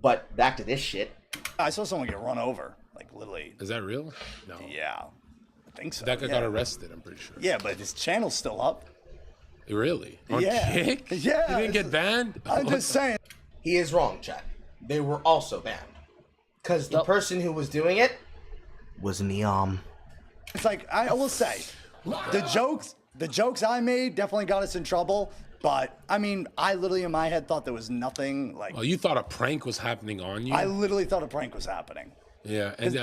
But back to this shit. I saw someone get run over, like literally. Is that real? No. Yeah, I think so. That guy got arrested, I'm pretty sure. Yeah, but his channel's still up. Really? On Yeah. Kick? Yeah. He didn't get banned? I'm just saying. He is wrong, chat. They were also banned. Because the person who was doing it was Neom. It's like, I will say, the jokes I made definitely got us in trouble. But, I mean, I literally in my head thought there was nothing like... Oh, you thought a prank was happening on you? I literally thought a prank was happening. Yeah, and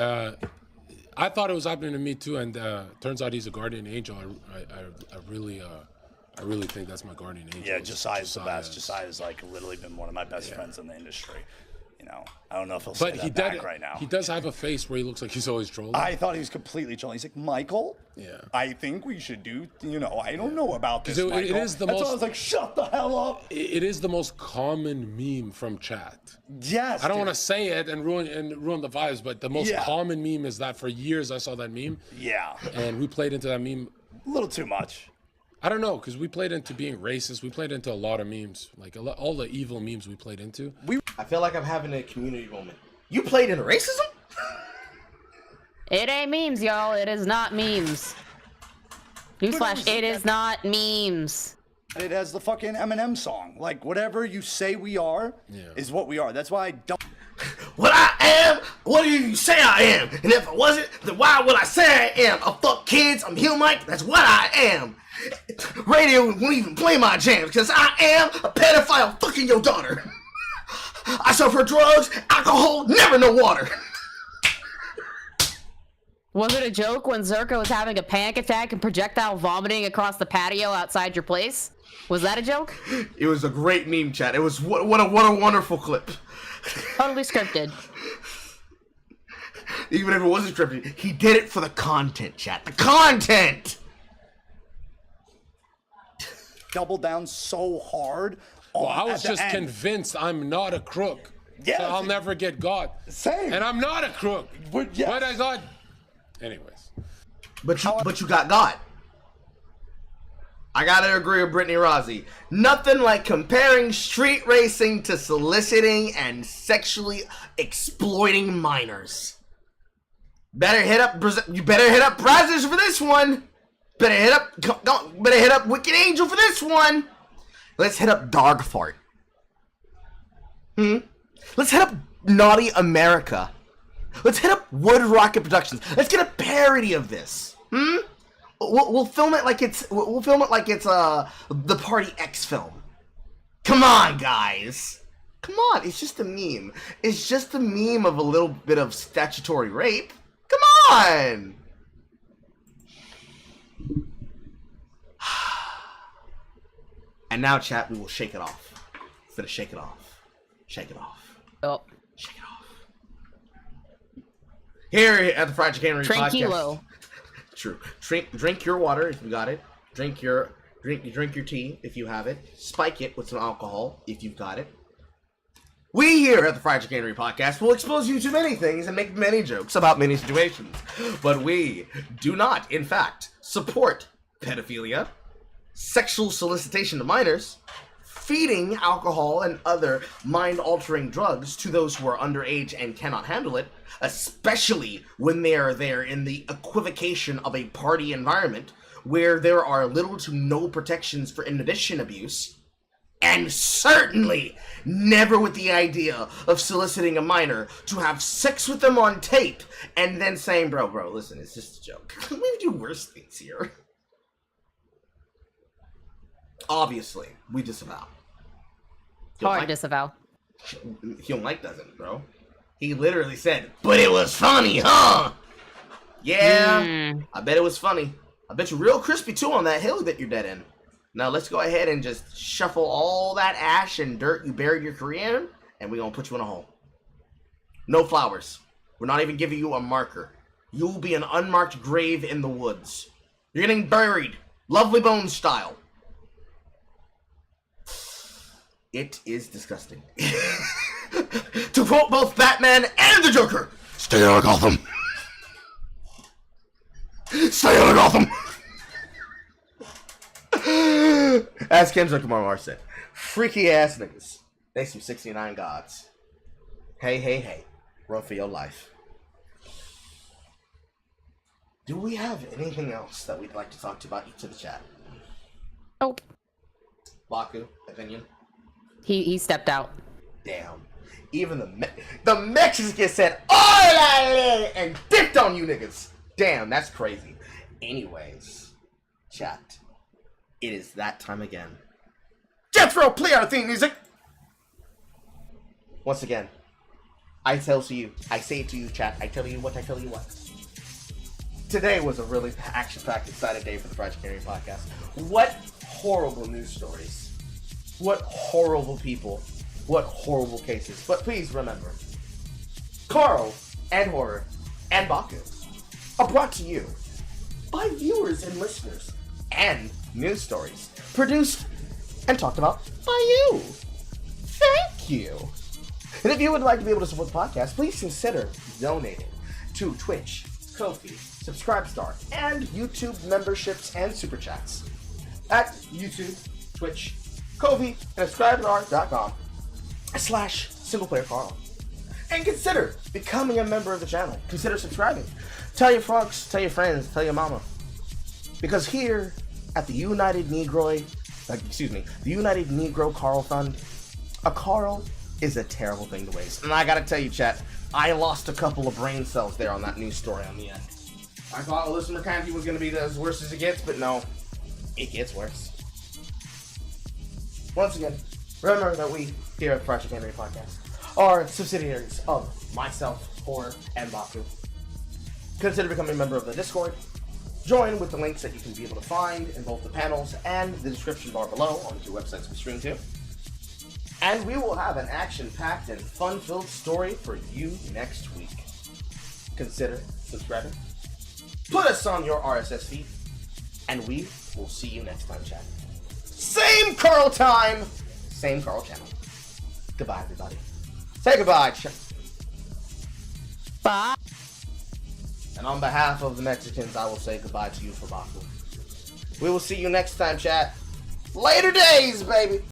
I thought it was happening to me too, and turns out he's a guardian angel. I really think that's my guardian angel. Yeah, Josiah's the best. Josiah's like literally been one of my best friends in the industry. You know, I don't know if he'll say that back right now. He does have a face where he looks like he's always trolling. I thought he was completely trolling. He's like, Michael, I think we should do, I don't know about this, Michael. It is the That's most, why I was like, shut the hell up. It is the most common meme from chat. Yes, I don't want to say it and ruin the vibes, but the most common meme is that for years I saw that meme. Yeah. And we played into that meme. A little too much. I don't know, because we played into being racist. We played into a lot of memes, like all the evil memes we played into. I feel like I'm having a community moment. You played into racism? It ain't memes, y'all. It is not memes. Newsflash, it is not memes. It has the fucking Eminem song. Like, whatever you say we are is what we are. That's why I don't... What I am, what do you say I am? And if I wasn't, then why would I say I am? I fuck kids, I'm Hill Mike, that's what I am. Radio won't even play my jams, because I am a pedophile fucking your daughter. I suffer drugs, alcohol, never no water. Was it a joke when Zerka was having a panic attack and projectile vomiting across the patio outside your place? Was that a joke? It was a great meme, chat. It was what a wonderful clip. Totally scripted. Even if it wasn't scripted, he did it for the content, chat. The content! Double down so hard. Well, I was just convinced I'm not a crook. Yeah. So I'll never get got. Same. And I'm not a crook. But I got... Anyways. But you got got. I gotta agree with Brittany Rossi. Nothing like comparing street racing to soliciting and sexually exploiting minors. Better hit up Brazzers for this one. Better hit up Wicked Angel for this one. Let's hit up Dog Fart. Let's hit up Naughty America. Let's hit up Wood Rocket Productions. Let's get a parody of this. We'll film it like it's the Party X film. Come on, guys. Come on, it's just a meme. It's just a meme of a little bit of statutory rape. Come on. And now, chat, we will shake it off. We're gonna shake it off. Shake it off. Oh. Shake it off. Here at the Fried Chicanery podcast. Tranquilo. True. Drink your water if you got it. Drink your tea if you have it. Spike it with some alcohol if you've got it. We here at the Fried Chicanery podcast will expose you to many things and make many jokes about many situations. But we do not, in fact, support pedophilia, sexual solicitation to minors, feeding alcohol and other mind-altering drugs to those who are underage and cannot handle it, especially when they are there in the equivocation of a party environment where there are little to no protections for inhibition abuse, and certainly never with the idea of soliciting a minor to have sex with them on tape and then saying, bro, listen, it's just a joke. We do worse things here. Obviously, we disavow. Hard disavow. Hill Mike doesn't, bro. He literally said, but it was funny, huh? Yeah, I bet it was funny. I bet you real crispy, too, on that hill that you're dead in. Now, let's go ahead and just shuffle all that ash and dirt you buried your career in, and we're going to put you in a hole. No flowers. We're not even giving you a marker. You'll be an unmarked grave in the woods. You're getting buried, Lovely Bones style. It is disgusting. To quote both Batman and the Joker, stay out of Gotham. Stay out of Gotham. As Kendrick Lamar said, freaky ass niggas. They some 69 gods. Hey, hey, hey. Run for your life. Do we have anything else that we'd like to talk to about each of the chat? Oh. Baku, opinion? He stepped out. Damn. Even the Mexicans said, "Órale!" and dipped on you niggas. Damn, that's crazy. Anyways, chat. It is that time again. Jethro, play our theme music! Once again, I say it to you, chat. I tell you what. Today was a really action-packed, exciting day for the Chicanery podcast. What horrible news stories. What horrible people. What horrible cases. But please remember, Carl and Horror and Baku are brought to you by viewers and listeners and news stories produced and talked about by you. Thank you. And if you would like to be able to support the podcast, please consider donating to Twitch, Ko-fi, Subscribestar, and YouTube memberships and super chats at YouTube, Twitch, Ko-fi, and subscribestar.com/SinglePlayerCarl. And consider becoming a member of the channel. Consider subscribing. Tell your folks, tell your friends, tell your mama. Because here at the United Negro Carl Fund, a Carl is a terrible thing to waste. And I gotta tell you, chat, I lost a couple of brain cells there on that news story on the end. I thought Alyssa McCanty was gonna be as worse as it gets, but no, it gets worse. Once again, remember that we here at Project Henry Podcast are subsidiaries of myself, Horror, and Baku. Consider becoming a member of the Discord. Join with the links that you can be able to find in both the panels and the description bar below on the two websites we stream to. And we will have an action-packed and fun-filled story for you next week. Consider subscribing. Put us on your RSS feed. And we will see you next time, chat. Same Carl time, same Carl channel. Goodbye, everybody. Say goodbye, chat. Bye. And on behalf of the Mexicans, I will say goodbye to you for Baku. We will see you next time, chat. Later days, baby!